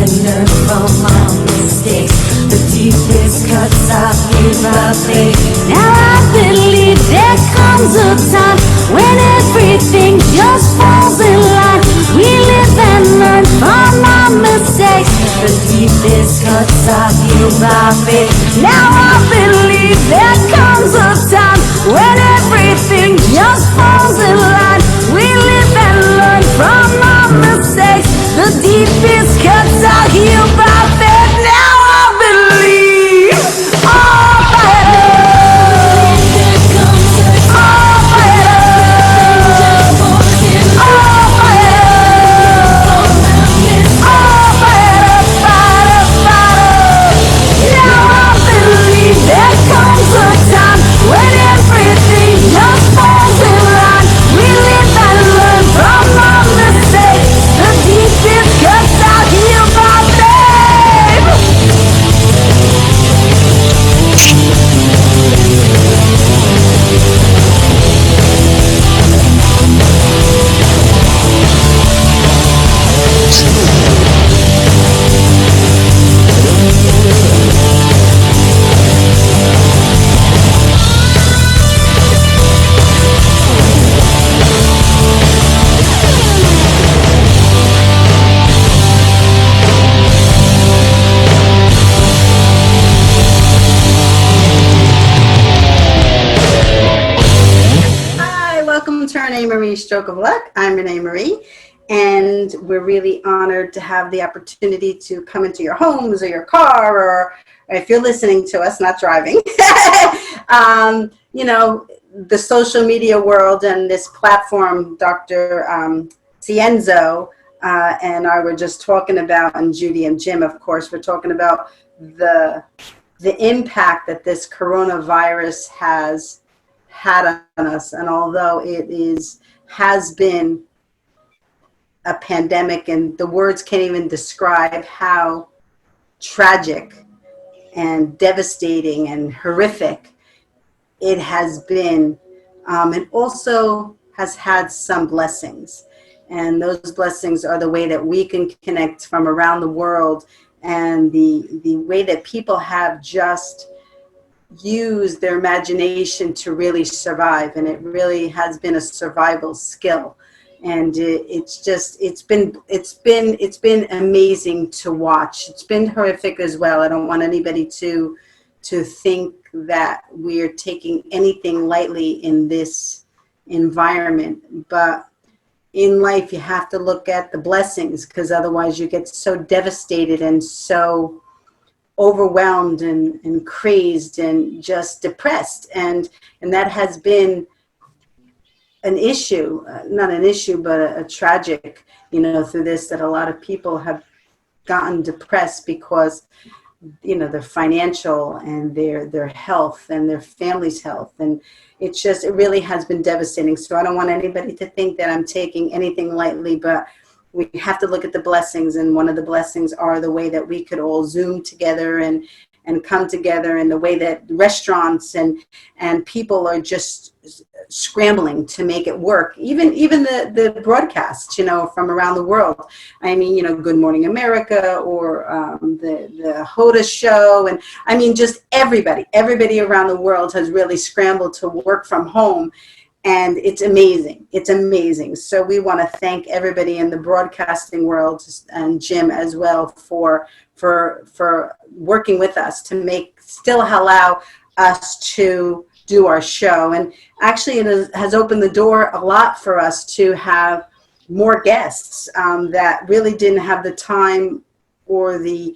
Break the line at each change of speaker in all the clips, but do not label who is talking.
and learn from our mistakes. The deepest cuts I've made. Now I believe there comes a time when everything just falls in line. We live and learn from our mistakes. The deepest cuts I've healed by faith. Now I believe there comes a time when everything just falls in line. We live and learn from our mistakes. The deepest cuts are healed by faith. Now I believe. Oh, better. Oh, better. Oh, better. Oh, better, better, better. Now I believe there comes a time when everything just falls in line. We live and learn from our mistakes. The deepest cuts are healed by faith. Hi, welcome to ReneMarie Stroke of Luck. I'm ReneMarie, and we're really honored to have the opportunity to come into your homes or your car, or if you're listening to us, not driving. You know, the social media world and this platform, Dr. Ceonzo and I were just talking about, and Judy and Jim, of course, we're talking about the impact that this coronavirus has had on us. And although has been a pandemic, and the words can't even describe how tragic and devastating and horrific it has been, it also has had some blessings. And those blessings are the way that we can connect from around the world, and the way that people have just use their imagination to really survive. And it really has been a survival skill. And it's been amazing to watch. It's been horrific as well. I don't want anybody to think that we're taking anything lightly in this environment, but in life you have to look at the blessings, because otherwise you get so devastated and so overwhelmed and crazed and just depressed, and that has been an issue, not an issue, but a tragic, through this, that a lot of people have gotten depressed because, their financial and their health and their family's health. And it really has been devastating. So I don't want anybody to think that I'm taking anything lightly, but we have to look at the blessings. And one of the blessings are the way that we could all Zoom together and come together, and the way that restaurants and people are just scrambling to make it work. Even the broadcasts, from around the world. I mean, Good Morning America, or the Hoda show. And I mean, just everybody around the world has really scrambled to work from home. And it's amazing. It's amazing. So we want to thank everybody in the broadcasting world, and Jim as well, for working with us to still allow us to do our show. And actually it has opened the door a lot for us to have more guests that really didn't have the time or the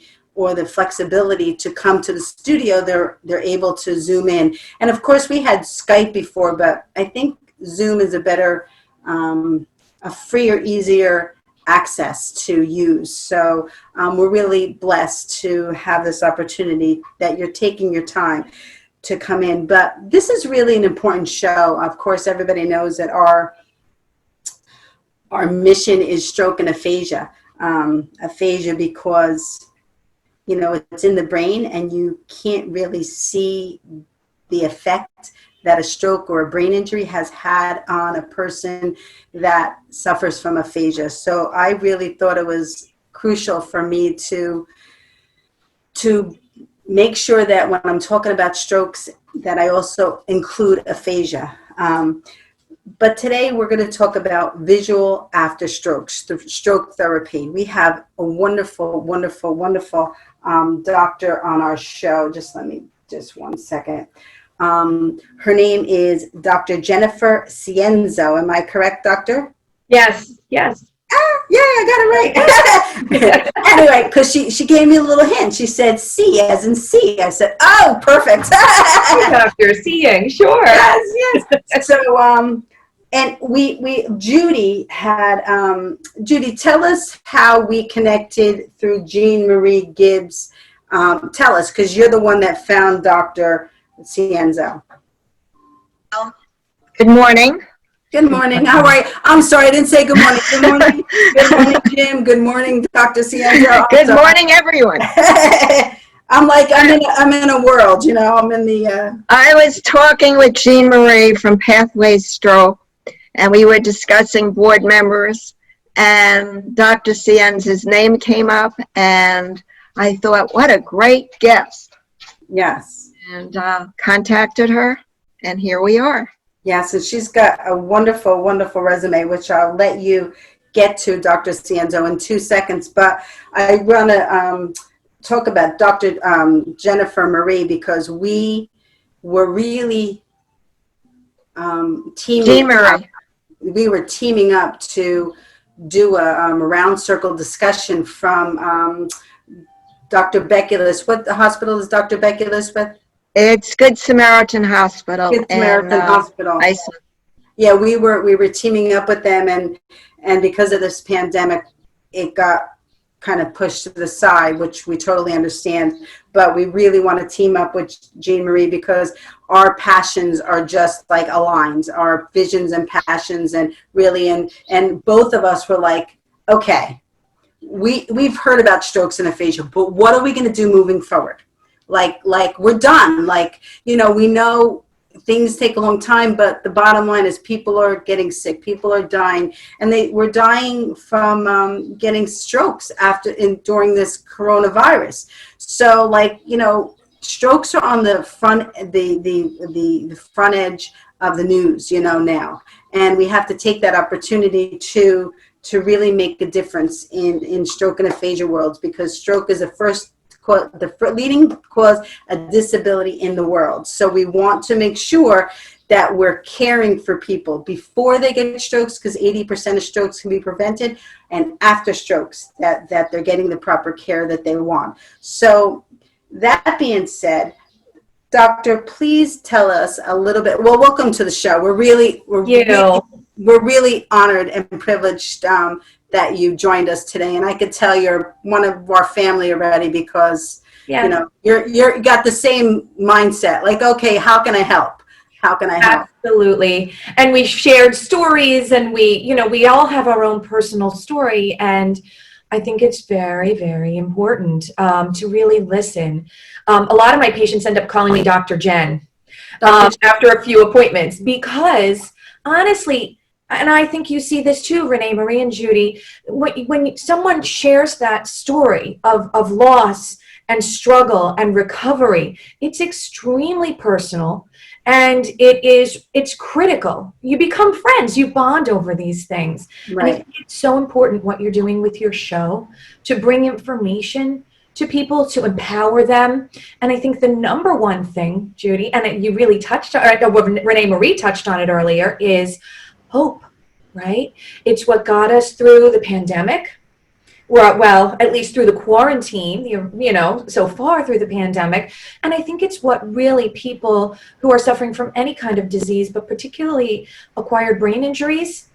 flexibility to come to the studio. They're able to Zoom in. And of course we had Skype before, but I think Zoom is a better, a freer, easier access to use. So we're really blessed to have this opportunity that you're taking your time to come in. But this is really an important show. Of course, everybody knows that our mission is stroke and aphasia. Aphasia because, it's in the brain, and you can't really see the effect that a stroke or a brain injury has had on a person that suffers from aphasia. So I really thought it was crucial for me to make sure that when I'm talking about strokes, that I also include aphasia. But today we're going to talk about visual after strokes, the stroke therapy. We have a wonderful, wonderful, wonderful doctor on our show. Just 1 second. Her name is Dr. Jennifer Ceonzo. Am I correct, doctor?
Yes, yes.
Yeah, I got it right. Anyway, because she gave me a little hint. She said C as in C. I said, oh, perfect.
Doctor, seeing, sure.
Yes, yes. So, and Judy had, Judy, tell us how we connected through Jean-Marie Gibbs. Tell us, because you're the one that found Dr. Ceonzo.
Good morning.
Good morning. How are you? I'm sorry, I didn't say good morning. Good morning. Good morning, Jim. Good morning, Dr. Ceonzo.
Good morning, everyone.
I'm in a world, I'm in the...
I was talking with Jean-Marie from Pathways Stroke, and we were discussing board members, and Dr. Ceonzo's name came up, and I thought, what a great guest.
Yes.
And contacted her, and here we are.
Yes, and she's got a wonderful, wonderful resume, which I'll let you get to, Dr. Ceonzo, in 2 seconds. But I want to talk about Dr. Jennifer Marie, because we were really teaming up. We were teaming up to do a round circle discussion from Dr. Beculus. What hospital is Dr. Beculus with?
It's Good Samaritan Hospital.
Good Samaritan Hospital.
Iceland.
Yeah, we were teaming up with them, and because of this pandemic, it got kind of pushed to the side, which we totally understand. But we really want to team up with Jean-Marie, because our passions are just like aligned, our visions and passions, and really, and both of us were like, okay, we've heard about strokes and aphasia, but what are we going to do moving forward? Like we're done. We know things take a long time, but the bottom line is people are getting sick, people are dying, and we're dying from getting strokes during this coronavirus. So strokes are on the front front edge of the news, now, and we have to take that opportunity to really make a difference in stroke and aphasia worlds, because stroke is the leading cause of disability in the world. So we want to make sure that we're caring for people before they get strokes, because 80% of strokes can be prevented, and after strokes that they're getting the proper care that they want. So that being said, Doctor, please tell us a little bit. Well, welcome to the show. We're really honored and privileged that you joined us today, and I could tell you're one of our family already, because you're got the same mindset. Like, okay, how can I help? How can I help?
Absolutely. And we shared stories, and we all have our own personal story, and I think it's very, very important to really listen. A lot of my patients end up calling me Dr. Jen after a few appointments, because honestly, and I think you see this too, ReneMarie and Judy, when someone shares that story of loss and struggle and recovery, it's extremely personal, and it's critical. You become friends, you bond over these things.
Right.
And I think it's so important what you're doing with your show, to bring information to people, to empower them. And I think the number one thing, Judy, and you really touched on, ReneMarie touched on it earlier, is hope, right? It's what got us through the pandemic. Well, at least through the quarantine, so far through the pandemic. And I think it's what really people who are suffering from any kind of disease, but particularly acquired brain injuries,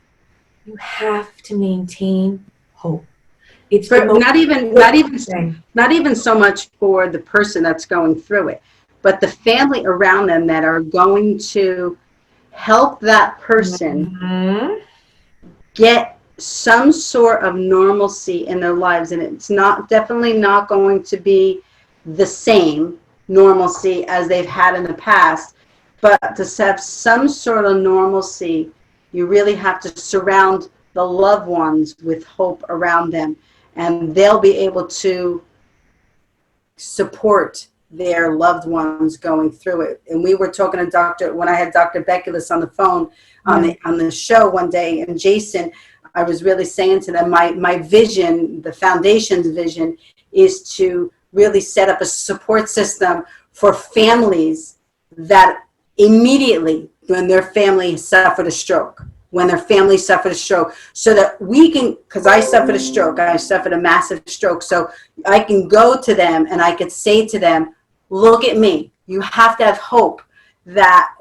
you have to maintain hope. It's
not even so much for the person that's going through it, but the family around them that are going to help that person get some sort of normalcy in their lives. And it's definitely not going to be the same normalcy as they've had in the past, but to have some sort of normalcy, you really have to surround the loved ones with hope around them. and they'll be able to support their loved ones going through it. And we were talking to when I had Dr. Beculus on the phone on the show one day, and Jason, I was really saying to them, my vision, the foundation's vision, is to really set up a support system for families that immediately, when their family suffered a stroke, so that we can, because I suffered a massive stroke, so I can go to them and I could say to them, look at me. You have to have hope that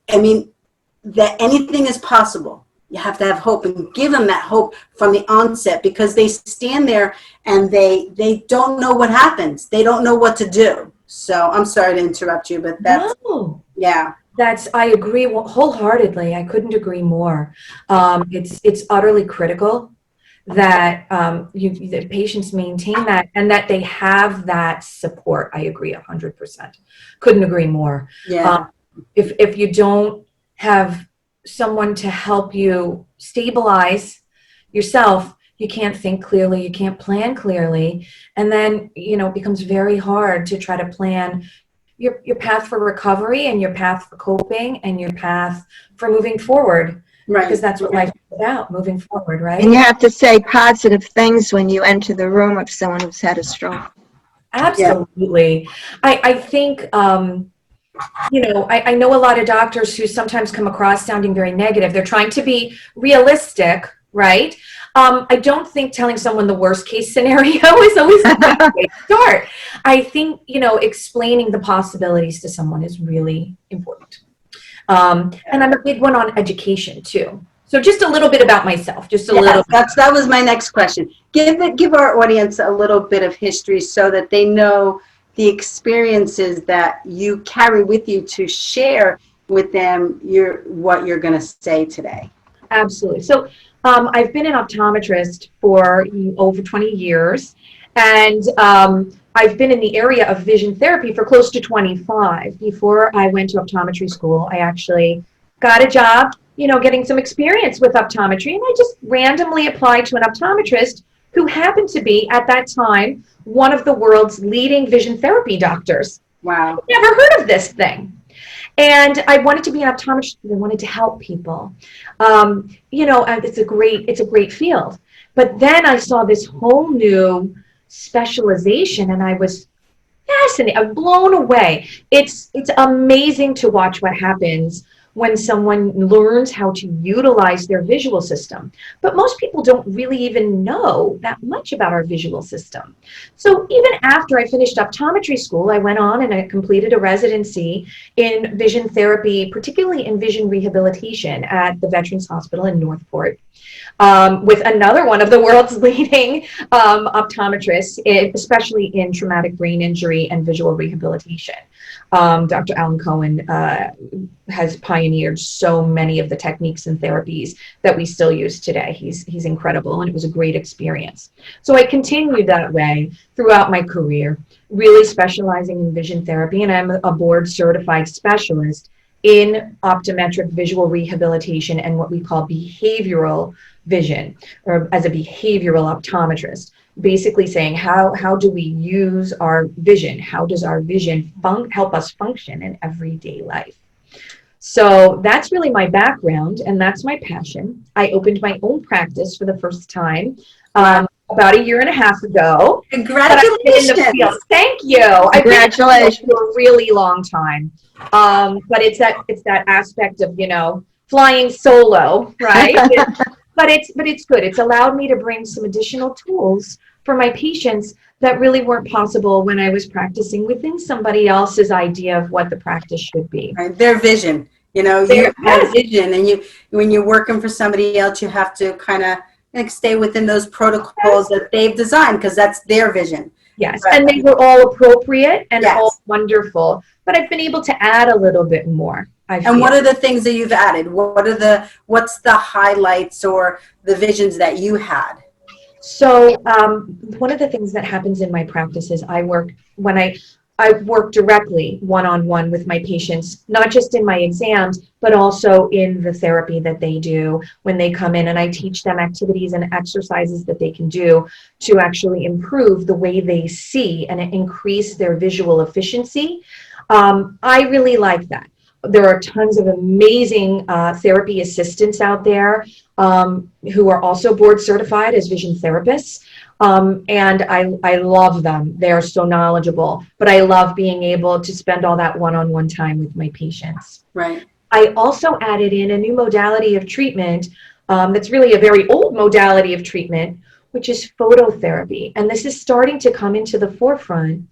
anything is possible. You have to have hope, and give them that hope from the onset, because they stand there and they don't know what happens. They don't know what to do. So I'm sorry to interrupt you, but that's, yeah.
I agree wholeheartedly. I couldn't agree more. It's utterly critical that the patients maintain that, and that they have that support. I agree 100%. Couldn't agree more.
Yeah.
If you don't have someone to help you stabilize yourself, you can't think clearly, you can't plan clearly, and then it becomes very hard to try to plan your path for recovery, and your path for coping, and your path for moving forward. Right. Because that's what life is about, moving forward, right?
And you have to say positive things when you enter the room of someone who's had a stroke.
Absolutely. Yeah. I think, I know a lot of doctors who sometimes come across sounding very negative. They're trying to be realistic, right? I don't think telling someone the worst case scenario is always the best way to start. I think, explaining the possibilities to someone is really important. And I'm a big one on education too. So just a little bit about myself, little.
That was my next question. Give our audience a little bit of history so that they know the experiences that you carry with you to share with them what you're going to say today.
Absolutely. So I've been an optometrist for over 20 years, and I've been in the area of vision therapy for close to 25. Before I went to optometry school, I actually got a job, getting some experience with optometry, and I just randomly applied to an optometrist who happened to be, at that time, one of the world's leading vision therapy doctors.
Wow.
I'd never heard of this thing. And I wanted to be an optometrist. I wanted to help people. It's a great field. But then I saw this whole new specialization, and I was fascinated. I'm blown away. It's amazing to watch what happens when someone learns how to utilize their visual system. But most people don't really even know that much about our visual system. So even after I finished optometry school, I went on and I completed a residency in vision therapy, particularly in vision rehabilitation at the Veterans Hospital in Northport, with another one of the world's leading optometrists, especially in traumatic brain injury and visual rehabilitation. Dr. Alan Cohen has pioneered so many of the techniques and therapies that we still use today. He's incredible, and it was a great experience. So I continued that way throughout my career, really specializing in vision therapy, and I'm a board certified specialist in optometric visual rehabilitation and what we call behavioral vision, or as a behavioral optometrist. Basically saying how do we use our vision? How does our vision help us function in everyday life? So that's really my background, and that's my passion. I opened my own practice for the first time about a year and a half ago.
Congratulations!
Thank you.
Congratulations.
I've been for a really long time, but it's that aspect of flying solo, right? But it's good. It's allowed me to bring some additional tools for my patients that really weren't possible when I was practicing within somebody else's idea of what the practice should be.
Right. Their vision. You have vision, and when you're working for somebody else, you have to kind of stay within those protocols that they've designed, because that's their vision.
Yes, and they were all appropriate and all wonderful, but I've been able to add a little bit more.
And what are the things that you've added? What's the highlights or the visions that you had?
So one of the things that happens in my practice is when I I work directly one-on-one with my patients, not just in my exams, but also in the therapy that they do when they come in, and I teach them activities and exercises that they can do to actually improve the way they see and increase their visual efficiency. I really like that. There are tons of amazing therapy assistants out there who are also board certified as vision therapists. And I love them. They are so knowledgeable, but I love being able to spend all that one-on-one time with my patients.
Right.
I also added in a new modality of treatment that's really a very old modality of treatment, which is phototherapy. And this is starting to come into the forefront.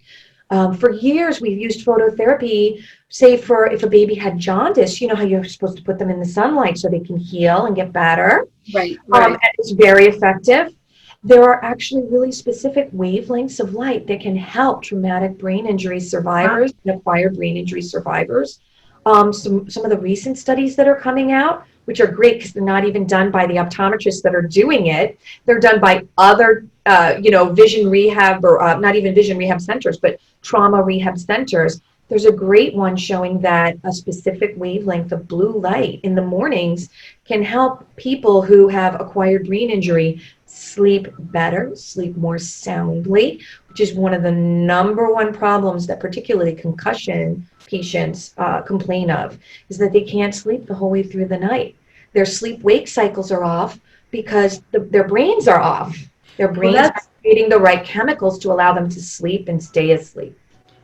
For years, we've used phototherapy, say for if a baby had jaundice, you know how you're supposed to put them in the sunlight so they can heal and get better.
Right. Right.
And it's very effective. There are actually really specific wavelengths of light that can help traumatic brain injury survivors and acquired brain injury survivors. Some of the recent studies that are coming out, which are great because they're not even done by the optometrists that are doing it. They're done by other, vision rehab or not even vision rehab centers, but trauma rehab centers. There's a great one showing that a specific wavelength of blue light in the mornings can help people who have acquired brain injury sleep better, sleep more soundly, which is one of the number one problems that particularly concussion patients complain of, is that they can't sleep the whole way through the night. Their sleep-wake cycles are off because their brains are off. Their brains are creating the right chemicals to allow them to sleep and stay asleep.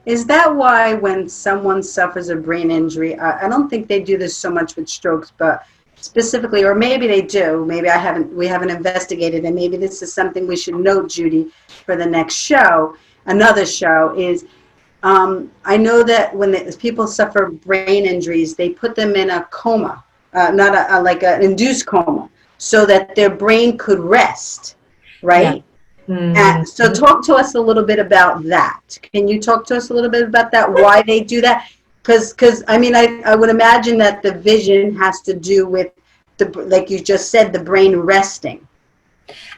Is that why when someone suffers a brain injury, I don't think they do this so much with strokes, but specifically, or maybe they do, maybe we haven't investigated, and maybe this is something we should note, Judy, for the next show, another show, is I know that when people suffer brain injuries, they put them in a coma, not like an induced coma, so that their brain could rest, right?
Yeah. Mm-hmm.
So talk to us a little bit about that. Can you talk to us a little bit about that, why they do that? Because I mean, I would imagine that the vision has to do with, like you just said, the brain resting.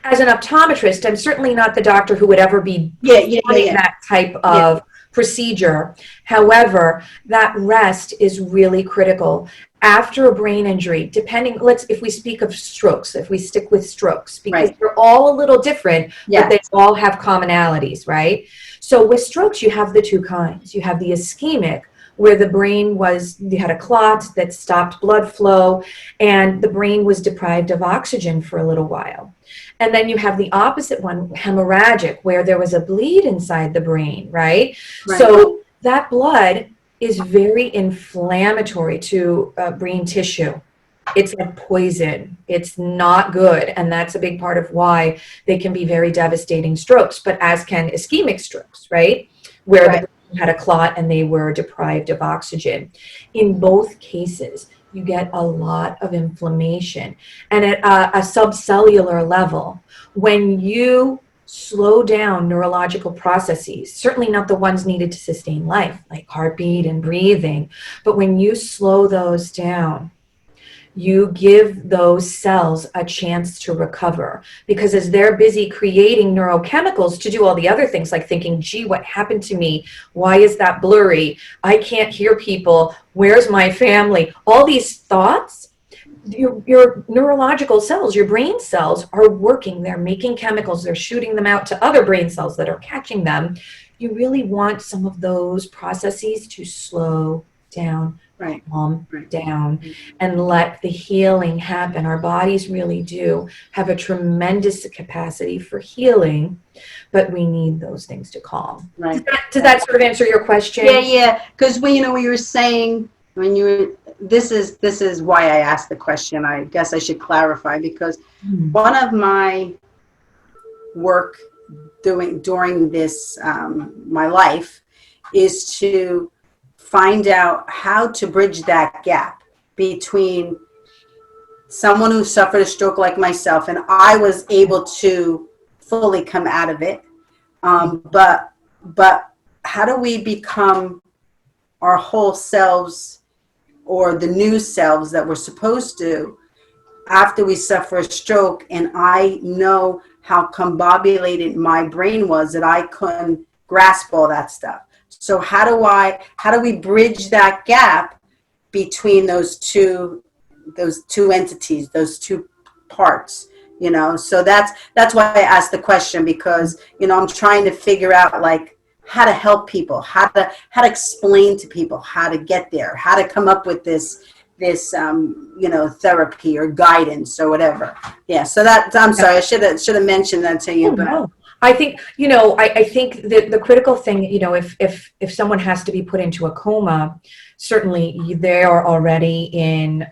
As an optometrist, I'm certainly not the doctor who would ever be performing that type of procedure. However, that rest is really critical. After a brain injury, if we speak of strokes, if we stick with strokes, because they're all a little different, but they all have commonalities, right? So with strokes, you have the two kinds. You have the ischemic, where the brain you had a clot that stopped blood flow, and the brain was deprived of oxygen for a little while. And then you have the opposite one, hemorrhagic, where there was a bleed inside the brain, right? So that blood is very inflammatory to brain tissue. It's like poison. It's not good. And that's a big part of why they can be very devastating strokes, but as can ischemic strokes, right? Where the brain had a clot and they were deprived of oxygen. In both cases, you get a lot of inflammation. And at a subcellular level, when you slow down neurological processes, certainly not the ones needed to sustain life, like heartbeat and breathing, but when you slow those down, you give those cells a chance to recover, because as they're busy creating neurochemicals to do all the other things, like thinking, gee, what happened to me? Why is that blurry? I can't hear people. Where's my family? All these thoughts, your neurological cells, your brain cells are working. They're making chemicals. They're shooting them out to other brain cells that are catching them. You really want some of those processes to slow down, calm down, and let the healing happen. Our bodies really do have a tremendous capacity for healing, but we need those things to calm. Does that sort of answer your question?
Yeah. Because when you were saying this is why I asked the question. I guess I should clarify, because one of my work during this my life is to find out how to bridge that gap between someone who suffered a stroke like myself, and I was able to fully come out of it. But how do we become our whole selves, or the new selves that we're supposed to, after we suffer a stroke? And I know how combobulated my brain was, that I couldn't grasp all that stuff. So how do we bridge that gap between those two entities, those two parts, so that's why I asked the question, because I'm trying to figure out like how to help people, how to explain to people how to get there, how to come up with this therapy or guidance or whatever. Yeah, so I'm sorry, I should have mentioned that to you.
Oh, no. I think, I think that the critical thing, if someone has to be put into a coma, certainly they are already in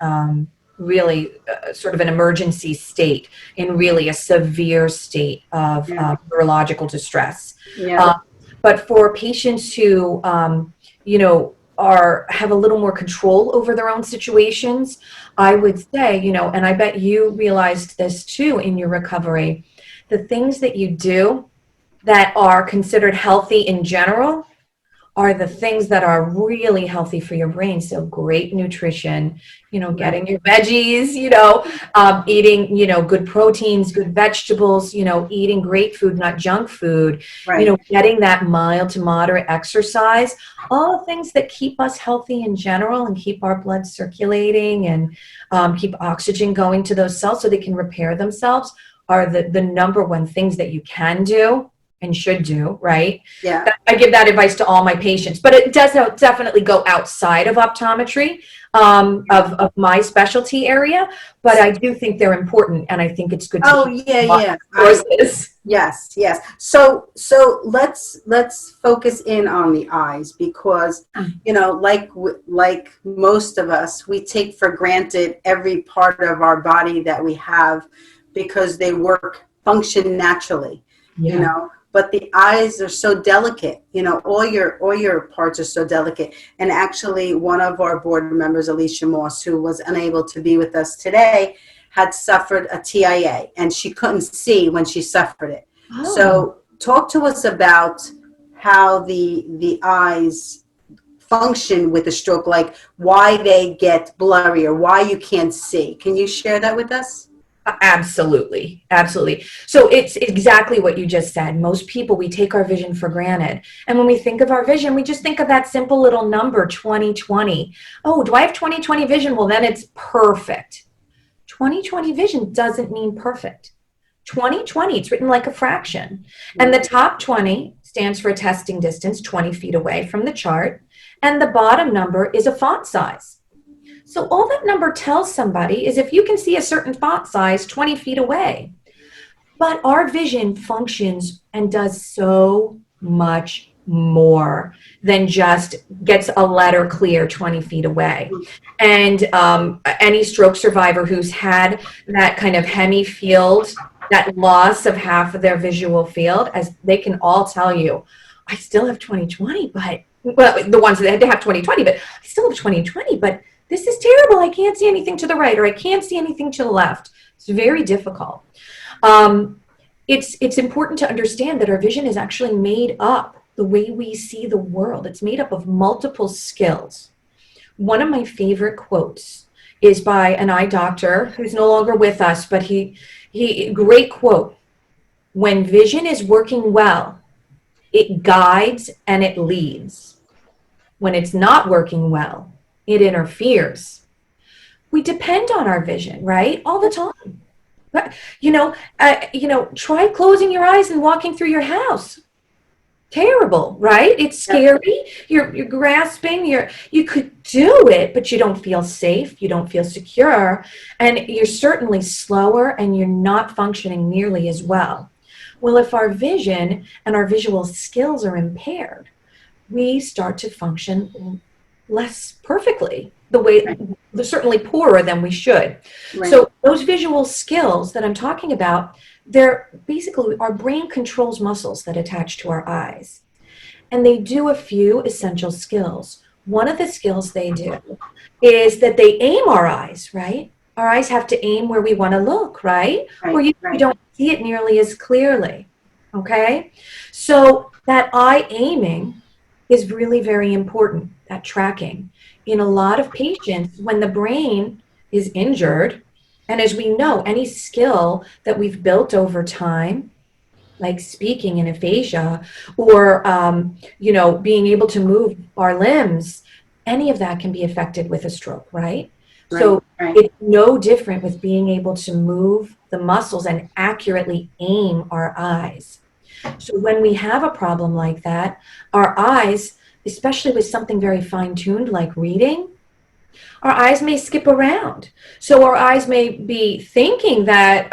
really sort of an emergency state, in really a severe state of neurological distress.
Yeah.
But for patients who, have a little more control over their own situations, I would say, and I bet you realized this too in your recovery, the things that you do that are considered healthy in general are the things that are really healthy for your brain. So great nutrition, getting your veggies, eating, good proteins, good vegetables, eating great food, not junk food,
Right.
Getting that mild to moderate exercise, all the things that keep us healthy in general and keep our blood circulating and keep oxygen going to those cells so they can repair themselves are the number one things that you can do and should do, right?
Yeah.
I give that advice to all my patients, but it does definitely go outside of optometry, of my specialty area, but I do think they're important, and I think it's good to
Yes. So let's focus in on the eyes, because like most of us, we take for granted every part of our body that we have because they function naturally. But the eyes are so delicate, all your parts are so delicate. And actually one of our board members, Alicia Moss, who was unable to be with us today, had suffered a TIA, and she couldn't see when she suffered it. Oh. So talk to us about how the eyes function with a stroke, like why they get blurry or why you can't see. Can you share that with us?
Absolutely. So it's exactly what you just said. Most people, we take our vision for granted. And when we think of our vision, we just think of that simple little number, 20/20. Oh, do I have 20/20 vision? Well, then it's perfect. 20/20 vision doesn't mean perfect. 20/20, it's written like a fraction. And the top 20 stands for a testing distance, 20 feet away from the chart. And the bottom number is a font size. So all that number tells somebody is if you can see a certain font size 20 feet away. But our vision functions and does so much more than just gets a letter clear 20 feet away. And any stroke survivor who's had that kind of hemifield, that loss of half of their visual field, as they can all tell you, I still have 20/20, but, well, the ones that had to have 20/20, but I still have 20/20, but this is terrible. I can't see anything to the right, or I can't see anything to the left. It's very difficult. It's important to understand that our vision is actually made up, the way we see the world. It's made up of multiple skills. One of my favorite quotes is by an eye doctor who's no longer with us, but he great quote. When vision is working well, it guides and it leads. When it's not working well, it interferes. We depend on our vision, right? All the time. But, try closing your eyes and walking through your house. Terrible, right? It's scary. You're grasping. You could do it, but you don't feel safe. You don't feel secure, and you're certainly slower, and you're not functioning nearly as well. Well, if our vision and our visual skills are impaired, we start to function less perfectly, certainly poorer than we should. Right. So those visual skills that I'm talking about, they're basically, our brain controls muscles that attach to our eyes. And they do a few essential skills. One of the skills they do is that they aim our eyes, right? Our eyes have to aim where we want to look, right? Or you don't see it nearly as clearly, okay? So that eye aiming is really very important, that tracking. In a lot of patients, when the brain is injured, and as we know, any skill that we've built over time like speaking and aphasia, or, you know, being able to move our limbs, any of that can be affected with a stroke, right? So it's no different with being able to move the muscles and accurately aim our eyes. So when we have a problem like that, our eyes, especially with something very fine-tuned like reading, our eyes may skip around. So our eyes may be thinking that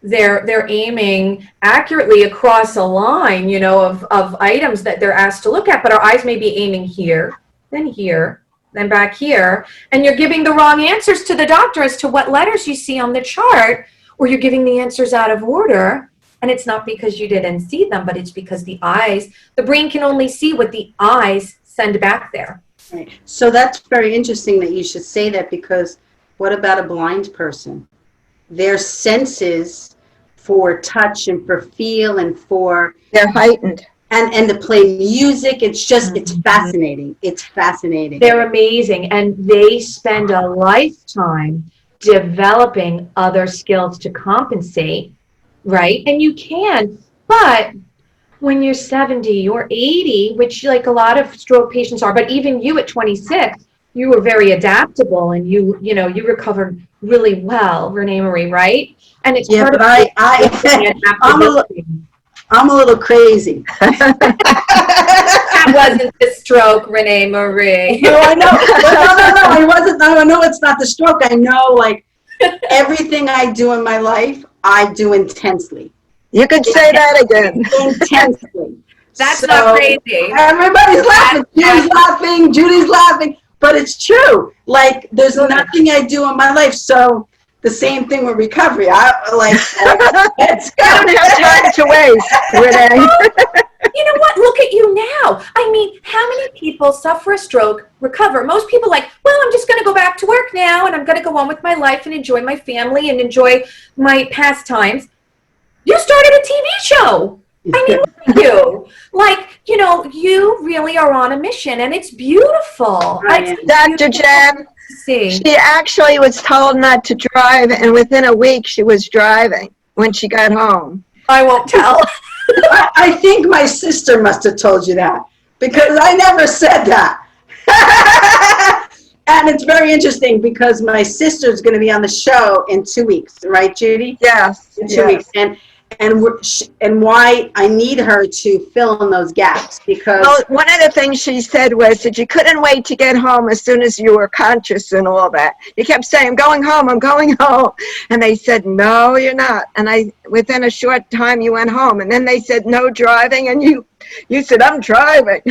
they're aiming accurately across a line, you know, of items that they're asked to look at, but our eyes may be aiming here, then back here, and you're giving the wrong answers to the doctor as to what letters you see on the chart, or you're giving the answers out of order. And it's not because you didn't see them, but it's because the eyes, the brain can only see what the eyes send back there.
Right. So that's very interesting that you should say that, because what about a blind person? Their senses for touch and for feel and for...
They're heightened.
And to play music, it's just, it's fascinating. It's fascinating.
They're amazing, and they spend a lifetime developing other skills to compensate, right? And you can, but when you're 70 or 80, which like a lot of stroke patients are, but even you at 26, you were very adaptable, and you know, you recovered really well, ReneMarie, right? And it's
yeah,
part
but
of
I'm a little crazy.
That wasn't the stroke, ReneMarie.
No, I know. No, I wasn't. I know it's not the stroke. I know, like, everything I do in my life, I do intensely.
You could say that again.
Intensely.
That's not crazy.
Everybody's laughing. Judy's laughing. Judy's laughing. But it's true. Like, there's nothing I do in my life. So the same thing with recovery. Let's go.
I don't have time to waste, Renee.
You know what? Look at you now. I mean, how many people suffer a stroke, recover? Most people like, well, I'm just going to go back to work now, and I'm going to go on with my life and enjoy my family and enjoy my pastimes. You started a TV show. I mean, look at you. Like, you know, you really are on a mission, and it's beautiful.
Dr. Jen, she actually was told not to drive, and within a week she was driving when she got home.
I won't tell.
I think my sister must have told you that, because I never said that. And it's very interesting because my sister's going to be on the show in 2 weeks, right, Judy?
Yes.
In 2 weeks. And why I need her to fill in those gaps, because...
Well, one of the things she said was that you couldn't wait to get home as soon as you were conscious and all that. You kept saying, I'm going home, I'm going home. And they said, no, you're not. And within a short time, you went home. And then they said, no driving. And you said, I'm driving.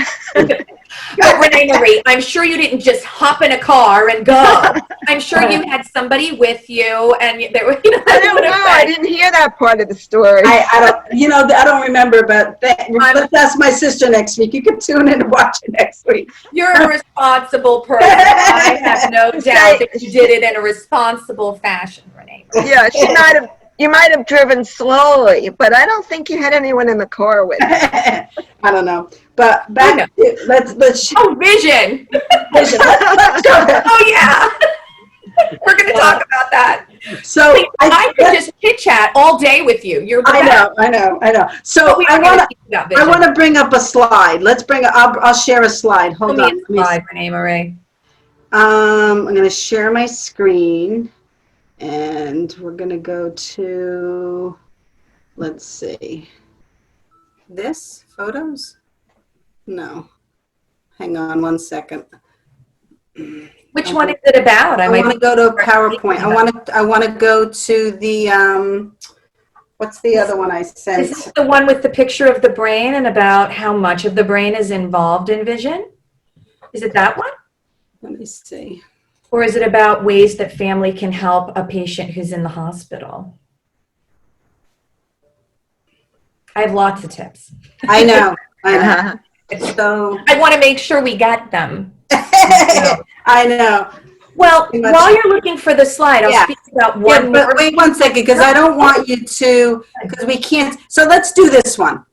But ReneMarie, I'm sure you didn't just hop in a car and go. I'm sure you had somebody with you, and there were, you know,
I don't know. I didn't hear that part of the story.
I don't remember, but let's ask my sister next week. You can tune in and watch it next week.
You're a responsible person. I have no doubt that you did it in a responsible fashion, Renee.
Yeah, you might have driven slowly, but I don't think you had anyone in the car with you.
I don't know. But back to, let's
vision.
Let's go.
Oh yeah. We're going to talk about that.
So
I could just chit chat all day with you.
I know. So I want to bring up a slide. I'll share a slide. Hold on.
Slide, ReneMarie.
I'm going to share my screen, and we're going to go to, let's see, this photos. No, hang on 1 second.
Which one is it about?
I want to go to PowerPoint. I want to go to the what's the other one I sent?
Is this the one with the picture of the brain and about how much of the brain is involved in vision? Is it that one?
Let me see.
Or is it about ways that family can help a patient who's in the hospital? I have lots of tips.
I know. So
I want to make sure we got them.
I know.
Well, while you're looking for the slide, I'll speak about one more.
But wait 1 second, because I don't want you to, because we can't. So let's do this one.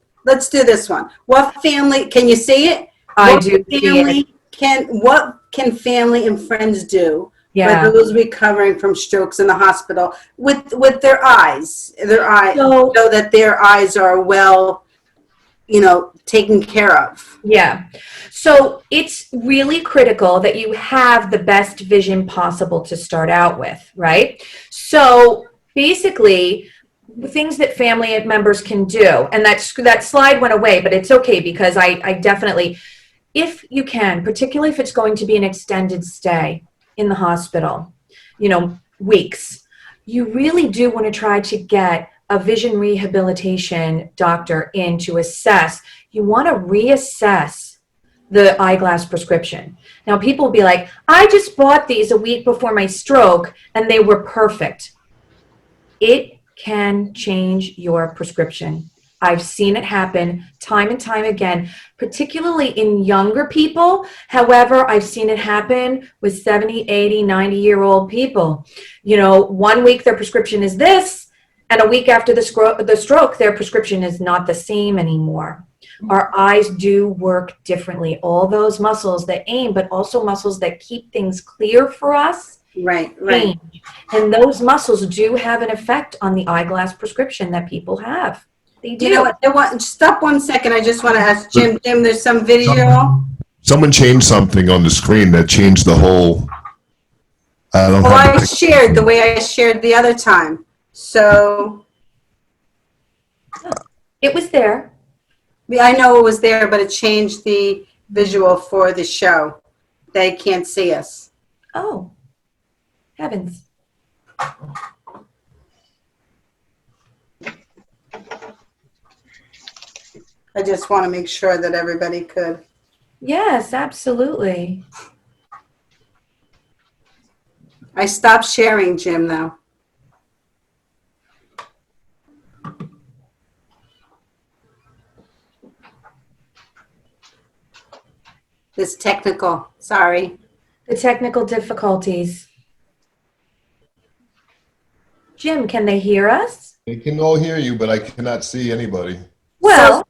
What family, can you see it?
I do see it.
What can family and friends do
Yeah.
But those recovering from strokes in the hospital with their eyes, so that their eyes are well, taken care of.
Yeah. So it's really critical that you have the best vision possible to start out with, right? So basically, things that family members can do, and that slide went away, but it's okay, because I definitely, if you can, particularly if it's going to be an extended stay in the hospital, weeks, you really do want to try to get a vision rehabilitation doctor in to assess. You want to reassess the eyeglass prescription. Now, people will be like, I just bought these a week before my stroke and they were perfect. It can change your prescription. I've seen it happen time and time again, particularly in younger people. However, I've seen it happen with 70, 80, 90-year-old people. 1 week their prescription is this, and a week after the stroke, their prescription is not the same anymore. Our eyes do work differently. All those muscles that aim, but also muscles that keep things clear for us.
Right.
Change. And those muscles do have an effect on the eyeglass prescription that people have. They do.
You know what? Stop 1 second. I just want to ask Jim. Jim, there's some video.
Someone changed something on the screen that changed the whole.
I shared the way I shared the other time. So
it was there.
I know it was there, but it changed the visual for the show. They can't see us.
Oh, heavens.
I just want to make sure that everybody could.
Yes, absolutely.
I stopped sharing, Jim, though. This technical, sorry.
The technical difficulties. Jim, can they hear us?
They can all hear you, but I cannot see anybody.
Well,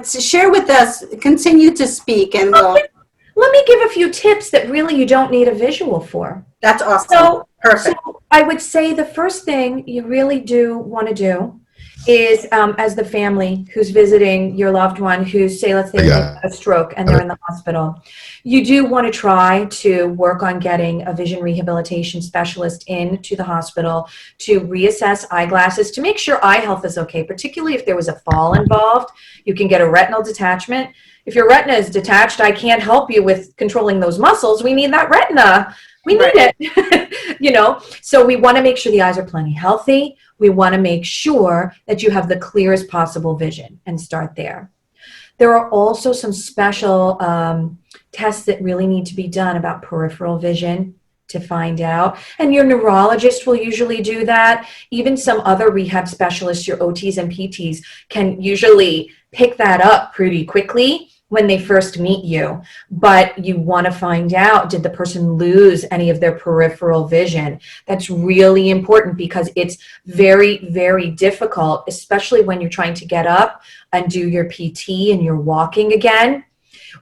share with us, continue to speak, and
let me give a few tips that really you don't need a visual for.
That's awesome.
So,
perfect.
So I would say the first thing you really do want to do is, as the family who's visiting your loved one who's, let's say they had a stroke and they're in the hospital, you do want to try to work on getting a vision rehabilitation specialist into the hospital to reassess eyeglasses to make sure eye health is okay, particularly if there was a fall involved. You can get a retinal detachment. If your retina is detached, I can't help you with controlling those muscles. We need that retina. We need it, So we want to make sure the eyes are plenty healthy. We want to make sure that you have the clearest possible vision and start there. There are also some special tests that really need to be done about peripheral vision to find out. And your neurologist will usually do that. Even some other rehab specialists, your OTs and PTs, can usually pick that up pretty quickly when they first meet you. But you want to find out, did the person lose any of their peripheral vision? That's really important because it's very, very difficult, especially when you're trying to get up and do your PT and you're walking again,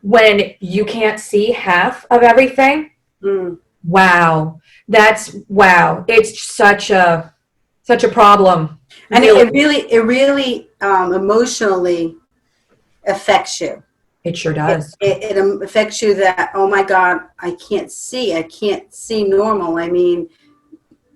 when you can't see half of everything. Wow. It's such a problem.
And really. it really emotionally affects you.
It sure does.
It affects you that, oh my God, I can't see normal. I mean,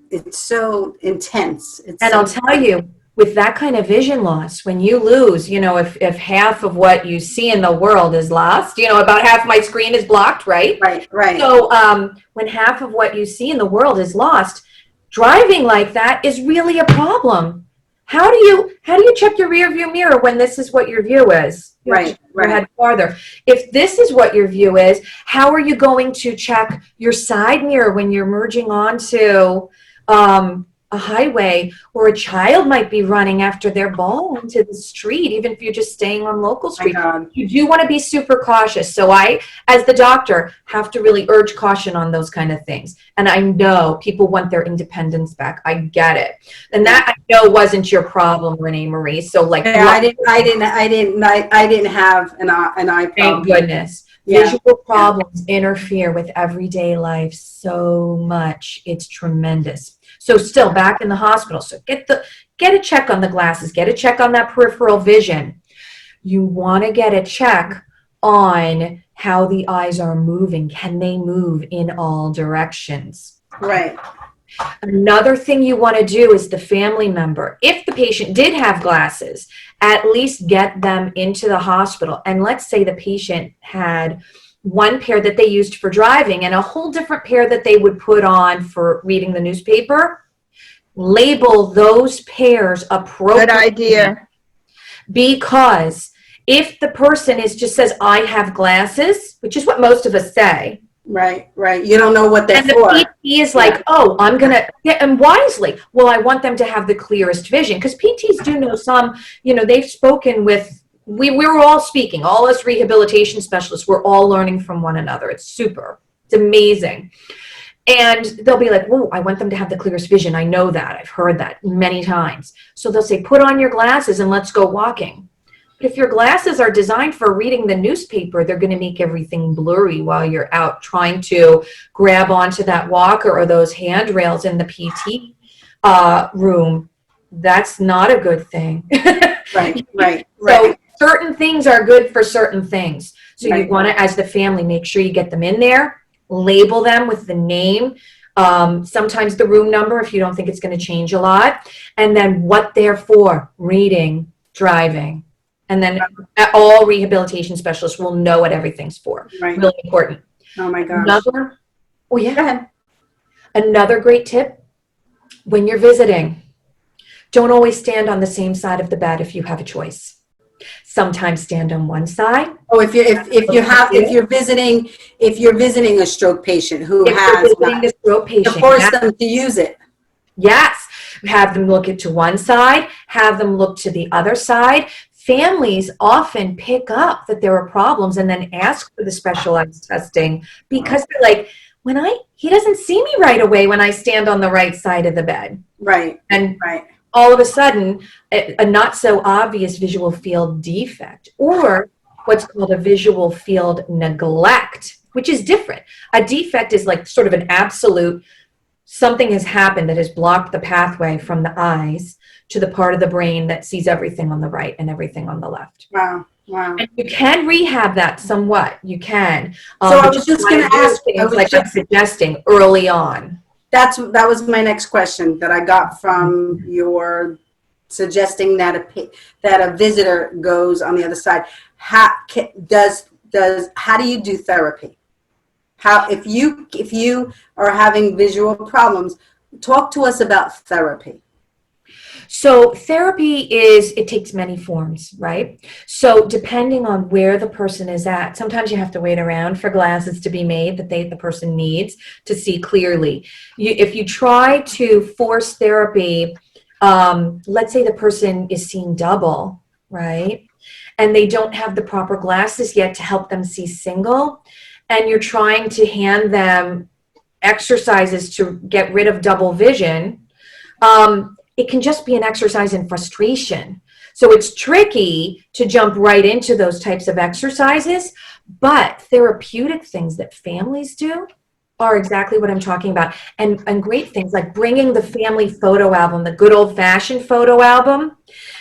it's so intense.
I'll tell you, with that kind of vision loss, when you lose, if half of what you see in the world is lost, about half my screen is blocked, right?
Right.
So when half of what you see in the world is lost, driving like that is really a problem. How do you check your rear view mirror when this is what your view is?
Right.
Head farther. If this is what your view is, how are you going to check your side mirror when you're merging onto a highway, or a child might be running after their ball into the street, even if you're just staying on local street? You do want to be super cautious. So I, as the doctor, have to really urge caution on those kind of things. And I know people want their independence back. I get it. And that I know wasn't your problem, ReneMarie. So I didn't
have an eye problem.
Thank goodness.
Yeah.
Visual problems interfere with everyday life so much. It's tremendous. So still back in the hospital. So get a check on the glasses, get a check on that peripheral vision. You want to get a check on how the eyes are moving. Can they move in all directions?
Right.
Another thing you want to do is the family member. If the patient did have glasses, at least get them into the hospital. And let's say the patient had one pair that they used for driving and a whole different pair that they would put on for reading the newspaper. Label those pairs appropriately.
Good idea.
Because if the person just says, I have glasses, which is what most of us say.
Right, right. You don't know what they're
And the
for.
PT is like, oh, I'm going to, and wisely, well, I want them to have the clearest vision. Because PTs do know some, they've spoken with, we're all speaking, all us rehabilitation specialists, we're all learning from one another. It's super. It's amazing. And they'll be like, whoa, I want them to have the clearest vision. I know that. I've heard that many times. So they'll say, put on your glasses and let's go walking. But if your glasses are designed for reading the newspaper, they're going to make everything blurry while you're out trying to grab onto that walker or those handrails in the PT room. That's not a good thing.
Right, right,
So
right.
certain things are good for certain things. So
Right.
you want to, as the family, make sure you get them in there, label them with the name, sometimes the room number if you don't think it's going to change a lot, and then what they're for, reading, driving. And then all rehabilitation specialists will know what everything's for.
Right.
Really important.
Oh my gosh.
Oh yeah.
Go ahead.
Another great tip, when you're visiting, don't always stand on the same side of the bed if you have a choice. Sometimes stand on one side.
Oh, if you're visiting a stroke patient who
If you're
has
visiting a stroke
to
patient,
force them to use it.
yes, have them look to one side, have them look to the other side. Families often pick up that there are problems and then ask for the specialized testing because they're like, he doesn't see me right away when I stand on the right side of the bed.
Right.
And
Right.
all of a sudden, a not so obvious visual field defect or what's called a visual field neglect, which is different. A defect is like sort of an absolute, something has happened that has blocked the pathway from the eyes to the part of the brain that sees everything on the right and everything on the left.
Wow. Wow.
And you can rehab that somewhat. You can.
So I was just going to ask,
I'm suggesting early on.
that was my next question that I got from your suggesting that a visitor goes on the other side. How do you do therapy? How, if you are having visual problems, talk to us about therapy.
So therapy it takes many forms, right? So depending on where the person is at, sometimes you have to wait around for glasses to be made that the person needs to see clearly. If you try to force therapy, let's say the person is seeing double, right? And they don't have the proper glasses yet to help them see single, and you're trying to hand them exercises to get rid of double vision, it can just be an exercise in frustration. So it's tricky to jump right into those types of exercises, but therapeutic things that families do are exactly what I'm talking about. And great things like bringing the family photo album, the good old fashioned photo album,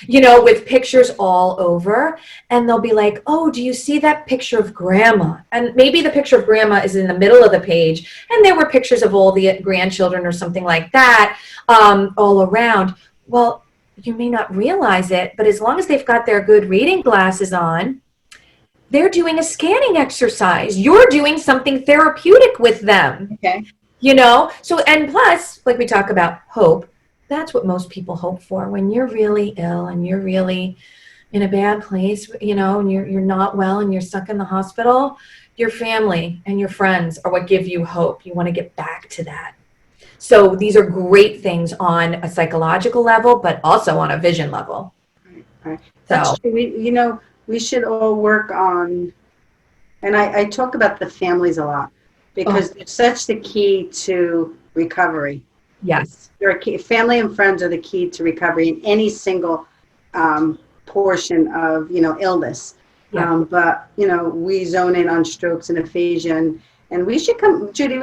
with pictures all over. And they'll be like, oh, do you see that picture of grandma? And maybe the picture of grandma is in the middle of the page. And there were pictures of all the grandchildren or something like that all around. Well, you may not realize it, but as long as they've got their good reading glasses on, they're doing a scanning exercise. You're doing something therapeutic with them.
Okay.
So, and plus, like we talk about hope, that's what most people hope for when you're really ill and you're really in a bad place, and you're not well and you're stuck in the hospital. Your family and your friends are what give you hope. You want to get back to that. So these are great things on a psychological level, but also on a vision level.
Right.
So,
That's true. We should all work on, and I talk about the families a lot because they're such the key to recovery.
yes.
They're a key, family and friends are the key to recovery in any single portion of illness.
Yeah.
But, you know, we zone in on strokes and aphasia, and we should come, Judy,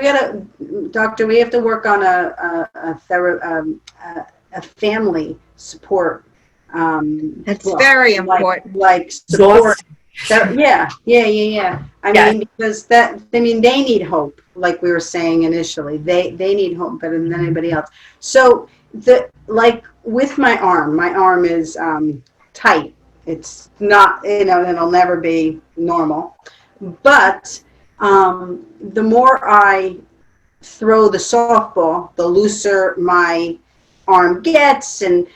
doctor, we have to work on a family support.
That's
Well,
very important.
like support.
Exhausting.
Yeah. I
Yes.
mean, because they need hope, like we were saying initially. They need hope better than anybody else. So like with my arm is tight. It's not, you know, it'll never be normal. But the more I throw the softball, the looser my arm gets, and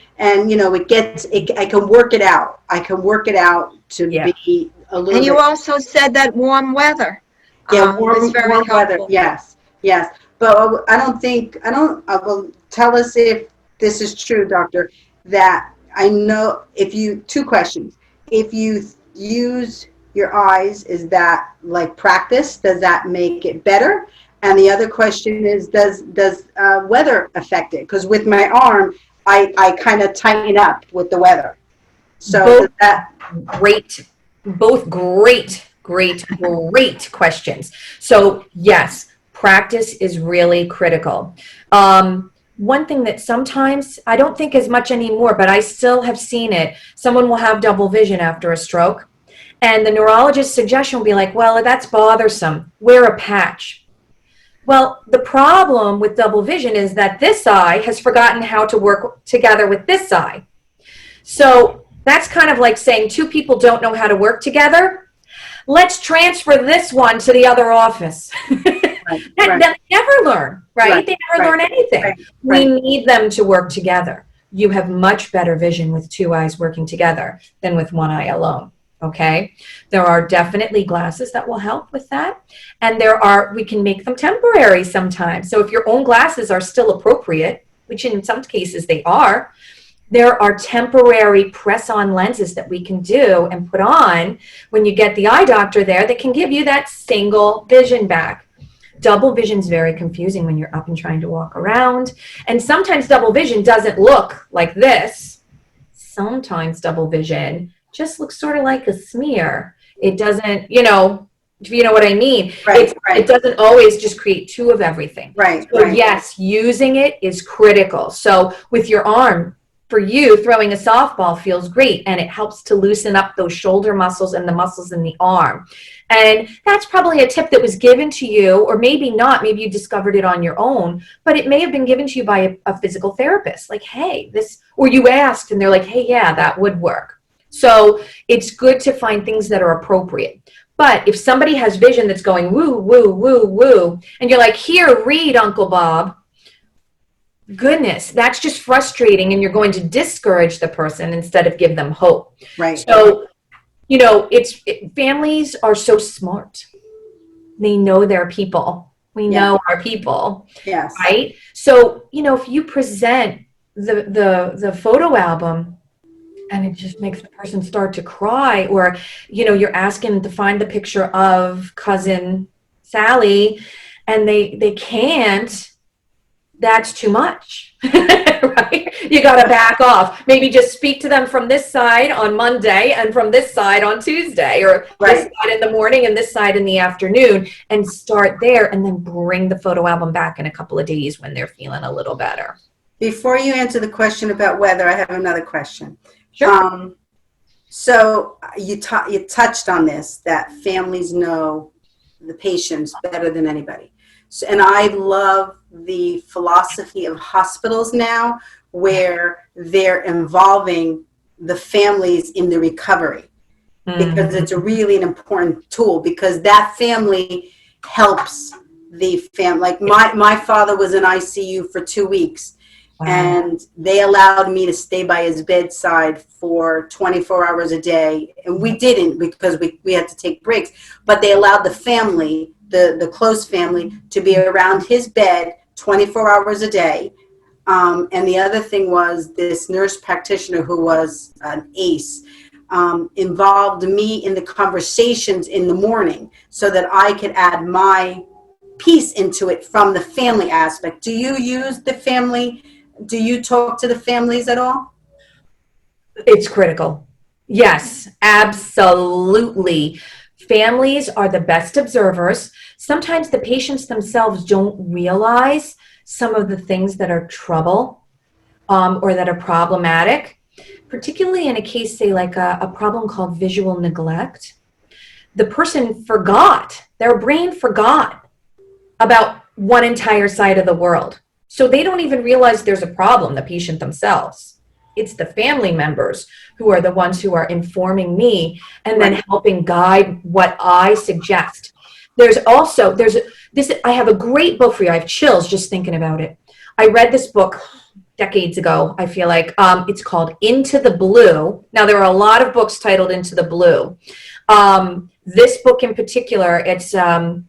you know, I can work it out. I can work it out to be a little
And you
bit.
also said that warm weather
Yeah,
is very
warm weather.
helpful.
Yes. But I will tell us if this is true, doctor, that I know two questions. If you use your eyes, is that like practice? Does that make it better? And the other question is, does weather affect it? Because with my arm, I kind of tighten up with the weather. So
Great, both great questions. So yes, practice is really critical. One thing that sometimes, I don't think as much anymore, but I still have seen it, someone will have double vision after a stroke, and the neurologist's suggestion will be like, well, that's bothersome, wear a patch. Well, the problem with double vision is that this eye has forgotten how to work together with this eye. So that's kind of like saying two people don't know how to work together. Let's transfer this one to the other office. They never learn, right? They never learn anything. We need them to work together. You have much better vision with two eyes working together than with one eye alone. Okay, there are definitely glasses that will help with that, and we can make them temporary sometimes. So if your own glasses are still appropriate, which in some cases they are, there are temporary press-on lenses that we can do and put on when you get the eye doctor there that can give you that single vision back. Double vision is very confusing when you're up and trying to walk around, and sometimes double vision doesn't look like this. Sometimes double vision just looks sort of like a smear. It doesn't, you know what I mean? It doesn't always just create two of everything. Yes, using it is critical. So with your arm, for you, throwing a softball feels great, and it helps to loosen up those shoulder muscles and the muscles in the arm. And that's probably a tip that was given to you, or maybe not, maybe you discovered it on your own, but it may have been given to you by a physical therapist. Like, hey, or you asked and they're like, hey, yeah, that would work. So it's good to find things that are appropriate. But if somebody has vision that's going woo, woo, woo, woo, and you're like, here, read, Uncle Bob, goodness, that's just frustrating, and you're going to discourage the person instead of give them hope. So, you know, families are so smart. They know their people. We know our people. Yes. Right? So, you know, if you present the photo album and it just makes the person start to cry, or, you know, you're asking to find the picture of cousin Sally and they can't, that's too much, right? You got to back off. Maybe just speak to them from this side on Monday and from this side on Tuesday, or this side in the morning and this side in the afternoon, and start there, and then bring the photo album back in a couple of days when they're feeling a little better.
Before you answer the question about weather, I have another question.
Sure.
So you touched on this, that families know the patients better than anybody. So, and I love the philosophy of hospitals now, where they're involving the families in the recovery, because it's really an important tool, because that family helps the family. Like my father was in ICU for 2 weeks. Wow. And they allowed me to stay by his bedside for 24 hours a day. And we didn't, because we had to take breaks. But they allowed the family, the close family, to be around his bed 24 hours a day. And the other thing was, this nurse practitioner, who was an ace, involved me in the conversations in the morning so that I could add my piece into it from the family aspect. Do you use the family? Do you talk to the families at all?
It's critical. Yes, absolutely. Families are the best observers. Sometimes the patients themselves don't realize some of the things that are trouble or that are problematic, particularly in a case, say, like a problem called visual neglect. The person forgot, their brain forgot about one entire side of the world. So they don't even realize there's a problem, the patient themselves. It's the family members who are the ones who are informing me and then helping guide what I suggest. There's this, I have a great book for you. I have chills just thinking about it. I read this book decades ago, I feel like. It's called Into the Blue. Now, there are a lot of books titled Into the Blue. This book in particular, it's a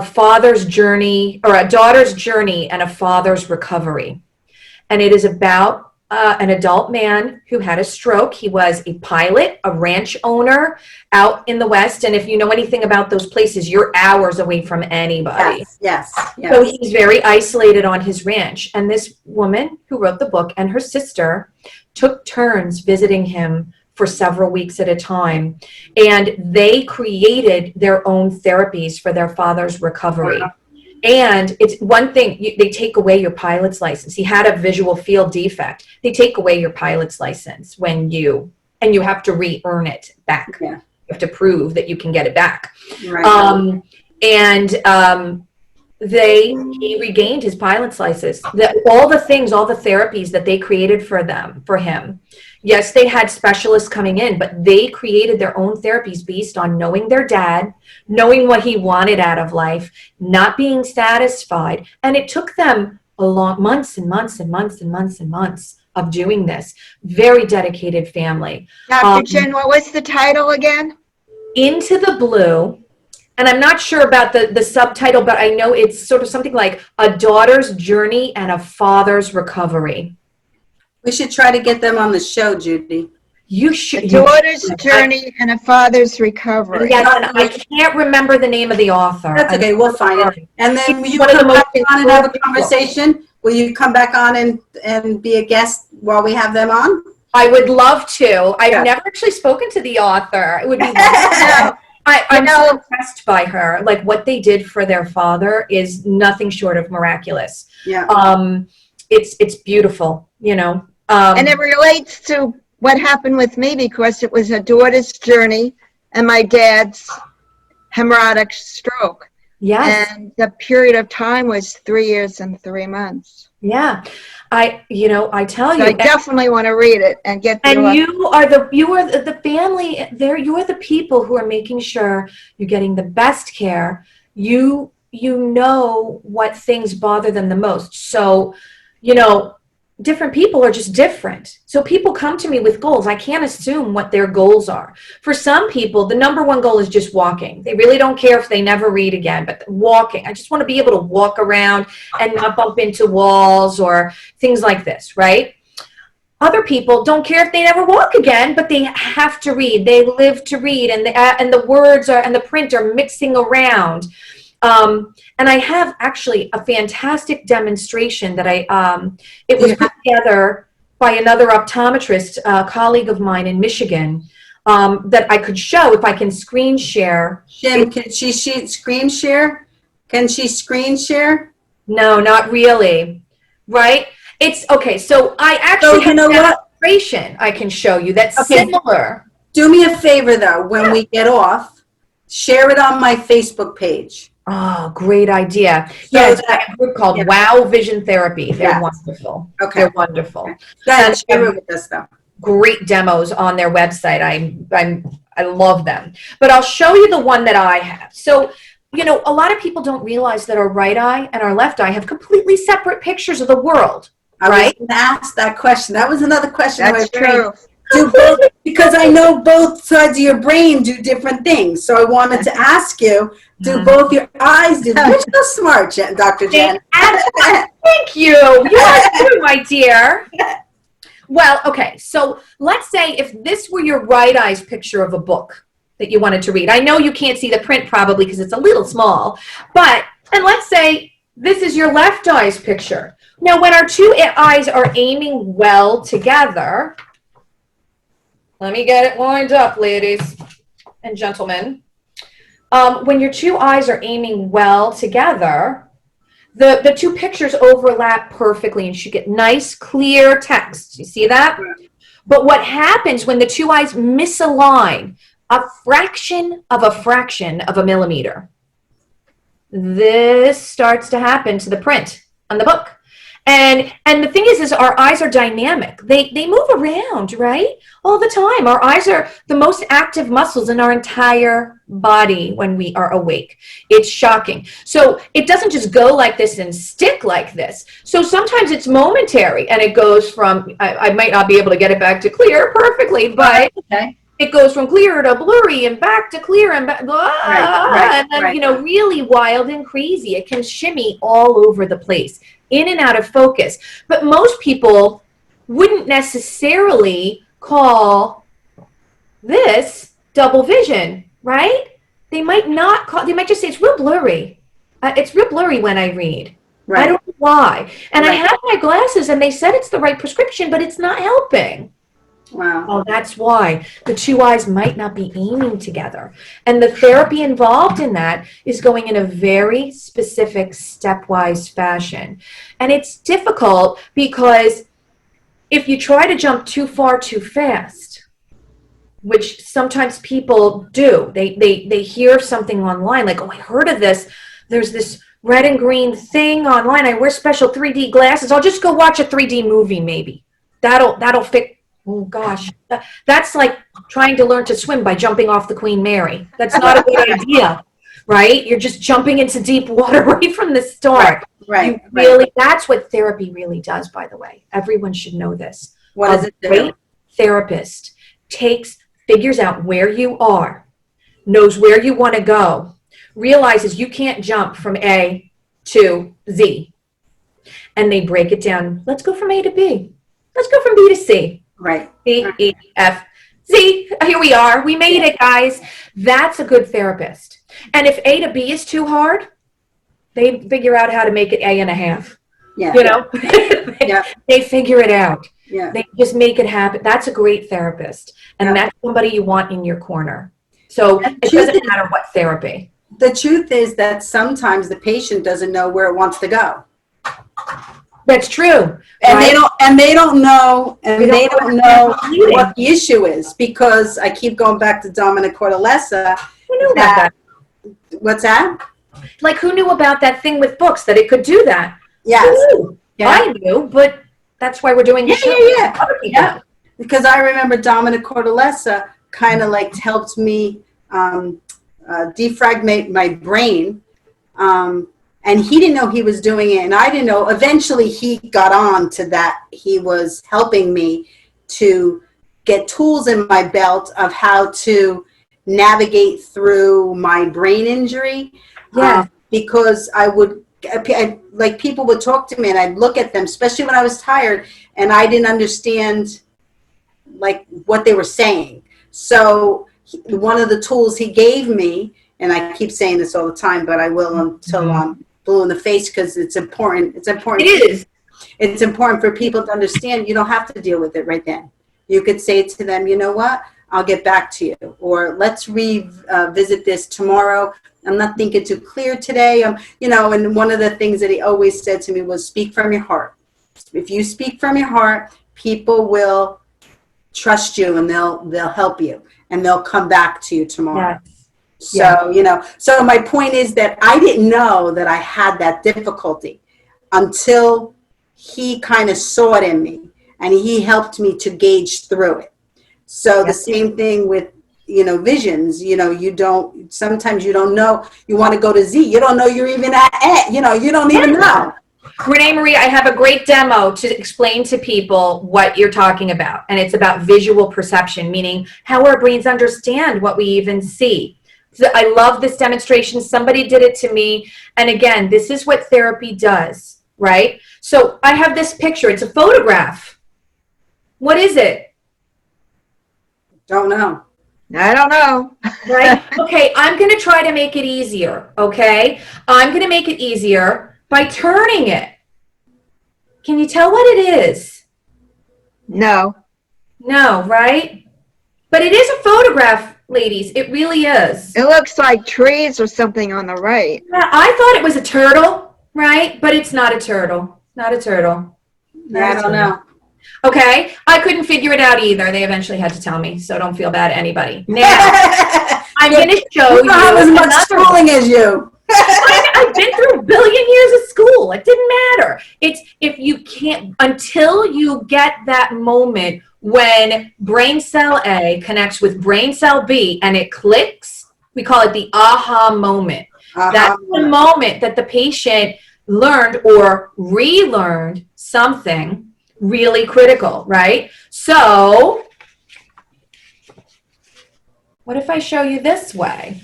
father's journey, or a daughter's journey and a father's recovery. And it is about an adult man who had a stroke. He was a pilot, a ranch owner out in the West. And if you know anything about those places, you're hours away from anybody.
Yes.
So he's very isolated on his ranch. And this woman who wrote the book and her sister took turns visiting him for several weeks at a time. And they created their own therapies for their father's recovery. And it's one thing, they take away your pilot's license. He had a visual field defect. They take away your pilot's license and you have to re-earn it back. Yeah. You have to prove that you can get it back. Right. He regained his pilot's license. All the therapies that they created for him. Yes, they had specialists coming in, but they created their own therapies based on knowing their dad, knowing what he wanted out of life, not being satisfied. And it took them months and months and months and months and months of doing this. Very dedicated family.
Dr. Jen, what was the title again?
Into the Blue. And I'm not sure about the subtitle, but I know it's sort of something like A Daughter's Journey and a Father's Recovery.
We should try to get them on the show, Judy.
You should.
A daughter's journey and a father's recovery.
Yes, and I can't remember the name of the author.
That's okay, we'll find it. And then will you come back on and have a conversation? Will you come back on and be a guest while we have them on?
I would love to. I've never actually spoken to the author. It would be wonderful. I'm so impressed by her. Like, what they did for their father is nothing short of miraculous.
Yeah.
It's beautiful, you know.
And it relates to what happened with me because it was a daughter's journey and my dad's hemorrhagic stroke.
Yes.
And the period of time was 3 years and 3 months.
Yeah. I tell you.
So I definitely want to read it and get through
it. You are the family there. You are the people who are making sure you're getting the best care. You know what things bother them the most. So, different people are just different. So people come to me with goals. I can't assume what their goals are. For some people, the number one goal is just walking. They really don't care if they never read again, but walking. I just want to be able to walk around and not bump into walls or things like this, right? Other people don't care if they never walk again, but they have to read. They live to read, and the words and the print are mixing around. And I have actually a fantastic demonstration that it was put together by another optometrist, a colleague of mine in Michigan, that I could show if I can screen share.
Jim, can she screen share? Can she screen share?
No, not really. Right? It's okay. So I actually have a demonstration I can show you that's similar.
Do me a favor though, when we get off, share it on my Facebook page.
Oh, great idea. Yes, I have a group called Wow Vision Therapy. They're wonderful. Okay. They're wonderful.
Go ahead, share it with us though.
Great demos on their website. I love them. But I'll show you the one that I have. So, a lot of people don't realize that our right eye and our left eye have completely separate pictures of the world.
I was going to ask that question. That was another question.
That's true.
Because I know both sides of your brain do different things. So I wanted to ask you, do both your eyes do? You're so smart, Dr. Jen.
Thank you. You are too, my dear. Well, okay. So let's say if this were your right eye's picture of a book that you wanted to read. I know you can't see the print probably because it's a little small. And let's say this is your left eye's picture. Now, when our two eyes are aiming well together, let me get it lined up, ladies and gentlemen. When your two eyes are aiming well together, the two pictures overlap perfectly and you get nice, clear text. You see that? But what happens when the two eyes misalign a fraction of a millimeter? This starts to happen to the print on the book. And the thing is our eyes are dynamic. They move around, right? All the time. Our eyes are the most active muscles in our entire body when we are awake. It's shocking. So it doesn't just go like this and stick like this. So sometimes it's momentary and it goes from, I might not be able to get it back to clear perfectly, but okay. It goes from clear to blurry and back to clear and back, and then, you know, really wild and crazy. It can shimmy all over the place, in and out of focus. But most people wouldn't necessarily call this double vision, right? They might not call, they might just say it's real blurry. It's real blurry when I read. Right. I don't know why. And I have my glasses and they said it's the right prescription, but it's not helping.
Wow.
Well, that's why the two eyes might not be aiming together. And the therapy involved in that is going in a very specific stepwise fashion. And it's difficult because if you try to jump too far too fast, which sometimes people do, they hear something online like, oh, I heard of this. There's this red and green thing online. I wear special 3D glasses. I'll just go watch a 3D movie maybe. That'll fix. Oh gosh, that's like trying to learn to swim by jumping off the Queen Mary. That's not a good idea, right? You're just jumping into deep water right from the start.
Right.
That's what therapy really does, by the way. Everyone should know this.
What does it do?
A great therapist figures out where you are, knows where you want to go, realizes you can't jump from A to Z, and they break it down. Let's go from A to B. Let's go from B to C.
Right.
D, E, F, Z. Here we are. We made it, guys. That's a good therapist. And if A to B is too hard, they figure out how to make it A and a half.
Yeah.
You know?
Yeah.
They figure it out.
Yeah.
They just make it happen. That's a great therapist. And that's somebody you want in your corner. So it doesn't matter what therapy.
The truth is that sometimes the patient doesn't know where it wants to go.
That's true.
And
right?
they don't know what the issue is, because I keep going back to Dominic Cortellessa.
Who knew about that?
What's that?
Like, who knew about that thing with books, that it could do that?
Yes.
Yeah. I knew, but that's why we're doing the show.
Yeah. Because I remember Dominic Cortellessa kind of like helped me defragment my brain. And he didn't know he was doing it, and I didn't know. Eventually, he got on to that. He was helping me to get tools in my belt of how to navigate through my brain injury.
Yeah.
Because like people would talk to me, and I'd look at them, especially when I was tired, and I didn't understand like what they were saying. So one of the tools he gave me, and I keep saying this all the time, but I will until I'm blue in the face, because it's important. It's important.
It is.
It's important for people to understand you don't have to deal with it right then. You could say to them, you know what, I'll get back to you. Or let's revisit this tomorrow. I'm not thinking too clear today. You know, and one of the things that he always said to me was, speak from your heart. If you speak from your heart, people will trust you, and they'll help you, and they'll come back to you tomorrow. Yes. So, you know, so my point is that I didn't know that I had that difficulty until he kind of saw it in me, and he helped me to gauge through it. So the same thing with, you know, visions, you know, sometimes you don't know, you want to go to Z, you don't know you're even at A, you know, you don't even know.
ReneMarie, I have a great demo to explain to people what you're talking about. And it's about visual perception, meaning how our brains understand what we even see. So I love this demonstration. Somebody did it to me. And again, this is what therapy does, right? So I have this picture. It's a photograph. What is it?
Don't know.
I don't know.
Right? Okay, I'm going to try to make it easier, okay? I'm going to make it easier by turning it. Can you tell what it is?
No.
No, right? But it is a photograph, ladies. It really is.
It looks like trees or something on the right.
Yeah, I thought it was a turtle, right? But it's not a turtle. Not a turtle.
Yeah, I don't know.
Okay, I couldn't figure it out either. They eventually had to tell me, so don't feel bad, anybody. Now, I'm going to show you.
I have as much schooling as you.
I've been through a billion years of school. It didn't matter. It's if you can't, until you get that moment when brain cell A connects with brain cell B and it clicks, we call it the aha moment. That's the moment that the patient learned or relearned something really critical, right? So, what if I show you this way?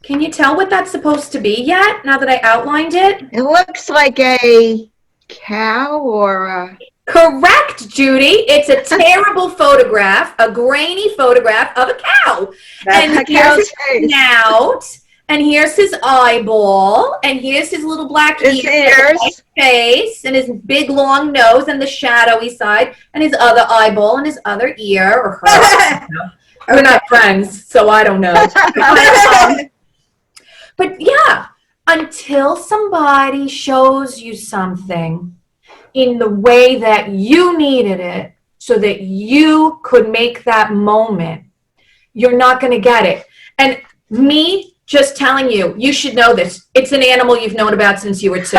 Can you tell what that's supposed to be yet, now that I outlined it?
It looks like a cow or a...
Correct, Judy. It's a terrible photograph, a grainy photograph of a cow.
That's
and
a
here's
cow's
his
face.
snout, and here's his eyeball, and here's his little black
His ears.
face, and his big long nose, and the shadowy side, and his other eyeball, and his other ear, or her. We're not friends, so I don't know. But yeah, until somebody shows you something in the way that you needed it so that you could make that moment, you're not going to get it. And me just telling you, you should know this. It's an animal you've known about since you were 2.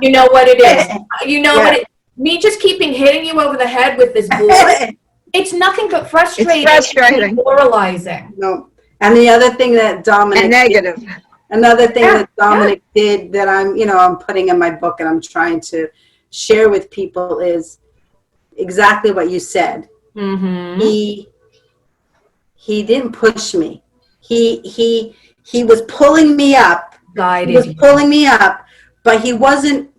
You know what it is. You know what it, me just hitting you over the head with this board, it's nothing but frustrating.
It's frustrating.
And demoralizing.
No. And the other thing that Dominic
And negative.
Another thing that Dominic did that I'm putting in my book and I'm trying to share with people is exactly what you said.
Mm-hmm.
He didn't push me. He was pulling me up.
Guided.
He was pulling me up, but he wasn't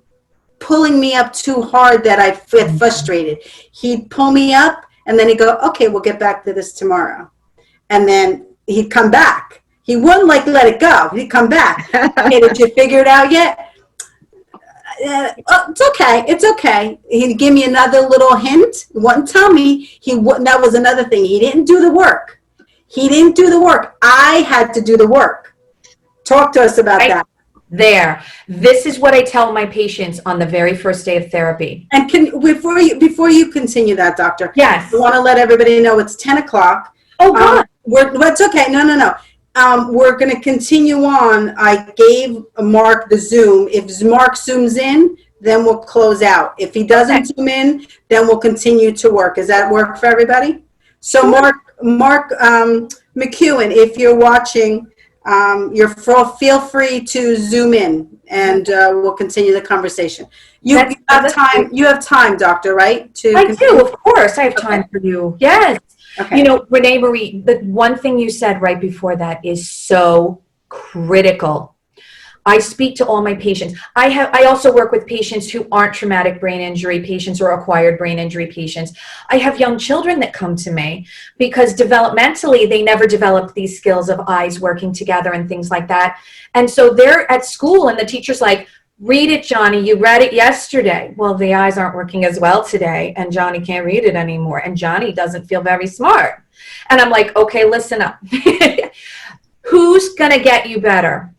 pulling me up too hard that I get frustrated. He'd pull me up and then he'd go, okay, we'll get back to this tomorrow. And then he'd come back. He wouldn't let it go. He'd come back. Hey, did you figure it out yet? It's okay. It's okay. He'd give me another little hint. He wouldn't tell me. That was another thing. He didn't do the work. He didn't do the work. I had to do the work. Talk to us about that.
There. This is what I tell my patients on the very first day of therapy.
And before you continue that, doctor.
Yes.
I want to let everybody know it's 10 o'clock.
Oh, God.
That's okay. No. We're going to continue on. I gave Mark the Zoom. If Mark zooms in, then we'll close out. If he doesn't zoom in, then we'll continue to work. Does that work for everybody? So Mark McEwen, if you're watching, feel free to zoom in, and we'll continue the conversation. You have time. You have time, doctor, right?
I do, of course. I have time for you. Yes.
Okay.
You know, ReneMarie, the one thing you said right before that is so critical. I speak to all my patients. I also work with patients who aren't traumatic brain injury patients or acquired brain injury patients. I have young children that come to me because developmentally they never developed these skills of eyes working together and things like that. And so they're at school and the teacher's like, read it, Johnny. You read it yesterday. Well, the eyes aren't working as well today, and Johnny can't read it anymore, and Johnny doesn't feel very smart. And I'm like, okay, listen up. Who's going to get you better?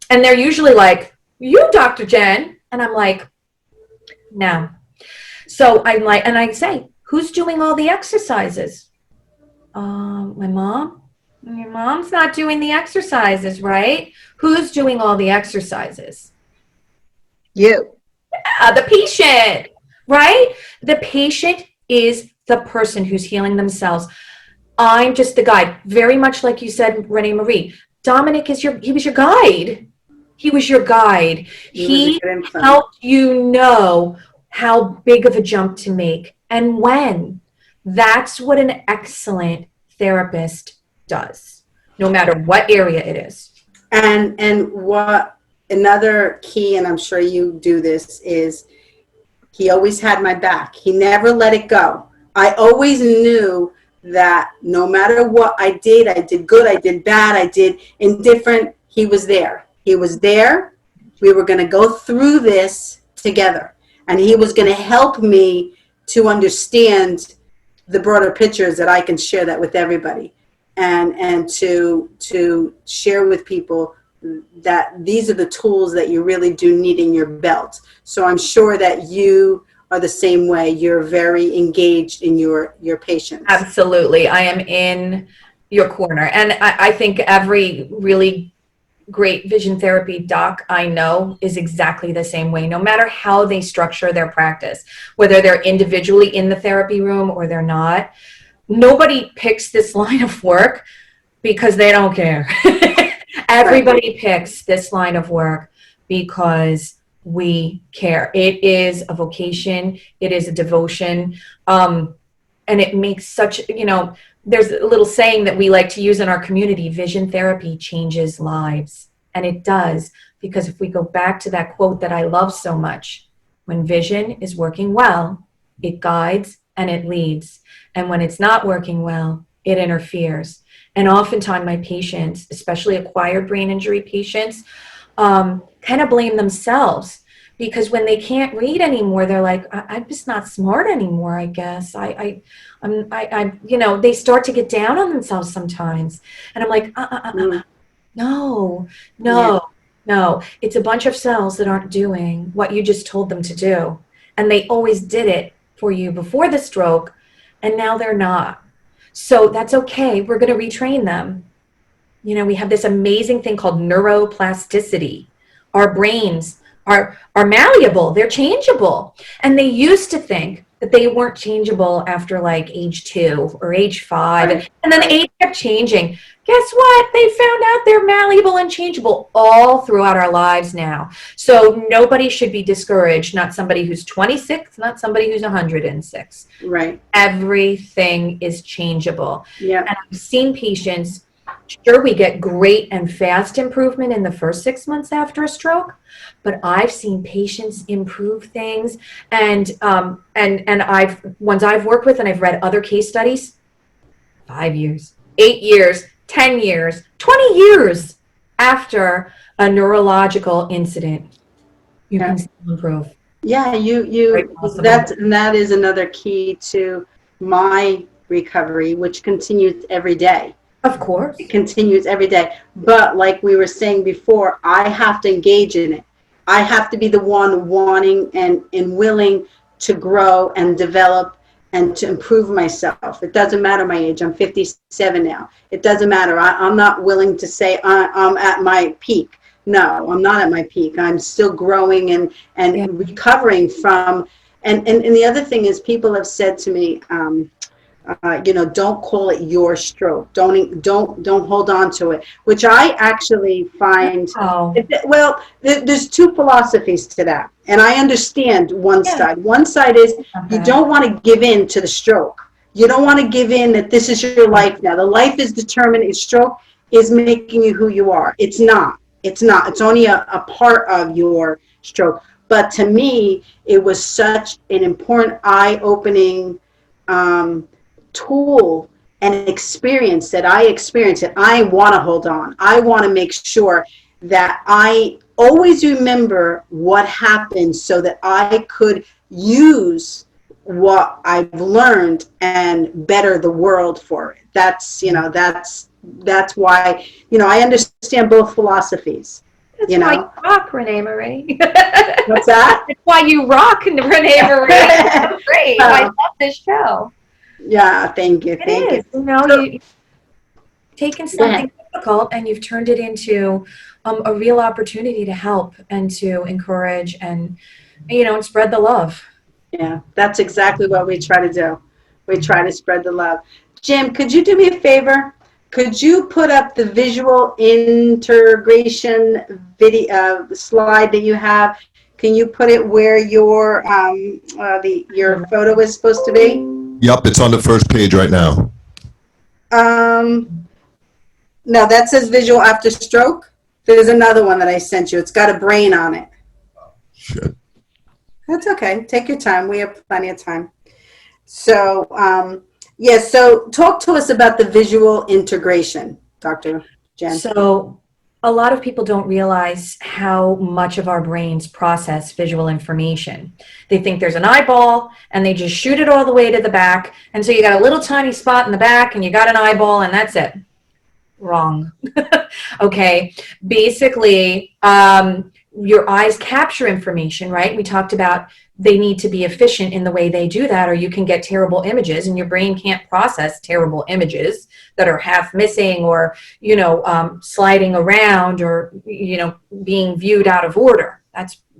And they're usually like, you, Dr. Jen. And I'm like, no. So I'm like, and I say, who's doing all the exercises? My mom. Your mom's not doing the exercises, right? Who's doing all the exercises?
You.
The patient, right? The patient is the person who's healing themselves. I'm just the guide. Very much like you said, ReneMarie. Dominic he was your guide. He was your guide. He helped you know how big of a jump to make and when. That's what an excellent therapist does, no matter what area it is.
And what another key, and I'm sure you do this, is he always had my back. He never let it go. I always knew that no matter what I did good, I did bad, I did indifferent, he was there. He was there. We were going to go through this together. And he was going to help me to understand the broader pictures that I can share that with everybody. and to share with people that these are the tools that you really do need in your belt. So I'm sure that you are the same way. You're very engaged in your patients.
Absolutely. I am in your corner. And I think every really great vision therapy doc I know is exactly the same way, no matter how they structure their practice, whether they're individually in the therapy room or they're not. Nobody picks this line of work because they don't care. Everybody picks this line of work because we care. It is a vocation. It is a devotion. And it makes such, there's a little saying that we like to use in our community: vision therapy changes lives. And it does, because if we go back to that quote that I love so much, when vision is working well, it guides and it leads. And when it's not working well, it interferes. And oftentimes my patients, especially acquired brain injury patients, kind of blame themselves, because when they can't read anymore, they're like, I'm just not smart anymore, I guess. They start to get down on themselves sometimes. And I'm like, no. It's a bunch of cells that aren't doing what you just told them to do. And they always did it for you before the stroke, and now they're not. So that's okay. We're going to retrain them. We have this amazing thing called neuroplasticity. Our brains are malleable. They're changeable. And they used to think that they weren't changeable after like age 2 or age 5.
Right.
And then the age kept changing. Guess what? They found out they're malleable and changeable all throughout our lives now. So nobody should be discouraged. Not somebody who's 26, not somebody who's 106.
Right.
Everything is changeable.
Yeah.
And I've seen patients, sure, we get great and fast improvement in the first 6 months after a stroke, but I've seen patients improve things. And ones I've worked with, and I've read other case studies, 5 years, 8 years, 10 years, 20 years after a neurological incident, you can still improve.
Yeah, that is another key to my recovery, which continues every day.
Of course.
It continues every day. But like we were saying before, I have to engage in it. I have to be the one wanting and willing to grow and develop and to improve myself. It doesn't matter my age. I'm 57 now. It doesn't matter. I'm not willing to say I'm at my peak. No, I'm not at my peak. I'm still growing and recovering from. And the other thing is, people have said to me, don't call it your stroke. Don't hold on to it, which I actually find, well, there's two philosophies to that. And I understand one side. One side is you don't want to give in to the stroke. You don't want to give in that this is your life now. The life is determined. Your stroke is making you who you are. It's not. It's only a part of your stroke. But to me, it was such an important eye-opening tool and experience that I experienced it. I want to hold on. I want to make sure that I always remember what happened so that I could use what I've learned and better the world for it. That's why, I understand both philosophies.
That's why you rock, ReneMarie.
What's that?
That's why you rock, ReneMarie. That's great. I love this show.
Yeah, thank you.
It is. You've taken something difficult and you've turned it into a real opportunity to help and to encourage and spread the love.
Yeah, that's exactly what we try to do. We try to spread the love. Jim, could you do me a favor? Could you put up the visual integration video slide that you have? Can you put it where your photo is supposed to be?
Yep, it's on the first page right now.
No, that says visual after stroke. There's another one that I sent you. It's got a brain on it.
Shit.
That's okay. Take your time. We have plenty of time. So, so talk to us about the visual integration, Dr. Jen.
So a lot of people don't realize how much of our brains process visual information. They think there's an eyeball and they just shoot it all the way to the back. And so you got a little tiny spot in the back and you got an eyeball and that's it. Wrong. Okay. Basically, your eyes capture information, right? We talked about they need to be efficient in the way they do that, or you can get terrible images, and your brain can't process terrible images that are half missing or, sliding around or, being viewed out of order.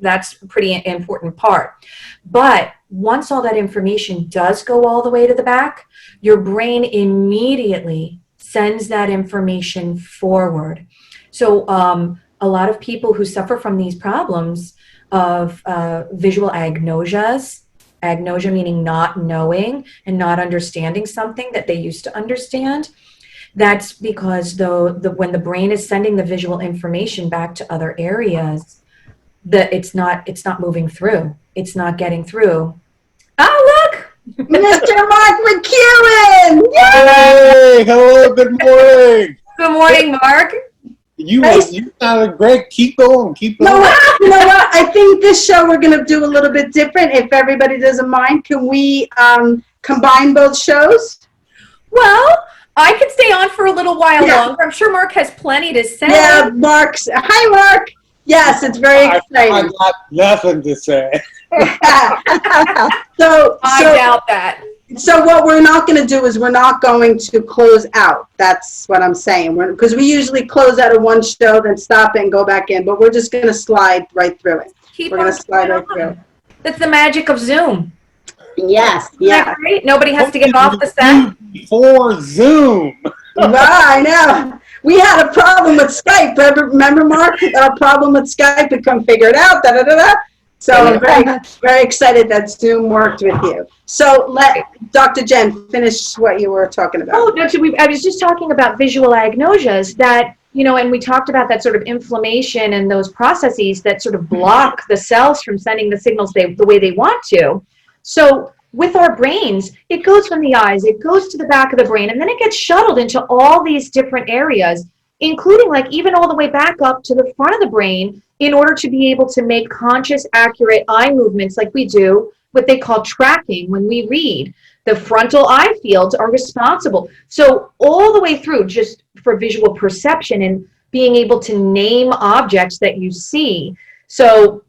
That's a pretty important part. But once all that information does go all the way to the back, your brain immediately sends that information forward. So a lot of people who suffer from these problems of visual agnosias, agnosia meaning not knowing and not understanding something that they used to understand, that's because when the brain is sending the visual information back to other areas, it's not moving through. It's not getting through. Oh, look!
Mr. Mark McEwen!
Hey, hello, good morning.
Good morning, Mark.
You sounded great. Keep going, keep going.
You know what? I think this show we're going to do a little bit different. If everybody doesn't mind, can we combine both shows?
Well, I could stay on for a little while longer. I'm sure Mark has plenty to say.
Yeah, hi, Mark. Yes, it's very exciting.
I got nothing to say.
So
I doubt that.
So what we're not going to do is we're not going to close out. That's what I'm saying. Because we usually close out of one show, then stop it and go back in. But we're just going to slide right through it. We're going to slide right through.
That's the magic of Zoom.
Yes,
Isn't that great? Nobody has to get off the set.
Before Zoom.
Well, I know. We had a problem with Skype. Remember, Mark? Our problem with Skype. We couldn't figure it out. So I'm very excited that Zoom worked with you. So let Dr. Jen finish what you were talking about.
Oh, no, I was just talking about visual agnosias that, and we talked about that sort of inflammation and those processes that sort of block the cells from sending the signals the way they want to. So with our brains, it goes from the eyes, it goes to the back of the brain, and then it gets shuttled into all these different areas, including like even all the way back up to the front of the brain, in order to be able to make conscious, accurate eye movements like we do, what they call tracking when we read. The frontal eye fields are responsible. So all the way through, just for visual perception and being able to name objects that you see. So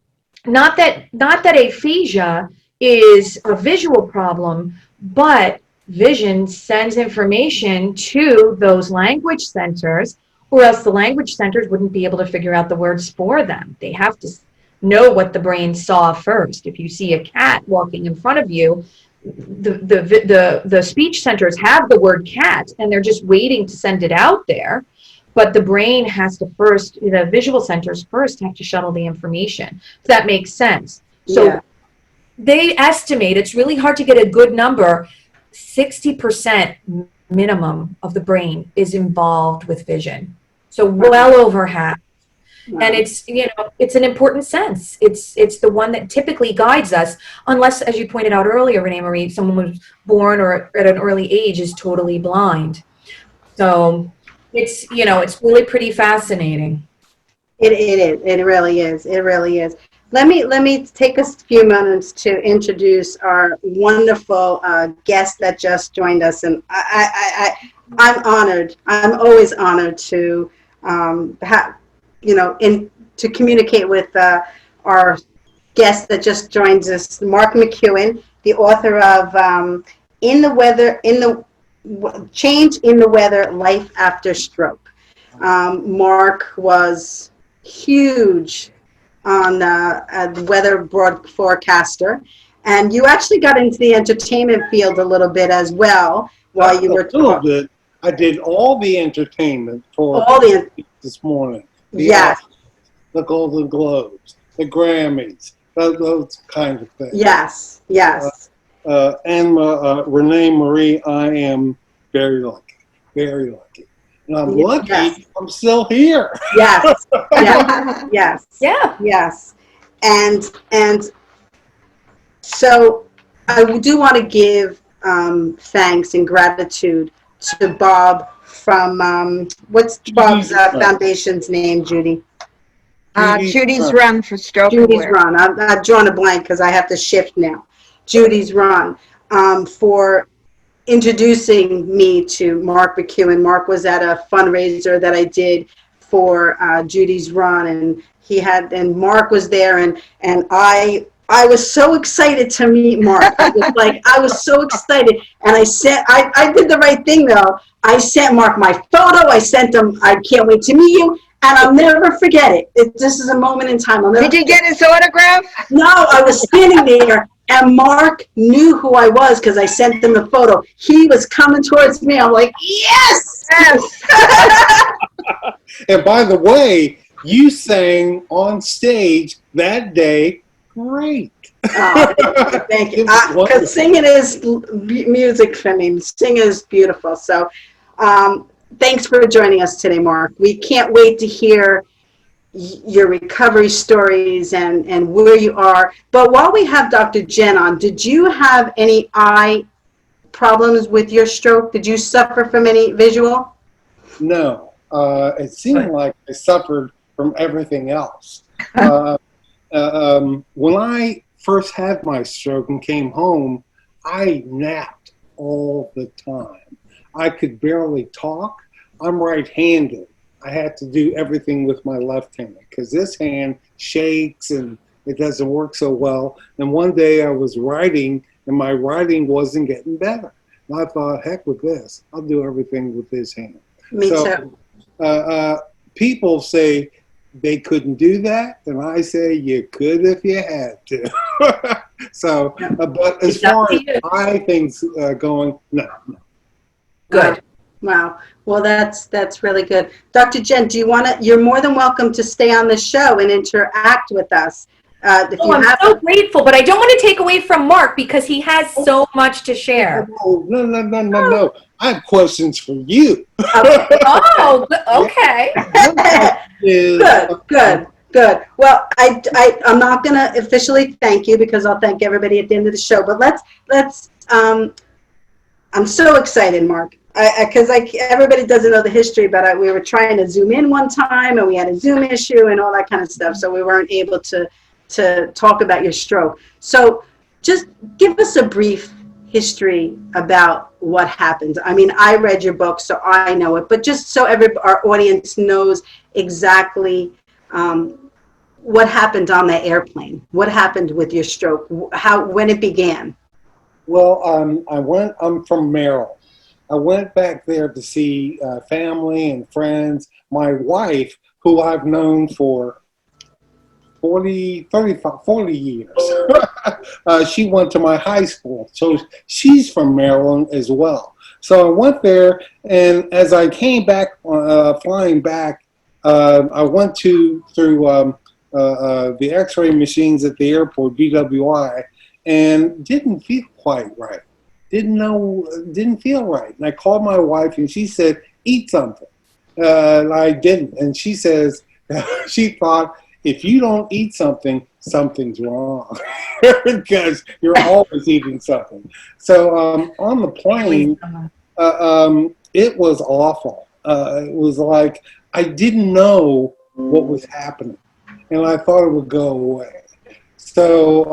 not that aphasia is a visual problem, but vision sends information to those language centers, or else the language centers wouldn't be able to figure out the words for them. They have to know what the brain saw first. If you see a cat walking in front of you, the speech centers have the word cat, and they're just waiting to send it out there. But the brain has to first, the visual centers first have to shuttle the information. If that makes sense. So they estimate, it's really hard to get a good number, 60% minimum of the brain is involved with vision. So well over half. And it's, it's an important sense. It's the one that typically guides us, unless, as you pointed out earlier, ReneMarie, someone was born or at an early age is totally blind. So it's, it's really pretty fascinating.
It is. It really is. It really is. Let me take a few moments to introduce our wonderful guest that just joined us, and I'm honored. I'm always honored to to communicate with our guest that just joins us, Mark McEwen, the author of Change in the Weather: Life After Stroke. Mark was huge on the weather forecaster, and you actually got into the entertainment field a little bit as well while you were talking.
I did all the entertainment for this morning.
Yes.
The Golden Globes, the Grammys, those kinds of things.
Yes, yes.
And ReneMarie, I am very lucky, very lucky. And I'm lucky I'm still here.
Yes, yes, yes.
Yeah.
Yes. And so I do want to give thanks and gratitude to Bob from, what's Bob's foundation's name, Judy?
Judy's Run for Stroke
Judy's
Awareness.
Run. I've drawn a blank because I have to shift now. Judy's Run, for introducing me to Mark McEwen. Mark was at a fundraiser that I did for Judy's Run, and Mark was there, and I was so excited to meet Mark. It was like, I was so excited, and I did the right thing though. I sent Mark my photo. I sent him, I can't wait to meet you, and I'll never forget it. This is a moment in time.
Did you get his autograph?
No, I was standing there, and Mark knew who I was because I sent him the photo. He was coming towards me. I'm like, yes!
Yes!
And by the way, you sang on stage that day. Great.
Oh, thank you. Because singing is music for me. Singing is beautiful. So thanks for joining us today, Mark. We can't wait to hear your recovery stories and where you are. But while we have Dr. Jen on, did you have any eye problems with your stroke? Did you suffer from any visual?
No. It seemed like I suffered from everything else. When I first had my stroke and came home, I napped all the time. I could barely talk. I'm right-handed. I had to do everything with my left hand because this hand shakes and it doesn't work so well. And one day I was writing and my writing wasn't getting better. And I thought, heck with this. I'll do everything with this hand.
Me too.
People say they couldn't do that, and I say you could if you had to. So, but as far as eye things going, no.
Good.
Wow. Well, that's really good. Dr. Jen, do you want to, you're more than welcome to stay on the show and interact with us.
I'm so grateful, but I don't want to take away from Mark because he has so much to share.
No. I have questions for you.
Oh, okay.
Good. Well, I'm not going to officially thank you because I'll thank everybody at the end of the show. But let's. I'm so excited, Mark, because everybody doesn't know the history. But we were trying to Zoom in one time, and we had a Zoom issue and all that kind of stuff, so we weren't able to talk about your stroke. So just give us a brief history about what happened. I mean, I read your book, so I know it, but just so our audience knows exactly what happened on that airplane. What happened with your stroke? When it began?
Well, I'm from Maryland. I went back there to see family and friends. My wife, who I've known for 40 years. She went to my high school, so she's from Maryland as well. So I went there, and as I came back, flying back, I went through the X-ray machines at the airport, DWI, and didn't feel quite right. Didn't feel right. And I called my wife, and she said, "Eat something." And I didn't, and she says she thought, if you don't eat something, something's wrong because you're always eating something. So on the plane, it was awful. It was like I didn't know what was happening, and I thought it would go away. So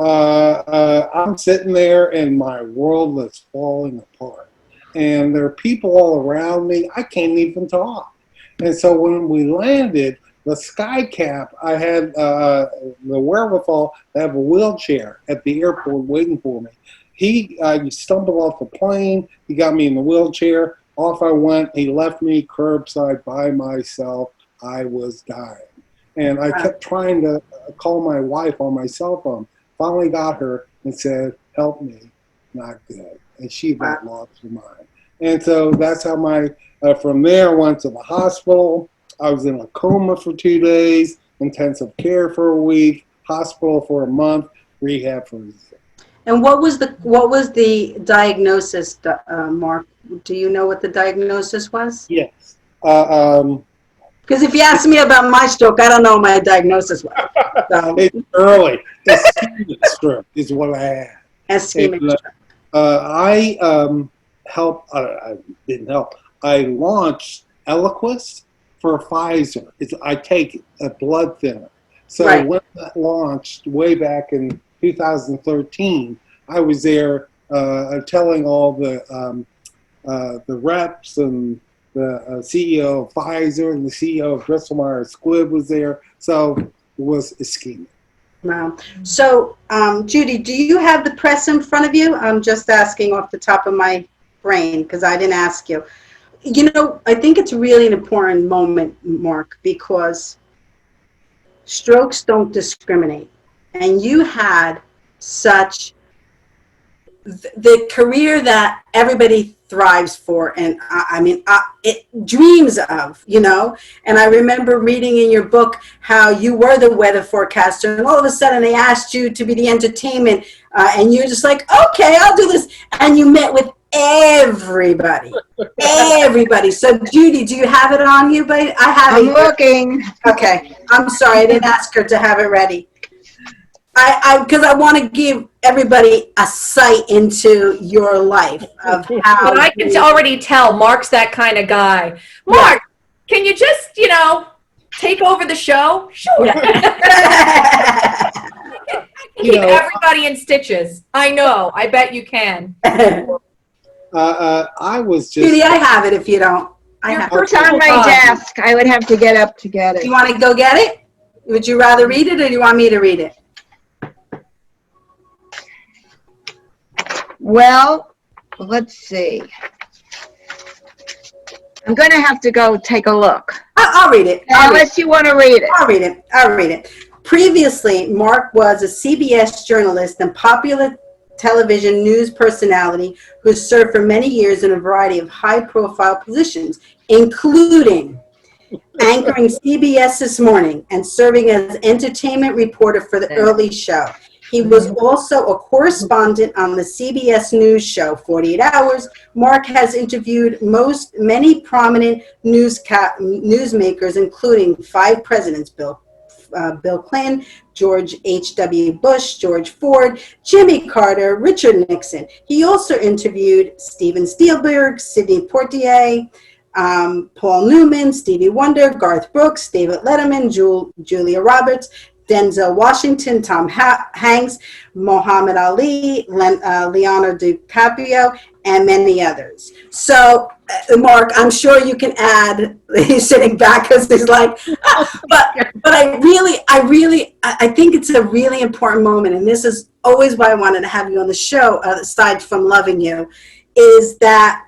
I'm sitting there, and my world is falling apart. And there are people all around me. I can't even talk. And so when we landed, the sky cap, I had the wherewithal to have a wheelchair at the airport waiting for me. He stumbled off the plane. He got me in the wheelchair. Off I went. He left me curbside by myself. I was dying. And I kept trying to call my wife on my cell phone. Finally got her and said, "Help me." Not good. And she about lost her mind. And so that's how from there I went to the hospital. I was in a coma for 2 days, intensive care for a week, hospital for a month, rehab for a year.
And what was the diagnosis, Mark? Do you know what the diagnosis was?
Yes.
Because if you ask me about my stroke, I don't know what my diagnos was. So.
It's early. Ischemic stroke is what I had.
Ischemic stroke.
I didn't help. I launched Eliquis for Pfizer. I take a blood thinner. So
Right.
when that launched way back in 2013, I was there telling all the reps and the CEO of Pfizer and the CEO of Bristol Myers Squibb was there. So it was ischemic.
Wow. So, Judy, do you have the press in front of you? I'm just asking off the top of my brain because I didn't ask you. You know, I think it's really an important moment, Mark, because strokes don't discriminate. And you had such the career that everybody thrives for, and it dreams of, you know. And I remember reading in your book how you were the weather forecaster, and all of a sudden they asked you to be the entertainment, and you're just like, okay, I'll do this, and you met with everybody. So Judy, do you have it on you? But I have
I'm
it here.
looking.
Okay, I'm sorry, I didn't ask her to have it ready. Because I want to give everybody a sight into your life of how.
But I can already tell Mark's that kind of guy. Mark, can you just, take over the show? Sure. I can keep everybody in stitches. I know. I bet you can.
I was just.
Judy, I have it if you don't. I have
It's on my desk. I would have to get up to get it.
You want to go get it? Would you rather read it or do you want me to read it?
Well, let's see. I'm going to have to go take a look.
I'll read it.
Unless you want to read it.
I'll read it. Previously, Mark was a CBS journalist and popular television news personality who served for many years in a variety of high-profile positions, including anchoring CBS This Morning and serving as entertainment reporter for The Early Show. He was also a correspondent on the CBS News show 48 Hours. Mark has interviewed many prominent newsmakers, including 5 presidents: Bill Clinton, George H.W. Bush, George Ford, Jimmy Carter, Richard Nixon. He also interviewed Steven Spielberg, Sidney Poitier, Paul Newman, Stevie Wonder, Garth Brooks, David Letterman, Julia Roberts, Denzel Washington, Tom Hanks, Muhammad Ali, Leonardo DiCaprio, and many others. So, Mark, I'm sure you can add. He's sitting back because he's like, but I think it's a really important moment, and this is always why I wanted to have you on the show. Aside from loving you, is that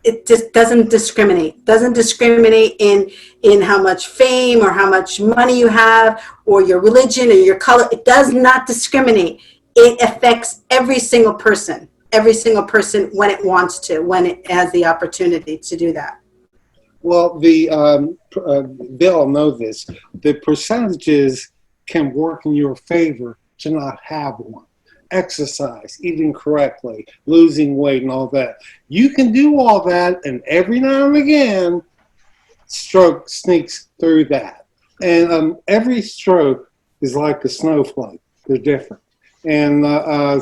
it just doesn't discriminate. In how much fame or how much money you have or your religion or your color. It does not discriminate. It affects every single person when it wants to, when it has the opportunity to do that.
Well, they'll know this. The percentages can work in your favor to not have one. Exercise, eating correctly, losing weight, and all that. You can do all that, and every now and again, stroke sneaks through that. And every stroke is like a snowflake. They're different. And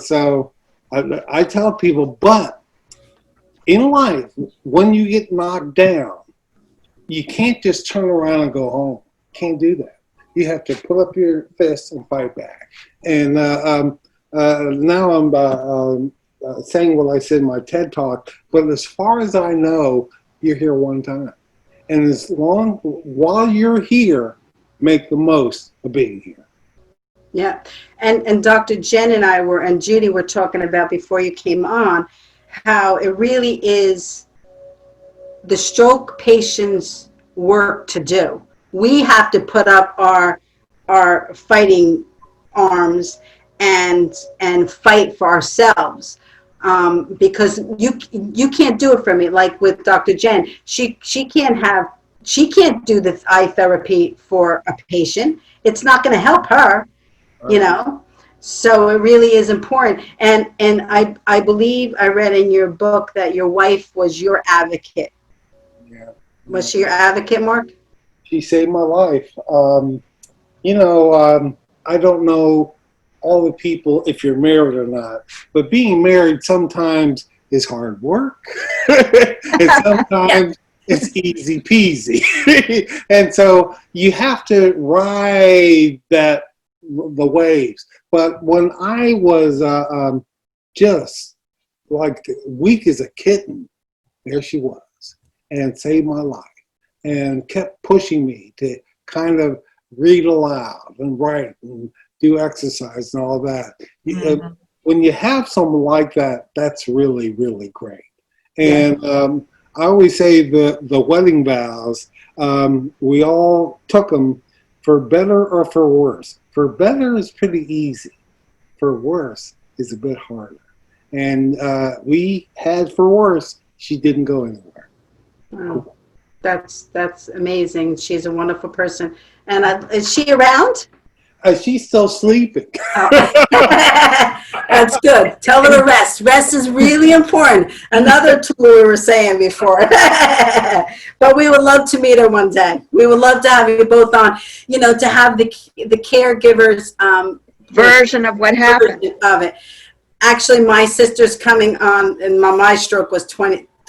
so I tell people, but in life, when you get knocked down, you can't just turn around and go home. Can't do that. You have to put up your fists and fight back. And now I'm saying what I said in my TED Talk, but as far as I know, you're here one time. And while you're here, make the most of being here.
Yeah. And Dr. Jen and I and Judy were talking about before you came on, how it really is the stroke patient's work to do. We have to put up our fighting arms and fight for ourselves, because you can't do it for me. Like with Dr. Jen, she can't do the eye therapy for a patient. It's not going to help her, you know. So it really is important. And I believe I read in your book that your wife was your advocate.
Yeah.
Was she your advocate, Mark?
She saved my life. I don't know all the people if you're married or not, but being married, sometimes is hard work, and sometimes it's easy peasy. And so you have to ride the waves. But when I was just like weak as a kitten, there she was, and saved my life, and kept pushing me to kind of read aloud and write and do exercise and all that. When you have someone like that, that's really, really great. And I always say the wedding vows, we all took them for better or for worse. For better is pretty easy. For worse is a bit harder. And we had for worse. She didn't go anywhere.
Wow. That's amazing. She's a wonderful person. And is she around?
She's still sleeping.
Oh. That's good. Tell her to rest. Rest is really important. Another tool we were saying before. But we would love to meet her one day. We would love to have you both on, to have the caregivers
Version of what happened.
Of it. Actually, my sister's coming on, and my stroke was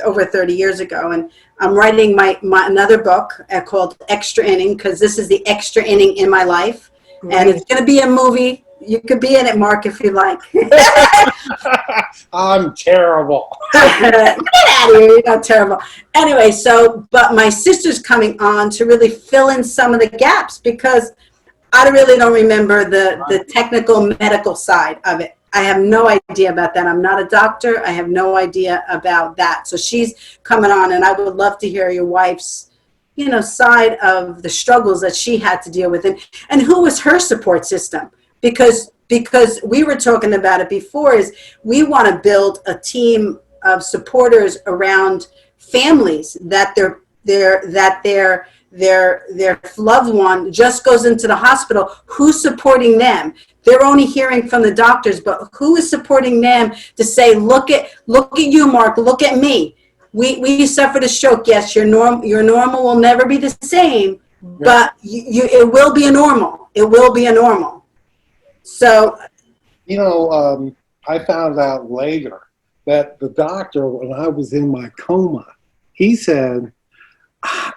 over 30 years ago, and I'm writing my another book called Extra Inning, because this is the extra inning in my life. And it's going to be a movie. You could be in it, Mark, if you like.
I'm terrible.
Get out of here. You're not terrible. Anyway, but my sister's coming on to really fill in some of the gaps, because I really don't remember the technical medical side of it. I have no idea about that. I'm not a doctor. I have no idea about that. So she's coming on, and I would love to hear your wife's side of the struggles that she had to deal with, and who was her support system, because we were talking about it before, is we want to build a team of supporters around families that their loved one just goes into the hospital. Who's supporting them? They're only hearing from the doctors, but who is supporting them to say, look at you, Mark, look at me. We suffered a stroke. Yes, your normal will never be the same, but it will be a normal. It will be a normal. So,
I found out later that the doctor, when I was in my coma, he said,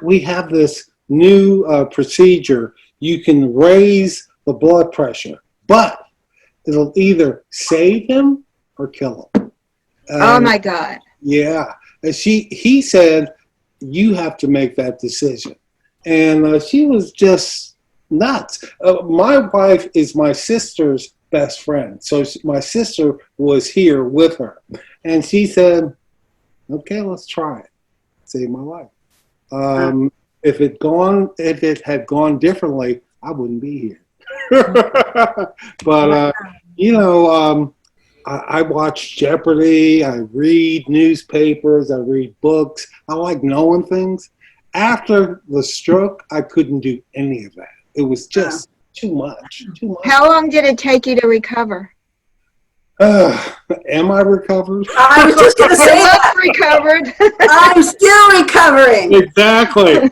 we have this new procedure. You can raise the blood pressure, but it'll either save him or kill him.
Oh my God.
Yeah. And he said, you have to make that decision. And she was just nuts. My wife is my sister's best friend. So my sister was here with her. And she said, okay, let's try it. Save my life. If it had gone differently, I wouldn't be here. But, I watch Jeopardy, I read newspapers, I read books. I like knowing things. After the stroke, I couldn't do any of that. It was just too much.
How long did it take you to recover?
Am I recovered?
I was just going to say that.
Recovered.
I'm still recovering.
Exactly.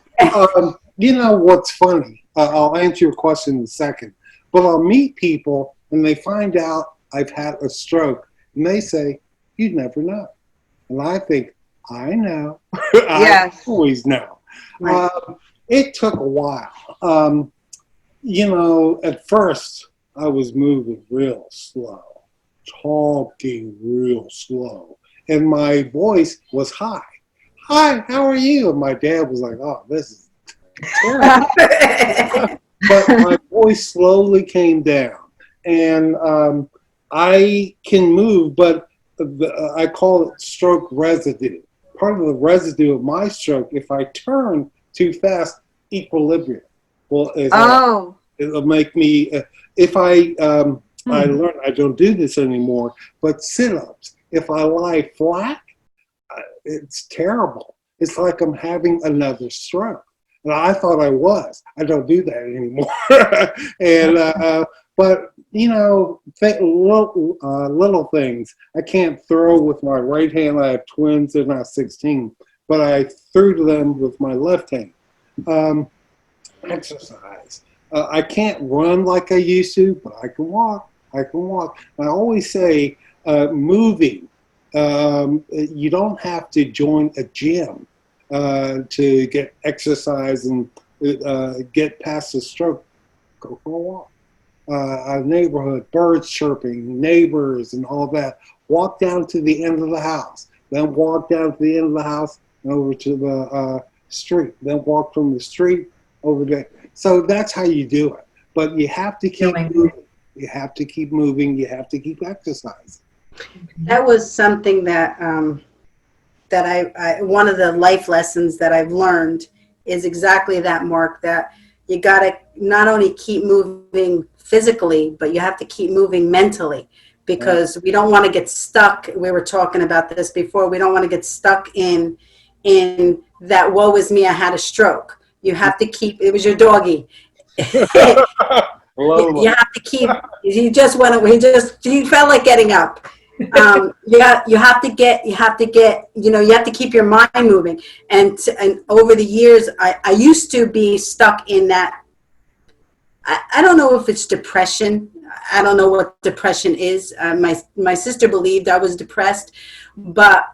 What's funny? I'll answer your question in a second. But I'll meet people and they find out I've had a stroke, and they say, "You'd never know." And I think, I know.
Yes.
I always know.
Right.
It took a while. At first, I was moving real slow, talking real slow, and my voice was high. Hi, how are you? And my dad was like, "Oh, this is terrible." But my voice slowly came down, and I can move, but I call it stroke residue. Part of the residue of my stroke, if I turn too fast, equilibrium. Well, it'll make me, if I learned, I don't do this anymore, but sit-ups, if I lie flat, it's terrible. It's like I'm having another stroke. And I thought I was. I don't do that anymore. And but little things. I can't throw with my right hand. I have twins. They're not 16, but I threw to them with my left hand. Exercise. I can't run like I used to, but I can walk. I always say moving You don't have to join a gym to get exercise and get past the stroke. Go for a walk. A neighborhood, birds chirping, neighbors and all that. Walk down to the end of the house. Then walk down to the end of the house and over to the street. Then walk from the street over there. So that's how you do it. But you have to keep moving. You have to keep moving. You have to keep exercising.
That was something that I one of the life lessons that I've learned is exactly that, Mark, that you got to not only keep moving physically, but you have to keep moving mentally, because we don't want to get stuck. We were talking about this before. We don't want to get stuck in that woe is me, I had a stroke. You have to keep, it was your doggy. You have to keep, he just went, he felt like getting up. You have to keep your mind moving. And over the years, I used to be stuck in that. I don't know if it's depression. I don't know what depression is. My sister believed I was depressed, but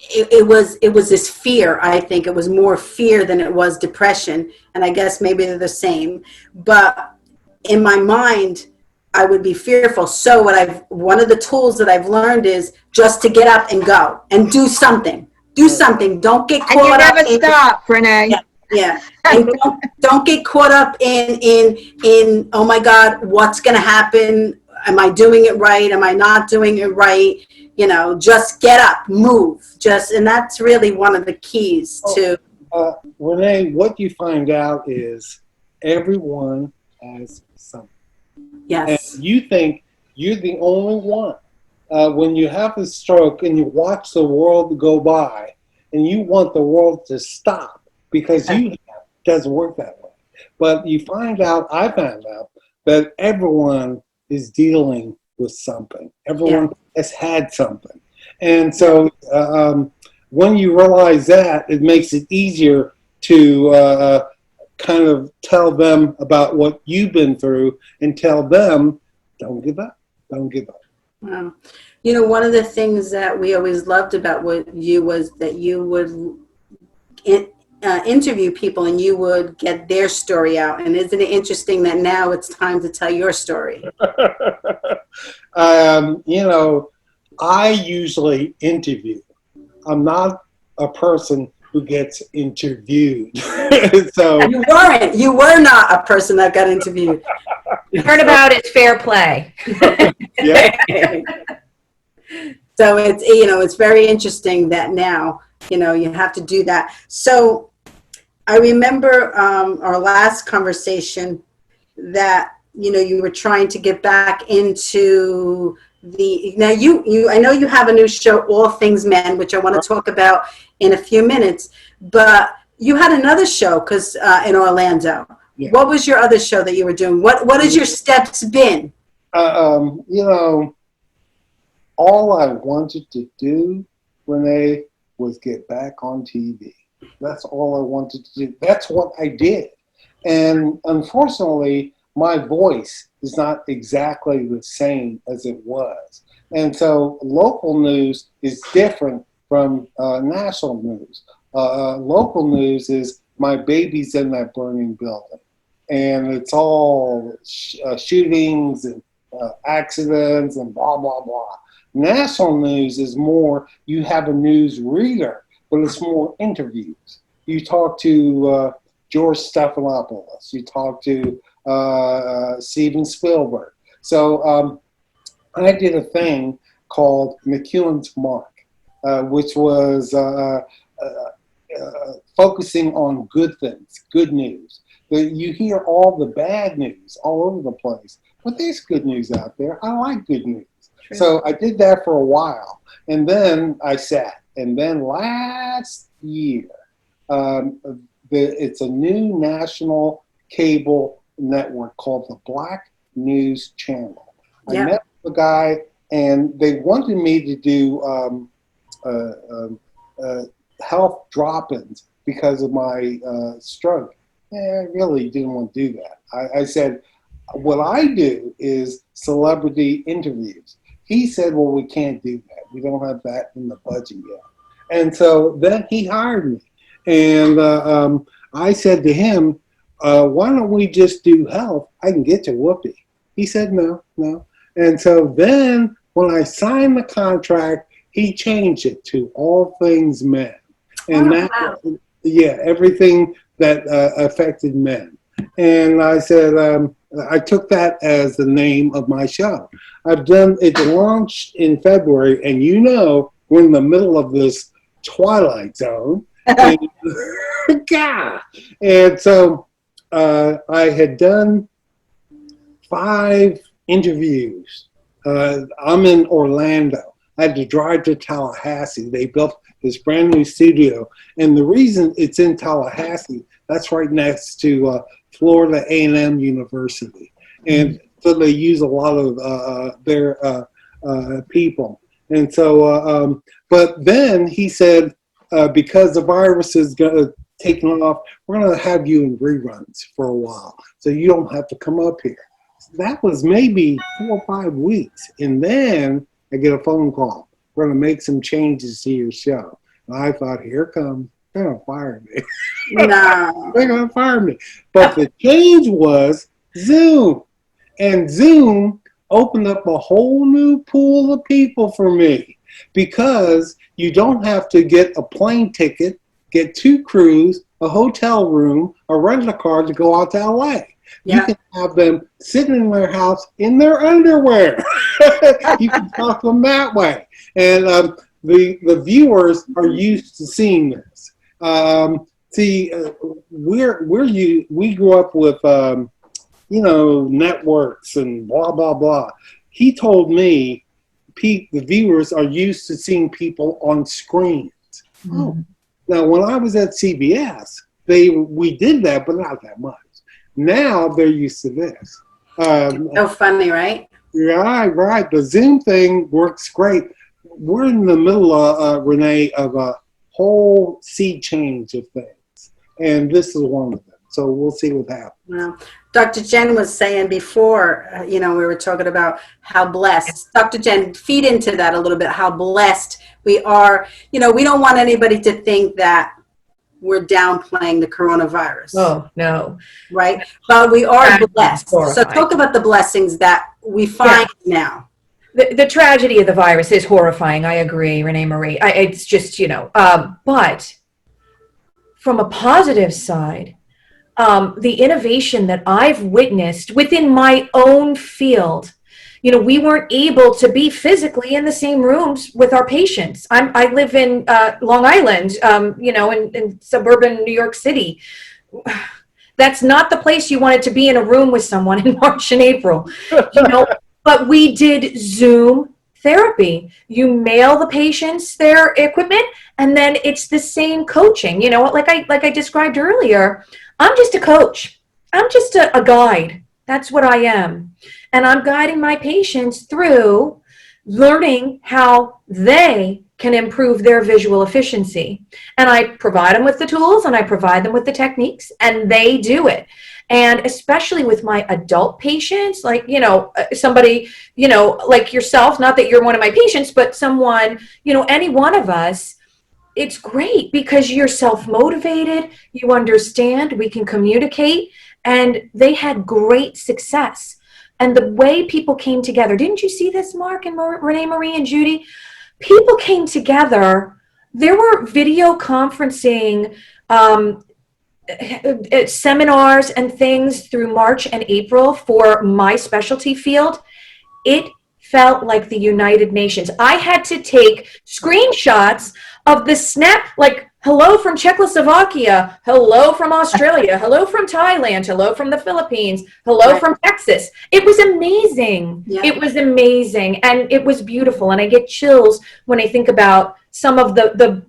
it was this fear. I think it was more fear than it was depression. And I guess maybe they're the same. But in my mind, I would be fearful. So one of the tools that I've learned is just to get up and go and do something. Do something. Don't get caught up.
And you never stop, Renee.
Yeah. And don't get caught up in oh my God, what's going to happen? Am I doing it right? Am I not doing it right? You know, just get up, move. And that's really one of the keys to.
Renee, what you find out is everyone has something.
Yes.
And you think you're the only one. When you have a stroke and you watch the world go by and you want the world to stop because it doesn't work that way. But I found out that everyone is dealing with something. Everyone has had something. And so when you realize that, it makes it easier to kind of tell them about what you've been through and tell them, don't give up, don't give up.
Wow. You know, one of the things that we always loved about you was that you would interview people and you would get their story out. And isn't it interesting that now it's time to tell your story?
You know, I usually interview. I'm not a person who gets interviewed. So
you were not a person that got interviewed.
Turnabout is fair play.
Yeah.
So it's very interesting that now, you have to do that. So I remember our last conversation that, you were trying to get back into now I know you have a new show, All Things Men, which I want to talk about in a few minutes, but you had another show in Orlando. Yeah. What was your other show that you were doing? What has your steps been?
All I wanted to do, Renee, was get back on TV. That's all I wanted to do. That's what I did. And unfortunately, my voice is not exactly the same as it was. And so local news is different from national news. Local news is my baby's in that burning building. And it's all shootings and accidents and blah, blah, blah. National news is more, you have a news reader, but it's more interviews. You talk to George Stephanopoulos. You talk to Steven Spielberg. So I did a thing called McEwen's Mark, which was focusing on good things, good news. You hear all the bad news all over the place, but there's good news out there. I like good news. True. So I did that for a while, and then I sat. And then last year, it's a new national cable network called the Black News Channel. Yeah. I met the guy, and they wanted me to do health drop-ins because of my stroke. I really didn't want to do that. I said, what I do is celebrity interviews. he said, well, we can't do that. We don't have that in the budget yet. And so then he hired me. And I said to him, why don't we just do health? I can get you Whoopi. He said, no. And so then when I signed the contract, he changed it to all things men. And everything that affected men. And I said, I took that as the name of my show. It launched in February, and we're in the middle of this twilight zone. And so I had done 5 interviews. I'm in Orlando. I had to drive to Tallahassee. They built this brand new studio. And the reason it's in Tallahassee, that's right next to Florida A&M University. And so they use a lot of their people. And so, but then he said, because the virus is taking off, we're going to have you in reruns for a while. So you don't have to come up here. That was maybe 4 or 5 weeks. And then I get a phone call. We're going to make some changes to your show. And I thought, here comes, they're going to fire me.
No.
They're going to fire me. But the change was Zoom. And Zoom opened up a whole new pool of people for me, because you don't have to get a plane ticket, get 2 crews, a hotel room, or rent a car to go out to LA. Yeah. You can have them sitting in their house in their underwear. You can talk to them that way. And the viewers are used to seeing this. We grew up with networks and blah blah blah. He told me the viewers are used to seeing people on screens. Mm-hmm. Now, when I was at CBS, we did that, but not that much. Now they're used to this.
So funny, right?
Right. The Zoom thing works great. We're in the middle, Renee, of a whole sea change of things, and this is one of them. So we'll see what happens.
Well, Dr. Jen was saying before, we were talking about how blessed. Dr. Jen, feed into that a little bit, how blessed we are. We don't want anybody to think that we're downplaying the coronavirus.
Oh, no.
Right? But we are blessed. So talk about the blessings that we find now.
The tragedy of the virus is horrifying. I agree, ReneMarie. It's just, but from a positive side, the innovation that I've witnessed within my own field, we weren't able to be physically in the same rooms with our patients. I live in Long Island, in suburban New York City. That's not the place you wanted to be in a room with someone in March and April, But we did Zoom therapy. You mail the patients their equipment, and then it's the same coaching. Like I described earlier, I'm just a coach. I'm just a guide. That's what I am. And I'm guiding my patients through learning how they can improve their visual efficiency. And I provide them with the tools, and I provide them with the techniques, and they do it. And especially with my adult patients, like, somebody, like yourself, not that you're one of my patients, but someone, any one of us, it's great because you're self-motivated, you understand, we can communicate, and they had great success. And the way people came together, didn't you see this, Mark and ReneMarie and Judy? People came together. There were video conferencing seminars and things through March and April for my specialty field. It felt like the United Nations. I had to take screenshots of the snap, like hello from Czechoslovakia, hello from Australia, hello from Thailand, hello from the Philippines, hello from Texas. It was amazing. Yeah. It was amazing, and it was beautiful. And I get chills when I think about some of the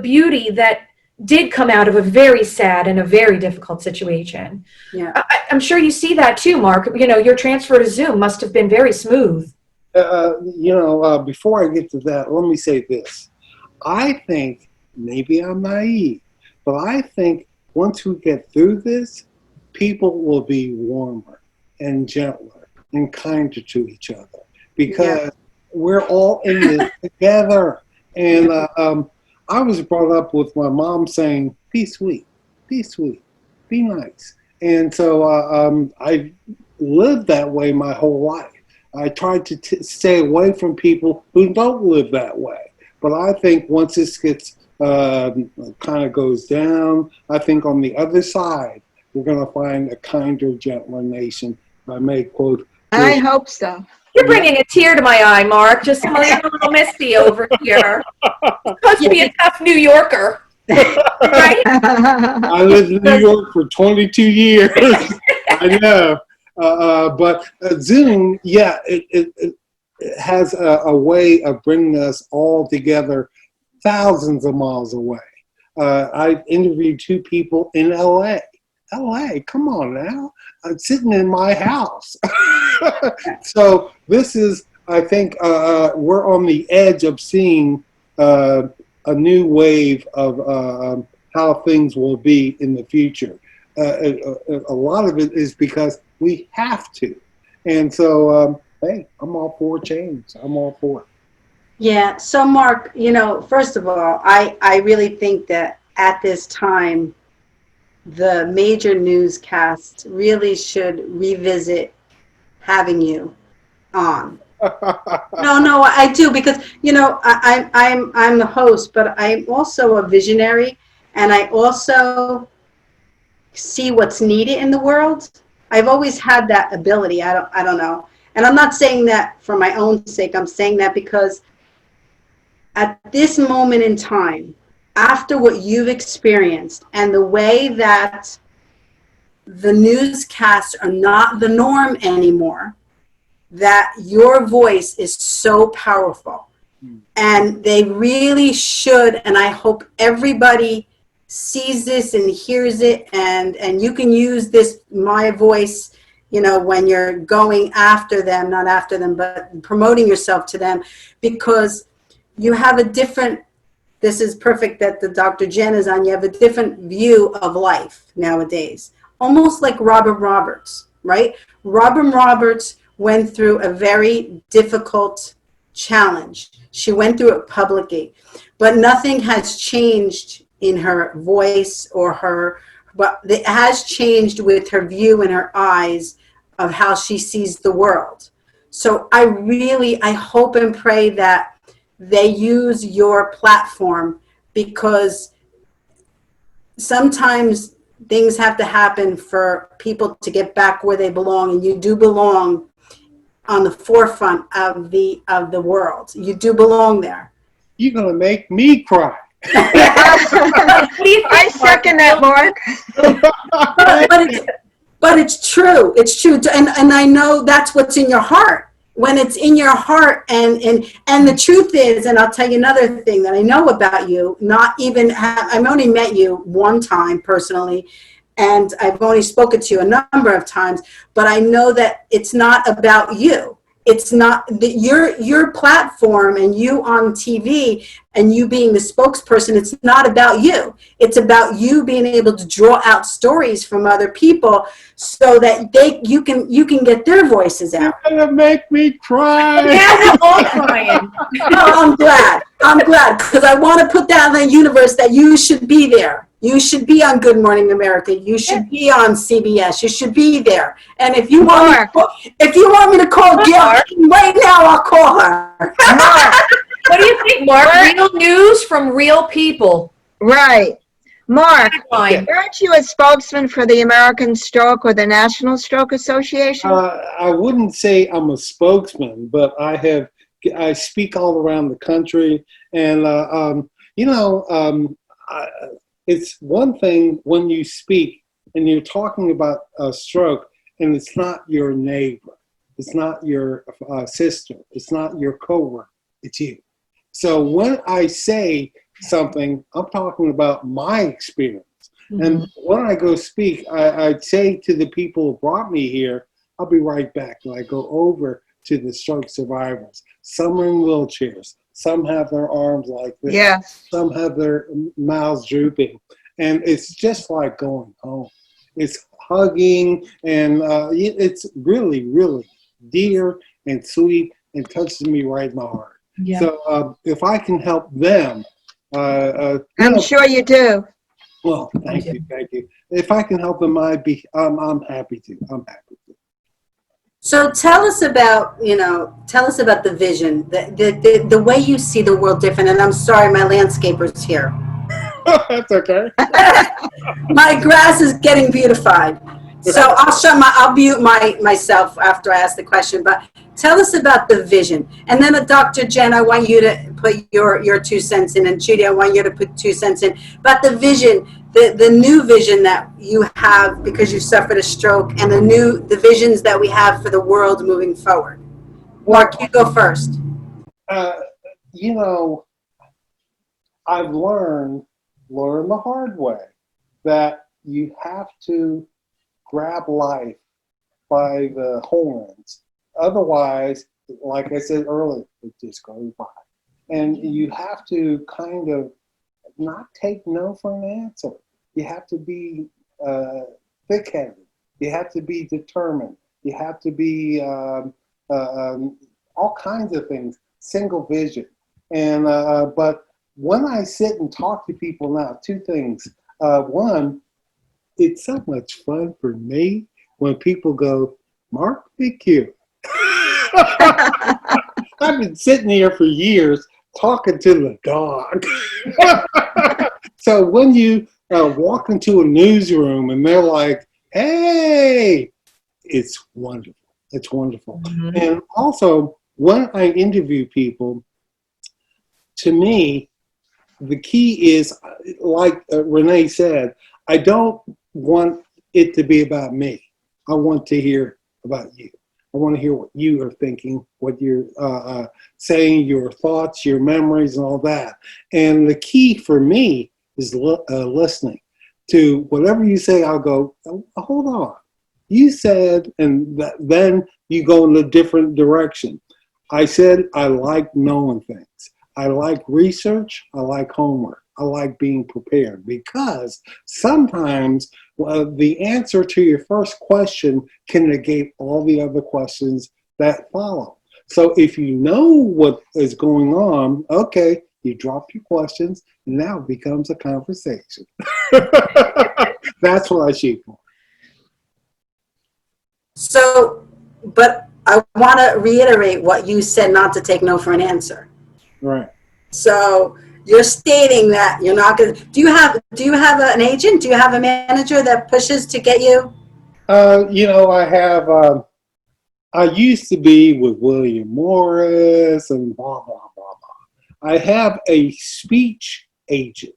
beauty that did come out of a very sad and a very difficult situation. Yeah, I'm sure you see that too, Mark. Your transfer to Zoom must have been very smooth.
Before I get to that, let me say this. I think, maybe I'm naive, but I think once we get through this, people will be warmer and gentler and kinder to each other. Because we're all in this together. And I was brought up with my mom saying, be sweet, be nice. And so I lived that way my whole life. I tried to stay away from people who don't live that way. But I think once this gets kind of goes down, I think on the other side, we're going to find a kinder, gentler nation. I may quote.
I hope so.
You're bringing a tear to my eye, Mark. Just a little misty over here. You're supposed to be a tough New Yorker, right?
I lived in New York for 22 years. I know. But Zoom, yeah, it has a way of bringing us all together thousands of miles away. I've interviewed 2 people in LA. LA, come on now. I'm sitting in my house. So this is, I think, we're on the edge of seeing a new wave of how things will be in the future. A lot of it is because we have to. And so, hey, I'm all for change. I'm all for it.
Yeah. So, Mark, you know, first of all, I really think that at this time, the major newscasts really should revisit having you on. No, I do, because you know I'm the host, but I'm also a visionary, and I also see what's needed in the world. I've always had that ability. I don't know, and I'm not saying that for my own sake. I'm saying that because at this moment in time, after what you've experienced and the way that the newscasts are not the norm anymore, that your voice is so powerful. And they really should, and I hope everybody sees this and hears it, and you can use this, my voice, you know, when you're going after them, not after them, but promoting yourself to them, because you have a different, this is perfect that the Dr. Jen is on, you have a different view of life nowadays. Almost like Robin Roberts, right? Robin Roberts went through a very difficult challenge. She went through it publicly, but nothing has changed in her voice or her, but it has changed with her view and her eyes of how she sees the world. So I hope and pray that they use your platform, because sometimes things have to happen for people to get back where they belong, and you do belong on the forefront of the world. You do belong there.
You're going to make me cry.
I second that, Mark.
But it's true. It's true. And I know that's what's in your heart. When it's in your heart, and the truth is, and I'll tell you another thing that I know about you, I've only met you one time personally, and I've only spoken to you a number of times, but I know that it's not about you. It's not your platform and you on TV and you being the spokesperson. It's not about you. It's about you being able to draw out stories from other people so that you can get their voices out.
You're gonna make me cry.
Yeah, we're all crying.
Oh, I'm glad, because I want to put that in the universe that you should be there. You should be on Good Morning America. You should be on CBS. You should be there. And if you want me to call Gail right now, I'll call her.
What do you think, Mark? Real news from real people.
Right. Mark,
Fine.
aren't you a spokesman for the American Stroke or the National Stroke Association?
I wouldn't say I'm a spokesman, but I speak all around the country, and it's one thing when you speak and you're talking about a stroke, and it's not your neighbor, it's not your sister, it's not your coworker, it's you. So when I say something, I'm talking about my experience. Mm-hmm. And when I go speak, I say to the people who brought me here, I'll be right back. And I go over to the stroke survivors. Some are in wheelchairs. Some have their arms like this.
Yeah.
Some have their mouths drooping. And it's just like going home. It's hugging, and it's really, really dear and sweet. and touches me right in the heart.
Yeah.
So if I can help them,
I'm
know,
sure you do.
well, thank you. If I can help them, I'm happy to. I'm happy to.
So tell us about the vision, the way you see the world different. And I'm sorry, my landscaper's here.
That's okay.
My grass is getting beautified. So I'll mute myself after I ask the question, but tell us about the vision. And then Dr. Jen, I want you to put your 2 cents in, and Judy, I want you to put 2 cents in about the vision, the new vision that you have because you suffered a stroke, and the visions that we have for the world moving forward. Mark, you go first.
You know, I've learned the hard way that you have to grab life by the horns. Otherwise, like I said earlier, it just goes by. And you have to kind of not take no for an answer. You have to be thick-headed. You have to be determined. You have to be all kinds of things, single vision. And but when I sit and talk to people now, 2 things. One, it's so much fun for me when people go, Mark McEwen. I've been sitting here for years talking to the dog. So when you walk into a newsroom and they're like, hey, it's wonderful. It's wonderful. Mm-hmm. And also, when I interview people, to me, the key is, like Renee said, I don't want it to be about me. I want to hear about you. I want to hear what you are thinking, what you're saying, your thoughts, your memories, and all that. And the key for me is listening to whatever you say. I'll go, oh, hold on. You said, and then you go in a different direction. I said I like knowing things. I like research. I like homework. I like being prepared, because sometimes the answer to your first question can negate all the other questions that follow. So if you know what is going on, okay, you drop your questions, and now it becomes a conversation. That's what I shoot for.
So, but I want to reiterate what you said, not to take no for an answer.
Right.
So you're stating that you're not going to. Do you have an agent? Do you have a manager that pushes to get you?
You know, I have. I used to be with William Morris and blah blah blah blah. I have a speech agent.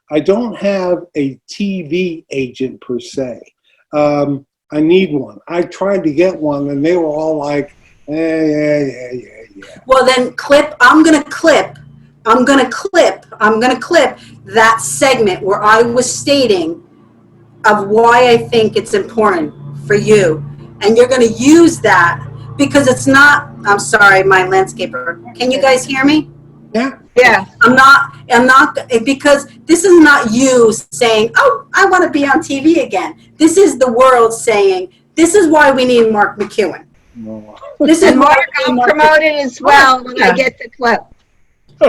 I don't have a TV agent per se. I need one. I tried to get one, and they were all like, yeah.
Well, then I'm going to clip that segment where I was stating of why I think it's important for you. And you're going to use that, because it's not, I'm sorry, my landscaper. Can you guys hear me?
Yeah.
Yeah.
I'm not, because this is not you saying, oh, I want to be on TV again. This is the world saying, this is why we need Mark McEwen.
No.
This is
Mark, I'll promote it as well when I get the clip.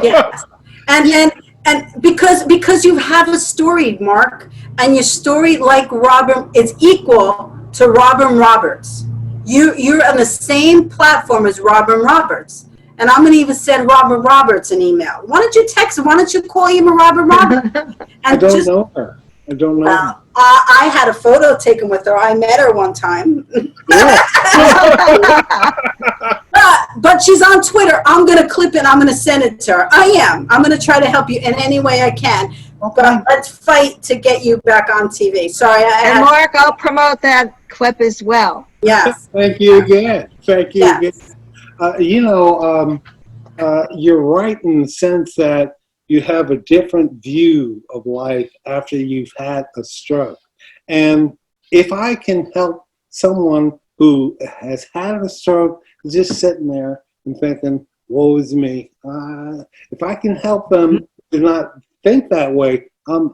Yes. And because you have a story, Mark, and your story, like Robin, is equal to Robin Roberts. You're on the same platform as Robin Roberts. And I'm going to even send Robin Roberts an email. Why don't you text him? Why don't you call him a Robin Roberts?
I don't know her. I don't know her.
I had a photo taken with her. I met her one time. But she's on Twitter. I'm going to clip it. I'm going to send it to her. I am. I'm going to try to help you in any way I can. Okay. But let's fight to get you back on TV. Sorry.
And Mark, I'll promote that clip as well.
Yes.
Thank you again. Thank you again. You know, you're right in the sense that you have a different view of life after you've had a stroke. And if I can help someone who has had a stroke, just sitting there and thinking, woe is me. If I can help them to not think that way, I'm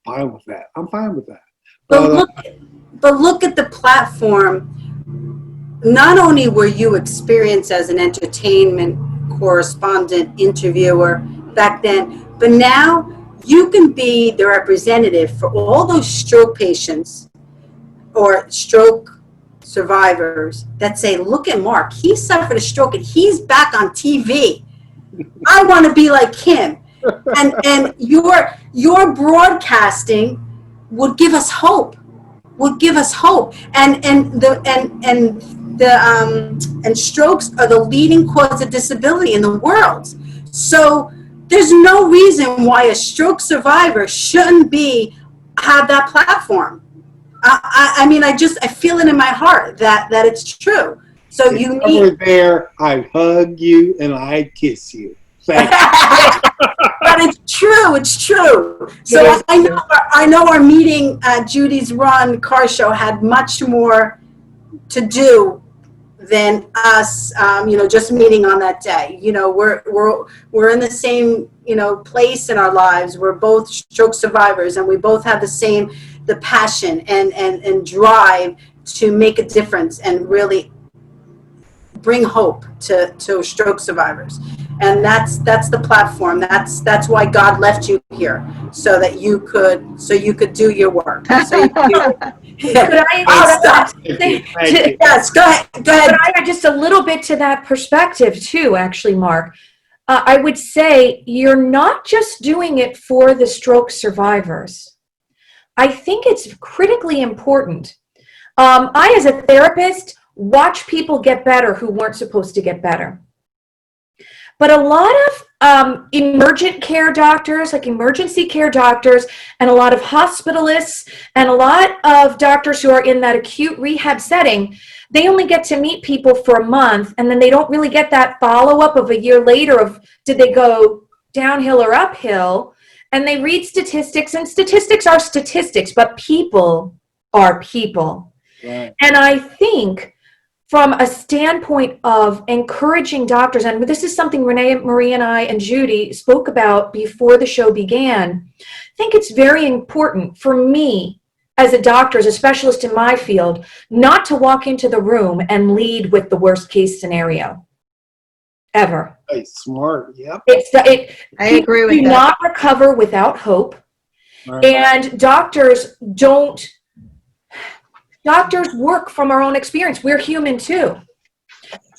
fine with that. I'm fine with that.
But look at the platform not only were you experienced as an entertainment correspondent interviewer back then, but now you can be the representative for all those stroke patients or stroke survivors that say, look at Mark, he suffered a stroke and he's back on TV. I want to be like him. And your broadcasting would give us hope. Would give us hope. And strokes are the leading cause of disability in the world. So there's no reason why a stroke survivor shouldn't have that platform. I mean, I feel it in my heart that it's true. So
if
you
I
need.
were there, I'd hug you and I'd kiss you. Thank you.
But it's true. It's true. So
Yes.
I know our meeting at Judy's Run car show had much more to do than us, just meeting on that day. We're in the same, place in our lives. We're both stroke survivors, and we both have the passion and drive to make a difference and really bring hope to stroke survivors. And that's the platform. That's why God left you here, so that you could do your work. So you
Could I
I'll stop.
Thank you.
Yes, go ahead.
But I add just a little bit to that perspective too, actually, Mark. I would say you're not just doing it for the stroke survivors. I think it's critically important. I, as a therapist, watch people get better who weren't supposed to get better. But a lot of emergent care doctors, like emergency care doctors, and a lot of hospitalists, and a lot of doctors who are in that acute rehab setting, they only get to meet people for a month, and then they don't really get that follow-up of a year later of did they go downhill or uphill, and they read statistics, and statistics are statistics, but people are people.
Right.
And I think from a standpoint of encouraging doctors, and this is something ReneMarie and I and Judy spoke about before the show began, I think it's very important for me as a doctor, as a specialist in my field, not to walk into the room and lead with the worst case scenario, ever.
Hey, smart. Yep.
I agree with
do
that.
not recover without hope,
Right.
and doctors work from our own experience. We're human too.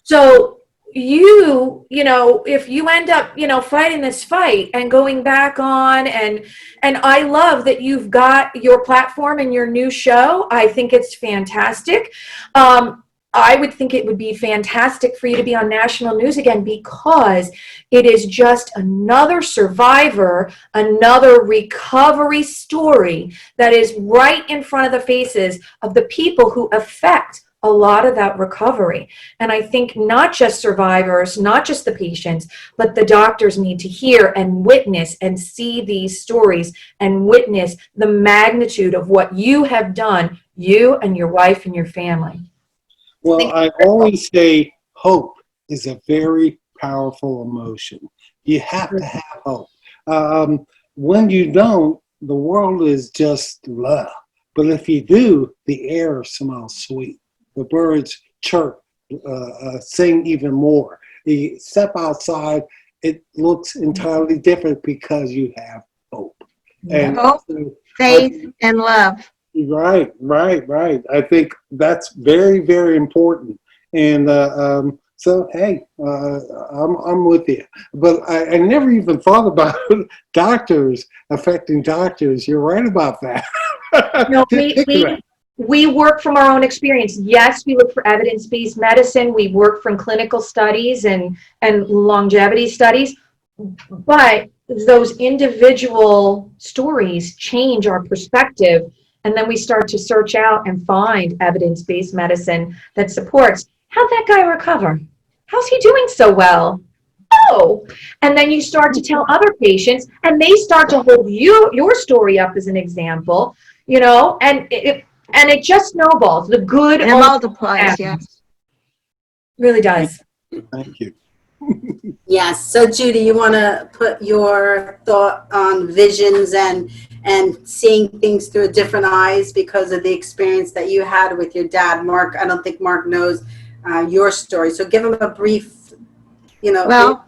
So if you end up, fighting this fight and going back on, and I love that you've got your platform and your new show. I think it's fantastic. I would think it would be fantastic for you to be on national news again, because it is just another survivor, another recovery story that is right in front of the faces of the people who affect a lot of that recovery. And I think not just survivors, not just the patients, but the doctors need to hear and witness and see these stories and witness the magnitude of what you have done, you and your wife and your family.
Well, I always say hope is a very powerful emotion. You have to have hope. When you don't, the world is just blah. But if you do, the air smells sweet. The birds chirp, sing even more. You step outside, it looks entirely different because you have hope. And
Hope, faith, and love.
Right. I think that's very, very important. And so, hey, I'm with you. But I never even thought about doctors affecting doctors. You're right about that.
No, we work from our own experience. Yes, we look for evidence-based medicine. We work from clinical studies and longevity studies. But those individual stories change our perspective. And then we start to search out and find evidence-based medicine that supports, how'd that guy recover? How's he doing so well? Oh, and then you start to tell other patients, and they start to hold your story up as an example, and it just snowballs. The good
And it multiplies, yes.
Really does.
Thank you.
Yes. So Judy, you want to put your thought on visions and seeing things through different eyes because of the experience that you had with your dad. Mark, I don't think Mark knows your story. So give them a brief,
Well,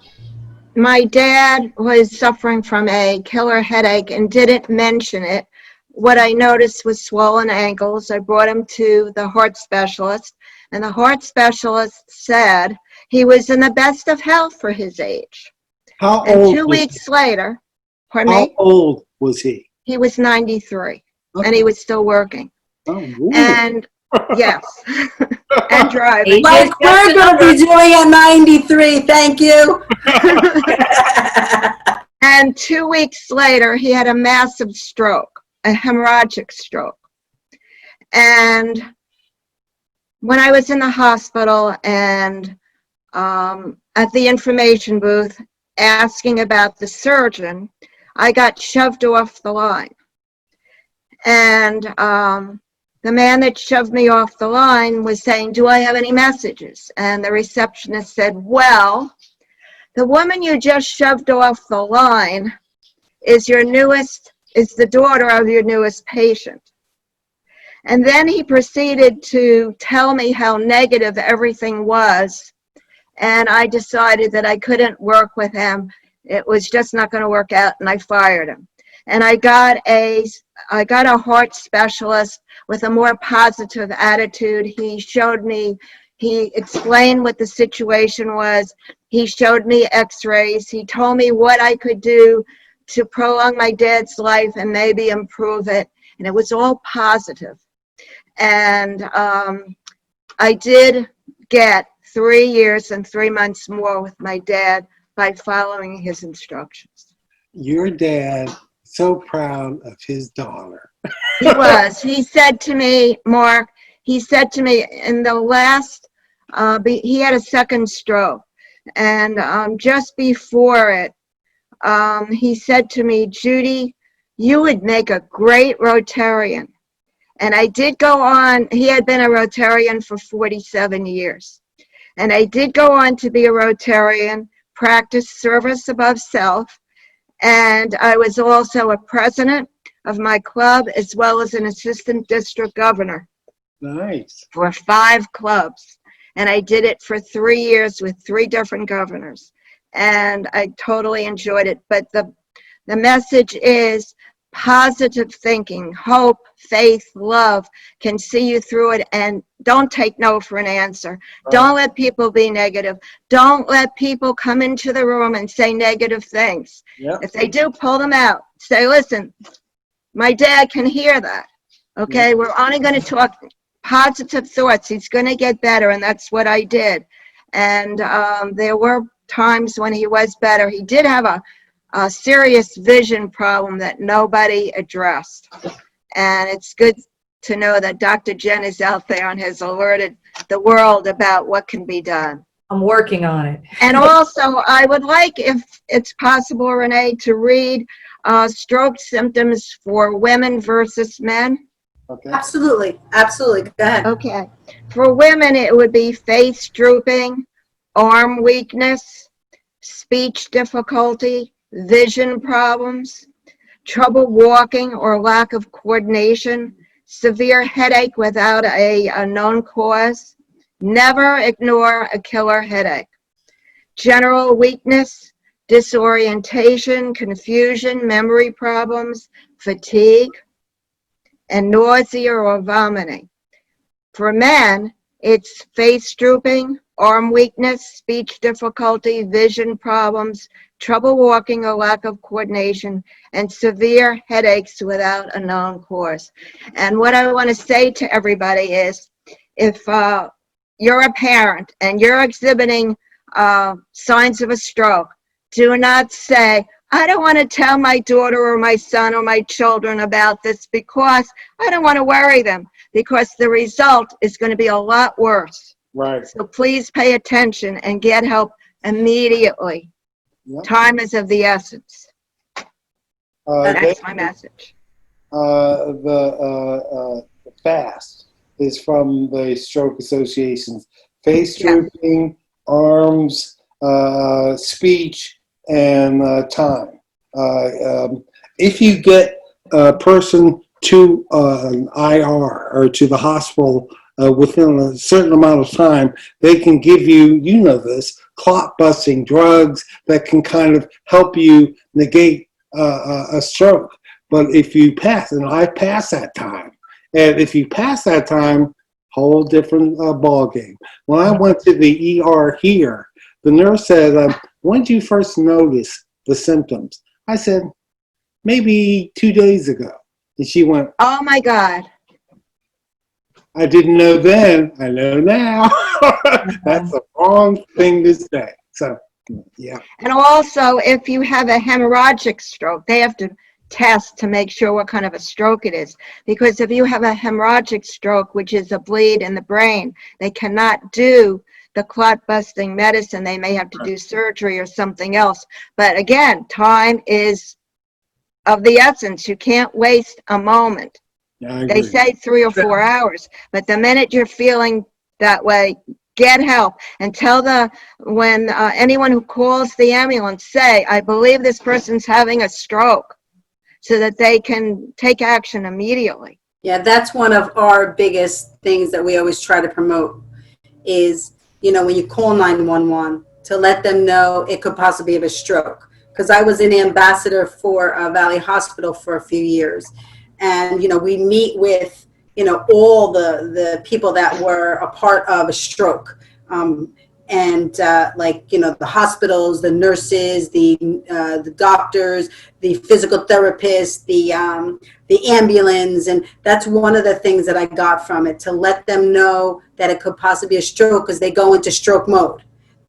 my dad was suffering from a killer headache and didn't mention it. What I noticed was swollen ankles. I brought him to the heart specialist, and the heart specialist said he was in the best of health for his age.
How
And
old
2
was
weeks later, pardon
How
me,
old was he?
he was 93, and
Okay.
he was still working.
Oh, woo.
And yes, and driving.
Age
like
is just
we're
a
going to
number.
be doing at 93. Thank you.
And 2 weeks later, he had a massive stroke, a hemorrhagic stroke. And when I was in the hospital and at the information booth asking about the surgeon, I got shoved off the line. And the man that shoved me off the line was saying, "Do I have any messages?" And the receptionist said, "Well, the woman you just shoved off the line is the daughter of your newest patient." And then he proceeded to tell me how negative everything was. And I decided that I couldn't work with him. It was just not going to work out, and I fired him. And I got a heart specialist with a more positive attitude. He explained what the situation was. He showed me x-rays. He told me what I could do to prolong my dad's life and maybe improve it. And it was all positive. And I did get 3 years and 3 months more with my dad by following his instructions.
Your dad, so proud of his daughter.
He was. He said to me, Mark, he said to me in the last, he had a second stroke. And just before it, he said to me, "Judy, you would make a great Rotarian." And I did go on, he had been a Rotarian for 47 years. And I did go on to be a Rotarian, practice service above self. And I was also a president of my club as well as an assistant district governor.
Nice.
For 5 clubs. And I did it for 3 years with 3 different governors. And I totally enjoyed it. But the message is positive thinking, hope, faith, love can see you through it, and don't take no for an answer.
Right.
Don't let people be negative. Don't let people come into the room and say negative things.
Yep.
If they do, pull them out. Say, "Listen, my dad can hear that. Okay, we're only going to talk positive thoughts. He's going to get better," and that's what I did. And there were times when he was better. He did have a serious vision problem that nobody addressed. And it's good to know that Dr. Jen is out there and has alerted the world about what can be done.
I'm working on it.
And also, I would like, if it's possible, Renee, to read stroke symptoms for women versus men.
Okay.
Absolutely. Absolutely. Go ahead.
Okay. For women, it would be face drooping, arm weakness, speech difficulty, vision problems, trouble walking or lack of coordination, severe headache without a known cause. Never ignore a killer headache. General weakness, disorientation, confusion, memory problems, fatigue, and nausea or vomiting. For men, it's face drooping, arm weakness, speech difficulty, vision problems, trouble walking or lack of coordination, and severe headaches without a known cause. And what I want to say to everybody is, if you're a parent and you're exhibiting signs of a stroke, do not say, "I don't want to tell my daughter or my son or my children about this because I don't want to worry them," because the result is going to be a lot worse.
Right.
So please pay attention and get help immediately.
Yep.
Time is of the essence. That's my message.
The FAST is from the Stroke Association's face
Yeah.
drooping, arms, speech, and time. If you get a person to an IR or to the hospital within a certain amount of time, they can give you, you know this, clot-busting drugs that can kind of help you negate a stroke. But if you pass, and I passed that time, and if you pass that time, whole different ball game. When I went to the ER here, the nurse said, when did you first notice the symptoms? I said, maybe 2 days ago. And she went,
Oh my God.
I didn't know then, I know now. That's the wrong thing to say. So, yeah.
And also, if you have a hemorrhagic stroke, they have to test to make sure what kind of a stroke it is. Because if you have a hemorrhagic stroke, which is a bleed in the brain, they cannot do the clot-busting medicine. They may have to do surgery or something else. But again, time is of the essence. You can't waste a moment.
Yeah, I
They
agree.
say 3 or 4 hours, but the minute you're feeling that way, get help. And tell when anyone who calls the ambulance, say, I believe this person's having a stroke, so that they can take action immediately.
Yeah, that's one of our biggest things that we always try to promote is, you know, when you call 911, to let them know it could possibly have a stroke. Because I was an ambassador for Valley Hospital for a few years. And, you know, we meet with, you know, all the people that were a part of a stroke. Like, you know, the hospitals, the nurses, the doctors, the physical therapists, the ambulance. And that's one of the things that I got from it, to let them know that it could possibly be a stroke, because they go into stroke mode.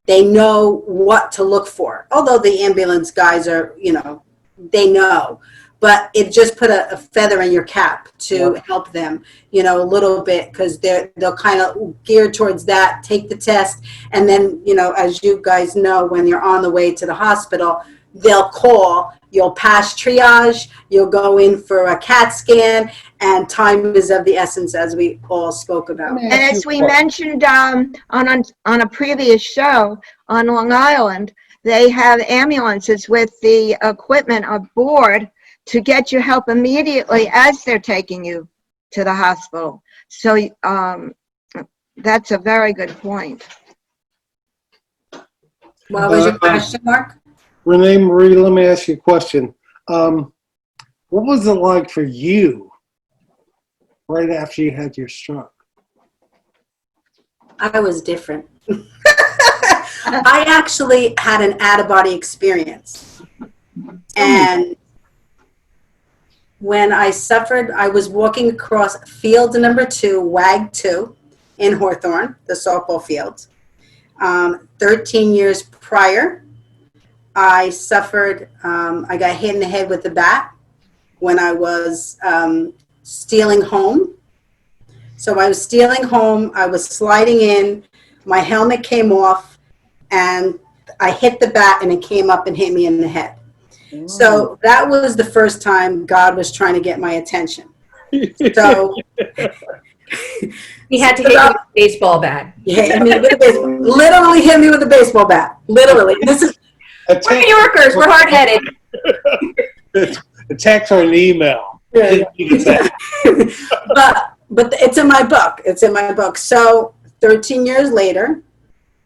They know what to look for. Although the ambulance guys are, you know, they know. But it just put a feather in your cap to help them, you know, a little bit, because they'll kind of gear towards that, take the test, and then, you know, as you guys know, when you're on the way to the hospital, they'll call, you'll pass triage, you'll go in for a CAT scan, and time is of the essence, as we all spoke about.
And as we mentioned on a previous show, on Long Island, they have ambulances with the equipment aboard to get you help immediately as they're taking you to the hospital. So that's a very good point.
What was your question, Mark?
ReneMarie, let me ask you a question. What was it like for you right after you had your stroke?
I was different. I actually had an out-of-body experience. And when I suffered, I was walking across field number 2, WAG 2, in Hawthorne, the softball field. 13 years prior, I suffered, I got hit in the head with a bat when I was stealing home. So I was stealing home, I was sliding in, my helmet came off, and I hit the bat and it came up and hit me in the head. So that was the first time God was trying to get my attention. So
He had to hit you with a baseball bat.
yeah, hit me with a baseball, literally hit me with a baseball bat. Literally. This is
We're New Yorkers, we're hard-headed.
A text or an email.
yeah. But it's in my book. It's in my book. So 13 years later,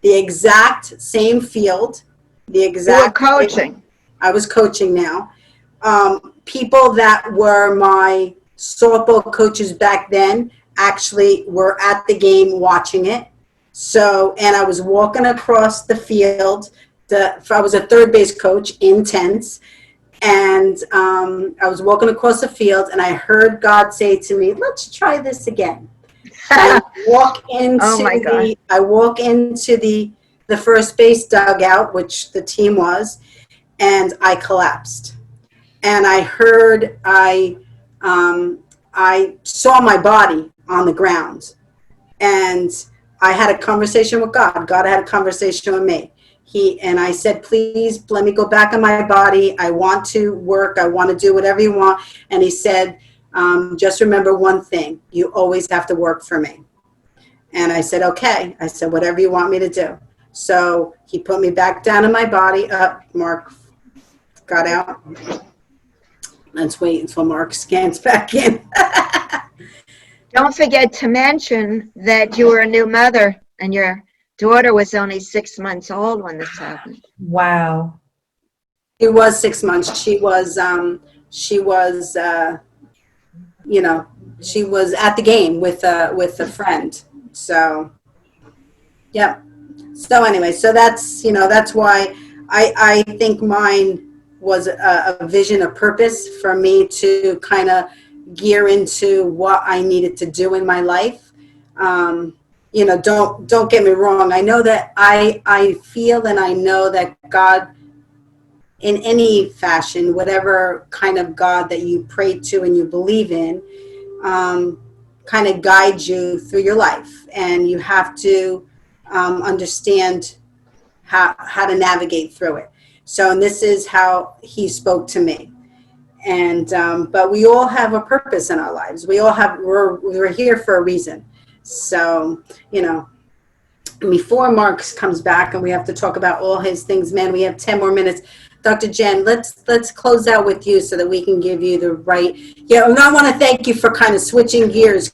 the exact same field, the exact
You were coaching.
I was coaching now. People that were my softball coaches back then actually were at the game watching it. So, and I was walking across the field. I was a third base coach in tense. And I was walking across the field, and I heard God say to me, let's try this again. I walk into I walk into the first base dugout, which the team was, and I collapsed. And I heard, I saw my body on the ground, and I had a conversation with God. God had a conversation with me. And I said, please let me go back in my body. I want to work. I want to do whatever you want. And he said, just remember one thing. You always have to work for me. And I said, okay. I said, whatever you want me to do. So he put me back down in my body. Mark got out. Let's wait until Mark scans back in.
Don't forget to mention that you were a new mother and your daughter was only 6 months old when this happened.
Wow.
It was 6 months. You know, she was at the game with a friend. So, yeah. So anyway, so that's, that's why I think mine was a vision, a purpose for me to kind of gear into what I needed to do in my life. Don't get me wrong. I know that I feel and I know that God, in any fashion, whatever kind of God that you pray to and you believe in, kind of guides you through your life, and you have to understand how to navigate through it. So, and this is how he spoke to me. And but we all have a purpose in our lives. We're here for a reason. So, before Mark comes back and we have to talk about all his things, man, we have 10 more minutes. Dr. Jen, let's close out with you so that we can give you the right. Yeah, and I want to thank you for kind of switching gears,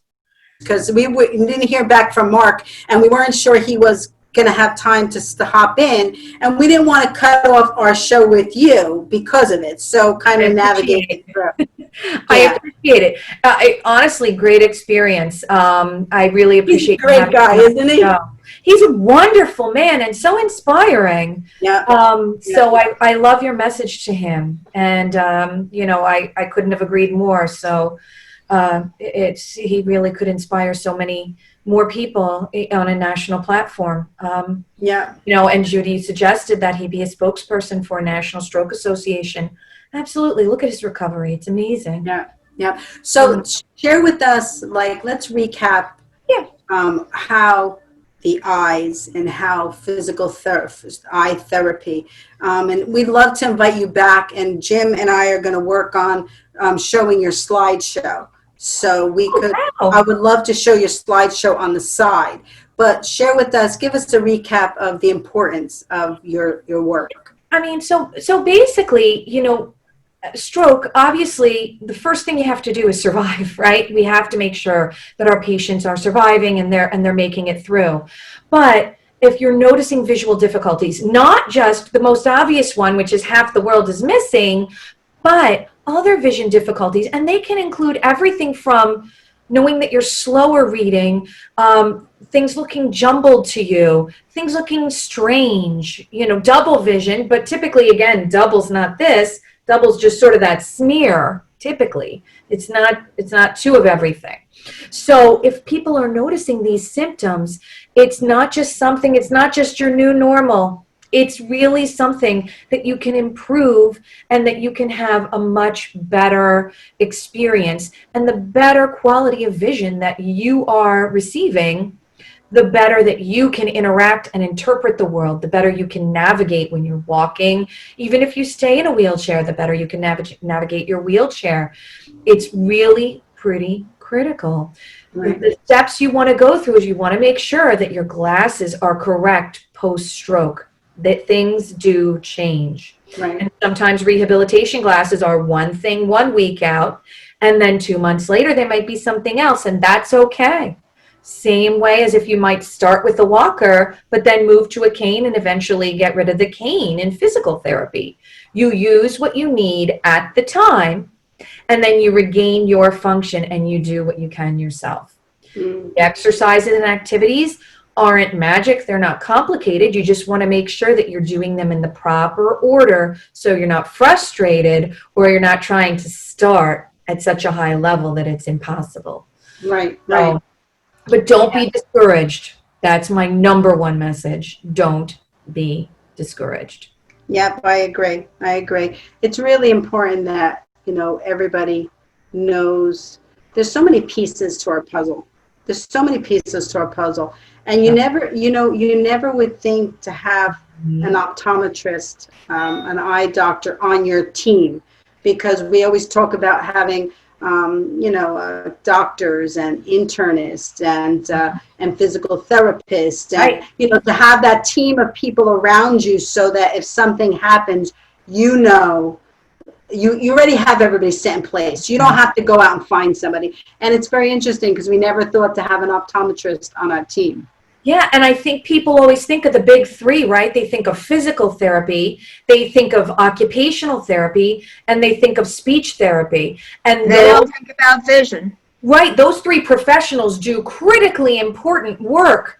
because we didn't hear back from Mark and we weren't sure he was going to have time to hop in, and we didn't want to cut off our show with you because of it. So kind of navigate it through.
I appreciate it. Honestly, great experience. I really appreciate.
He's a great guy, isn't he?
He's a wonderful man and so inspiring.
Yeah.
So I love your message to him, and I couldn't have agreed more. So he really could inspire so many more people on a national platform. And Judy suggested that he be a spokesperson for a National Stroke Association. Absolutely. Look at his recovery. It's amazing.
Yeah. So share with us, let's recap how the eyes and how physical eye therapy. And we'd love to invite you back, and Jim and I are going to work on showing your slideshow. So I would love to show your slideshow on the side, but share with us, give us a recap of the importance of your work.
I mean, so basically, stroke, obviously, the first thing you have to do is survive, right? We have to make sure that our patients are surviving and they're making it through. But if you're noticing visual difficulties, not just the most obvious one, which is half the world is missing, but other vision difficulties, and they can include everything from knowing that you're slower reading, things looking jumbled to you, things looking strange, double vision, but typically, again, double's not this. Double's just sort of that smear, typically. It's not two of everything. So if people are noticing these symptoms, it's not just your new normal. It's really something that you can improve and that you can have a much better experience. And the better quality of vision that you are receiving, the better that you can interact and interpret the world, the better you can navigate when you're walking. Even if you stay in a wheelchair, the better you can navigate your wheelchair. It's really pretty critical. Right. The steps you want to go through is you want to make sure that your glasses are correct post-stroke, that things do change.
Right.
And sometimes rehabilitation glasses are one thing 1 week out, and then 2 months later they might be something else, and that's okay. Same way as if you might start with a walker, but then move to a cane and eventually get rid of the cane in physical therapy. You use what you need at the time, and then you regain your function and you do what you can yourself. The exercises and activities aren't magic. They're not complicated. You just want to make sure that you're doing them in the proper order so you're not frustrated or you're not trying to start at such a high level that it's impossible.
Right.
But don't be discouraged. That's my number one message. Don't be discouraged.
Yep, I agree. It's really important that, everybody knows there's so many pieces to our puzzle. And you never would think to have an optometrist, an eye doctor on your team, because we always talk about having doctors and internists and physical therapists, and
right.
To have that team of people around you so that if something happens, you already have everybody set in place. You don't have to go out and find somebody. And it's very interesting because we never thought to have an optometrist on our team.
Yeah, and I think people always think of the big three, right? They think of physical therapy, they think of occupational therapy, and they think of speech therapy. And
They don't think about vision.
right, those three professionals do critically important work,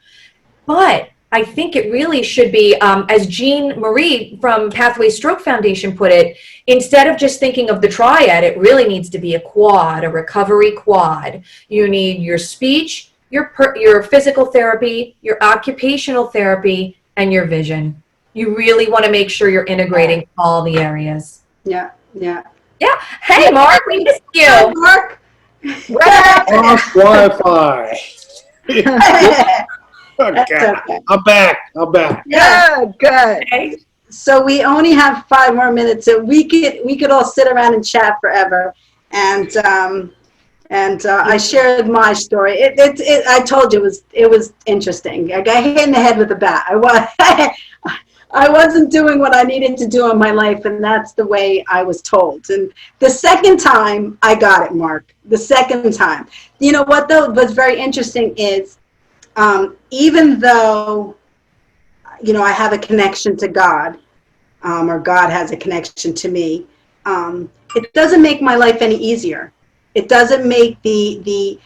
but I think it really should be, as ReneMarie from Pathway Stroke Foundation put it, instead of just thinking of the triad, it really needs to be a quad, a recovery quad. You need your speech, your physical therapy, your occupational therapy, and your vision. You really want to make sure you're integrating all the areas.
Yeah, yeah.
Yeah. Hey, Mark, we missed
Hi,
you.
Mark.
Off Wi-Fi. Okay.
Okay.
I'm back.
Yeah.
Good.
Hey.
So we only have 5 more minutes, so we could all sit around and chat forever. And I shared my story. I told you it was interesting. I got hit in the head with a bat. I wasn't doing what I needed to do in my life, and that's the way I was told. And the second time, I got it, Mark. The second time. You know what, though? What's very interesting is, even though, you know, I have a connection to God, or God has a connection to me, it doesn't make my life any easier. It doesn't make the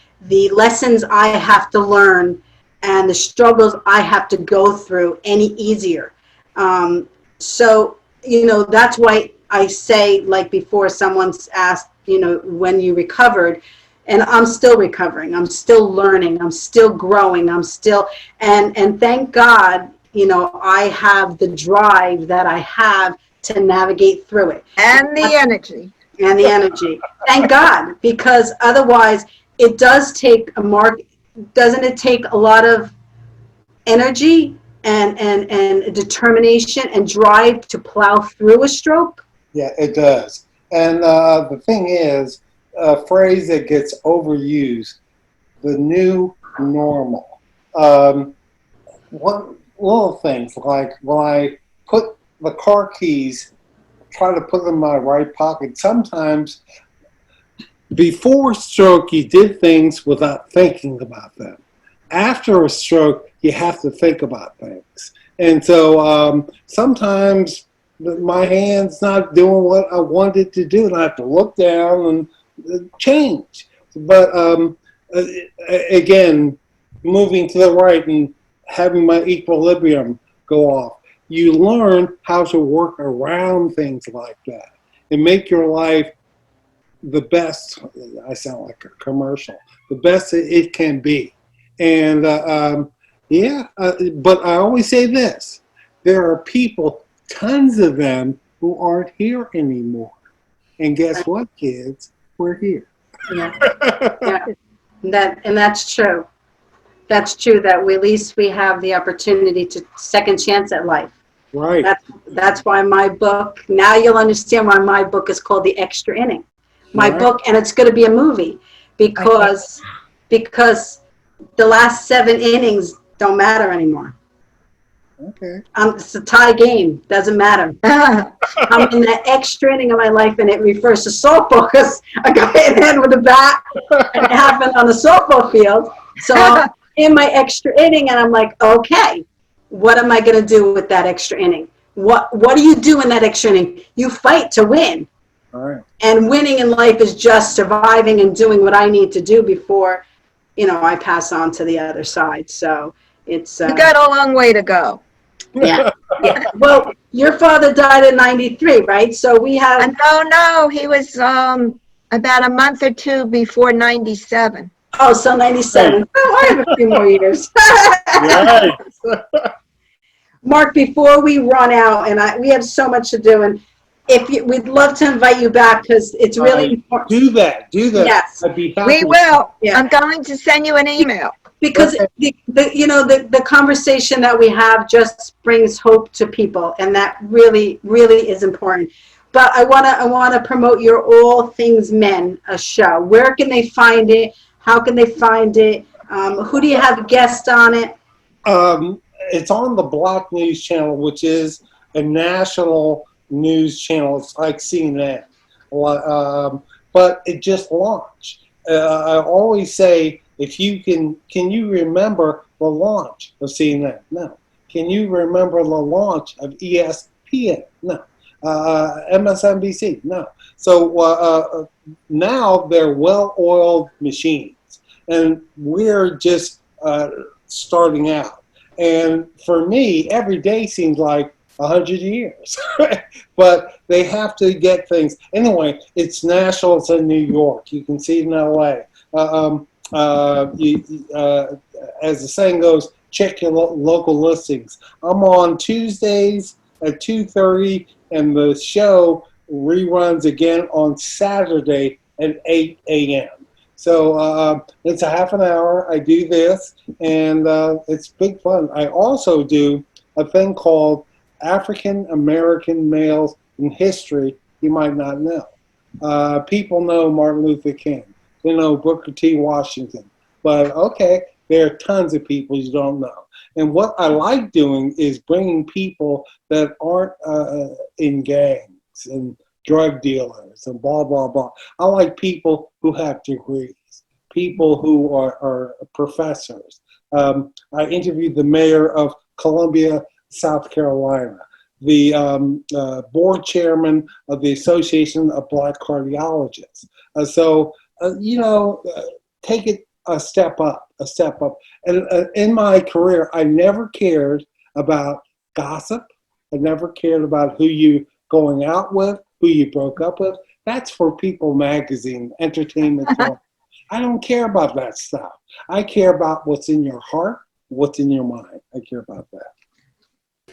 lessons I have to learn and the struggles I have to go through any easier. So, you know, that's why I say, like before, someone's asked, you know, when you recovered, and I'm still recovering. I'm still learning. I'm still growing. I'm still, and thank God, you know, I have the drive that I have to navigate through it.
And the energy.
And the energy. Thank God, because otherwise it does take a mark. Doesn't it take a lot of energy and determination and drive to plow through a stroke?
Yeah, it does. And the thing is, a phrase that gets overused, the new normal. One little things like when I put the car keys, try to put them in my right pocket. Sometimes before stroke, you did things without thinking about them. After a stroke, you have to think about things. And so sometimes my hand's not doing what I wanted it to do, and I have to look down and change. But again, moving to the right and having my equilibrium go off, you learn how to work around things like that and make your life the best. I sound like a commercial. The best it can be. And but I always say this: there are people, tons of them, who aren't here anymore. And guess what, kids? We're here.
Yeah, yeah. That's true. That's true. That at least we have the opportunity to second chance at life.
Right.
That's why my book. Now you'll understand why my book is called The Extra Inning. My book, and it's going to be a movie because the last 7 innings don't matter anymore.
Okay.
It's a tie game. Doesn't matter. I'm in that extra inning of my life, and it refers to softball because I got hit in the head with a bat, and it happened on the softball field. So I'm in my extra inning, and I'm like, okay, what am I going to do with that extra inning? What do you do in that extra inning? You fight to win.
All right.
And winning in life is just surviving and doing what I need to do before, you know, I pass on to the other side. So it's
You got a long way to go.
yeah. Yeah. Well, your father died in 93, right? So we have.
No, he was about a month or 2 before 97.
Oh, so 97. Oh, I have a few more years.
Right.
Mark, before we run out, and we have so much to do, and we'd love to invite you back because it's really important.
Do that.
Yes.
I'd be happy.
We will.
Yeah.
I'm going to send you an email.
Because the conversation that we have just brings hope to people, and that really, really is important. But I wanna promote your All Things Men show. Where can they find it? How can they find it? Who do you have guests on it?
It's on the Block News Channel, which is a national news channel. It's like CNN. But it just launched. I always say, if you can you remember the launch of CNN? No. Can you remember the launch of ESPN? No. MSNBC? No. So now they're well-oiled machines, and we're just starting out. And for me, every day seems like 100 years. But they have to get things. Anyway, it's national. It's in New York. You can see it in LA. As the saying goes, check your local listings. I'm on Tuesdays at 2:30, and the show reruns again on Saturday at 8 a.m. So it's a half an hour. I do this, and it's big fun. I also do a thing called African American Males in History You Might Not Know. People know Martin Luther King. They know Booker T. Washington. But, okay, there are tons of people you don't know. And what I like doing is bringing people that aren't in gangs and drug dealers and blah, blah, blah. I like people who have degrees, people who are professors. I interviewed the mayor of Columbia, South Carolina, the board chairman of the Association of Black Cardiologists. Take it a step up. And in my career, I never cared about gossip. I never cared about who you going out with, who you broke up with. That's for People Magazine, entertainment. I don't care about that stuff. I care about what's in your heart, what's in your mind. I care about that.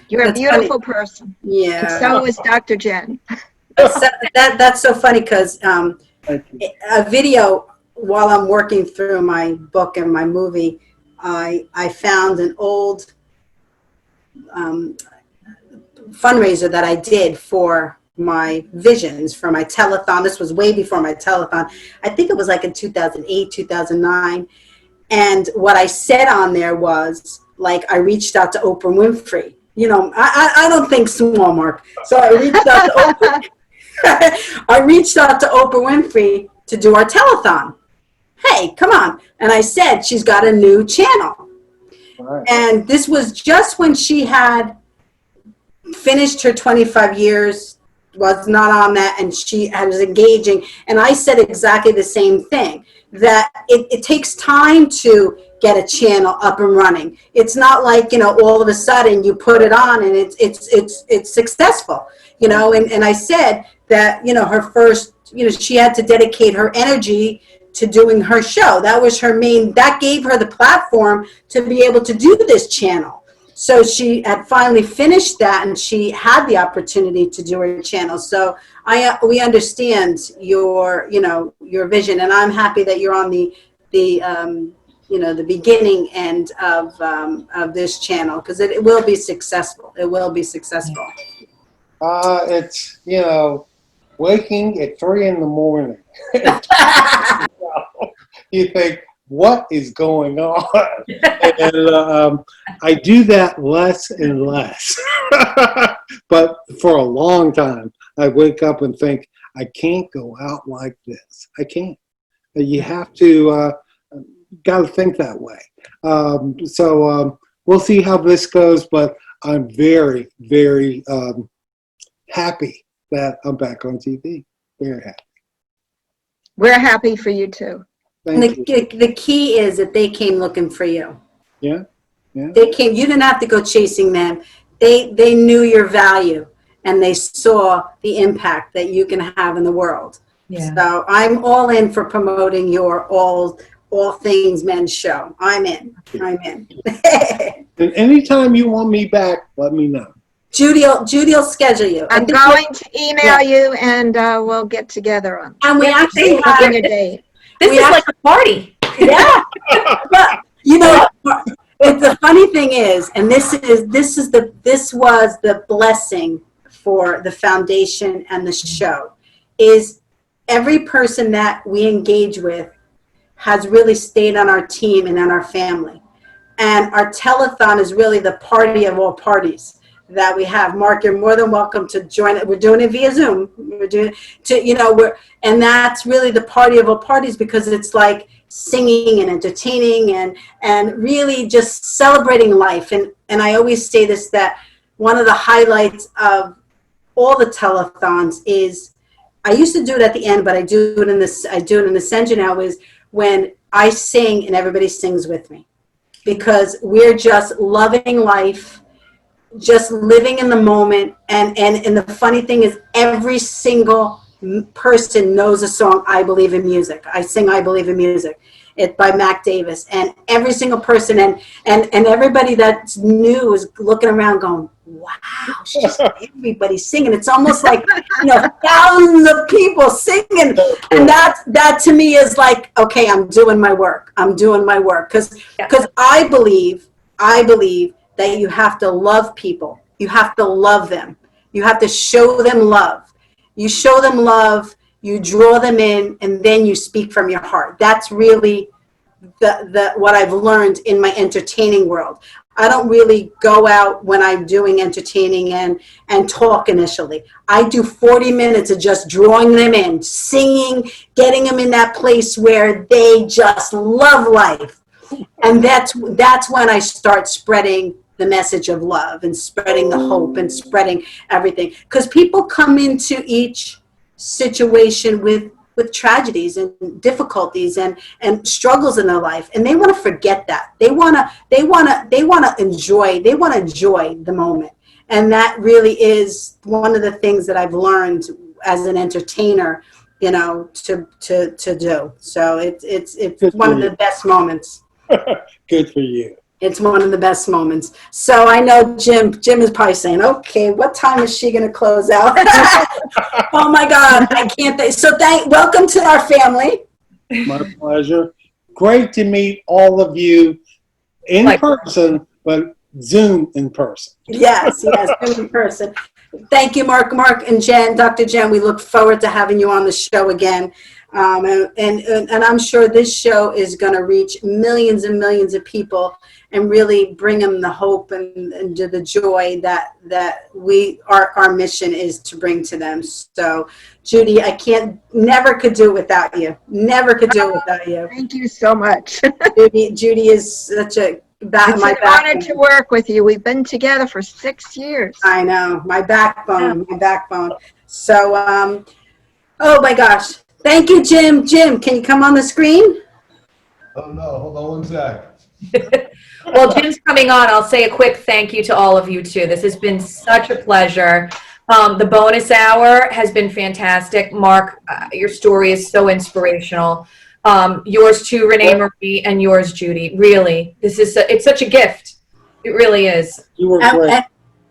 You're
That's
a beautiful
funny.
person.
Yeah.
And so is Dr. Jen.
That's so funny because a video, while I'm working through my book and my movie, I found an old fundraiser that I did for my visions, for my telethon. This was way before my telethon. I think it was like in 2008, 2009. And what I said on there was, like, I reached out to Oprah Winfrey. You know, I don't think small, Mark. So I reached out to Oprah. I reached out to Oprah Winfrey to do our telethon. Hey, come on. And I said, she's got a new channel.
Right.
And this was just when she had finished her 25 years, was not on that, and she was engaging. And I said exactly the same thing, that it takes time to get a channel up and running. It's not like, all of a sudden you put it on and it's successful, and I said that, her first, she had to dedicate her energy to doing her show. That was her main, that gave her the platform to be able to do this channel. So she had finally finished that, and she had the opportunity to do her channel. So we understand your vision, and I'm happy that you're on the beginning end of this channel, because it will be successful. It will be successful.
It's waking at 3 a.m. You think, what is going on? And I do that less and less. But for a long time, I wake up and think, I can't go out like this. I can't. You have to, got to think that way. So we'll see how this goes, but I'm very, very happy that I'm back on TV. Very happy.
We're happy for you too.
And the key is that they came looking for you.
Yeah.
They came. You didn't have to go chasing them. They knew your value, and they saw the impact that you can have in the world. Yeah. So I'm all in for promoting your all things men's show. I'm in.
And anytime you want me back, let me know.
Judy will schedule you.
I'm going to email you, and we'll get together on.
And we actually have
a date.
This is like a party.
Yeah. But the funny thing is, and this was the blessing for the foundation and the show, is every person that we engage with has really stayed on our team and on our family. And our telethon is really the party of all parties. that we have. Mark, you're more than welcome to join it. We're doing it via Zoom. We're doing to, and that's really the party of all parties, because it's like singing and entertaining and really just celebrating life. And I always say this, that one of the highlights of all the telethons is, I used to do it at the end, but I do it in the center now, is when I sing and everybody sings with me, because we're just loving life, just living in the moment. And the funny thing is, every single person knows a song, I Believe in Music. I sing I Believe in Music. It's by Mac Davis. And every single person and everybody that's new is looking around going, wow, everybody's singing. It's almost like, thousands of people singing. And that to me is like, okay, I'm doing my work. I'm doing my work. Because I believe that you have to love people. You have to love them. You have to show them love. You show them love, you draw them in, and then you speak from your heart. That's really the what I've learned in my entertaining world. I don't really go out when I'm doing entertaining and talk initially. I do 40 minutes of just drawing them in, singing, getting them in that place where they just love life. And that's when I start spreading the message of love and spreading the hope and spreading everything. Because people come into each situation with tragedies and difficulties and struggles in their life, and they want to forget that. They want to enjoy the moment. And that really is one of the things that I've learned as an entertainer, to do. So it's one of the best moments.
Good for you.
It's one of the best moments. So I know Jim is probably saying, okay, what time is she going to close out? Oh my God, I can't. Welcome to our family.
My pleasure. Great to meet all of you in person, but Zoom in person.
Yes, Zoom in person. Thank you, Mark and Jen, Dr. Jen. We look forward to having you on the show again. And I'm sure this show is going to reach millions and millions of people and really bring them the hope and the joy that our mission is to bring to them. So, Judy, never could do it without you. Never could do it without you.
Thank you so much.
Judy is such a
It's an honor to work with you. We've been together for 6 years.
I know, my backbone. So, oh my gosh. Thank you, Jim. Jim, can you come on the screen?
Oh no, hold on one sec.
Well, Jim's coming on. I'll say a quick thank you to all of you too. This has been such a pleasure. The bonus hour has been fantastic. Mark, your story is so inspirational. Yours too, ReneMarie, and yours, Judy. Really, it's such a gift. It really is.
You were great.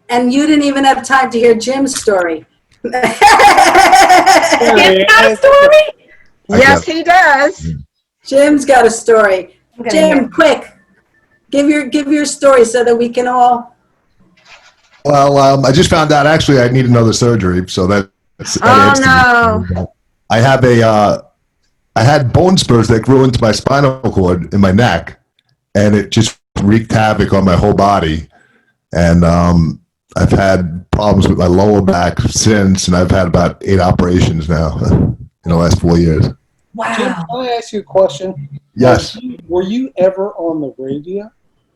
And you didn't even have time to hear Jim's story.
Jim got a story?
Yes, he does.
Jim's got a story. Jim, quick, give your story so that we can all.
Well, I just found out actually I need another surgery, so that's.
Oh no!
I had bone spurs that grew into my spinal cord in my neck, and it just wreaked havoc on my whole body. And I've had problems with my lower back since, and I've had about 8 operations now in the last 4 years.
Wow.
Jim, can I ask you a question?
Yes.
Were you ever on the radio?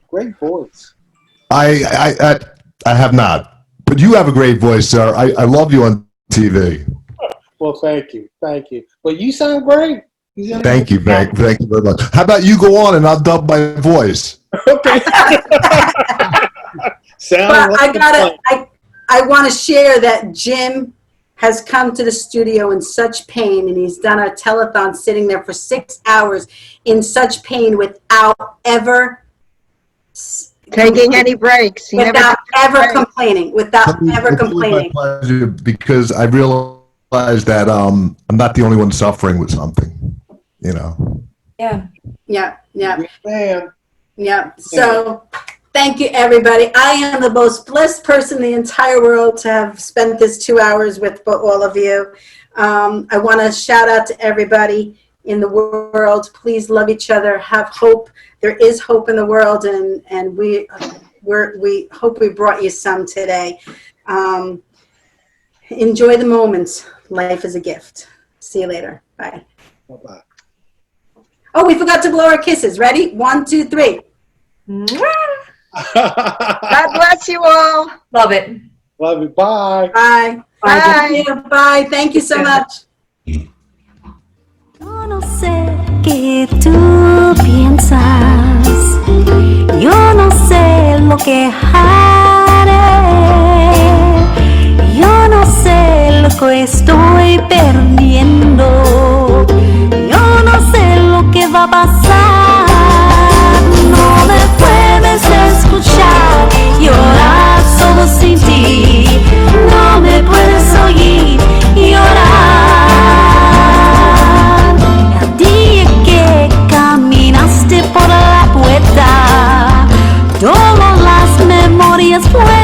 Great voice.
I have not, but you have a great voice, sir. I love you on TV.
Well, thank you. But you sound great.
Thank you very much. How about you go on and I'll dub my voice?
Okay.
I want to share that Jim has come to the studio in such pain, and he's done a telethon sitting there for 6 hours in such pain without ever
taking any breaks.
Without ever complaining.
My pleasure, because I realized that I'm not the only one suffering with something,
Yeah.
Yeah. So thank you, everybody. I am the most blessed person in the entire world to have spent this 2 hours with all of you. I want to shout out to everybody in the world. Please love each other. Have hope. There is hope in the world, and we hope we brought you some today. Enjoy the moments. Life is a gift. See you later. Bye.
Bye-bye.
Oh, we forgot to blow our kisses. Ready? 1, 2, 3.
God bless you all.
Love it.
Love you. Bye.
Bye.
Bye.
Thank you. Bye. Thank you so much.
Yo no sé qué tú piensas, yo no sé lo que haré, yo no sé lo que estoy perdiendo, yo no sé lo que va a pasar, no me puedes escuchar, llorar solo sin ti, no me puedes oír llorar. Caminaste por la puerta, todas las memorias fueron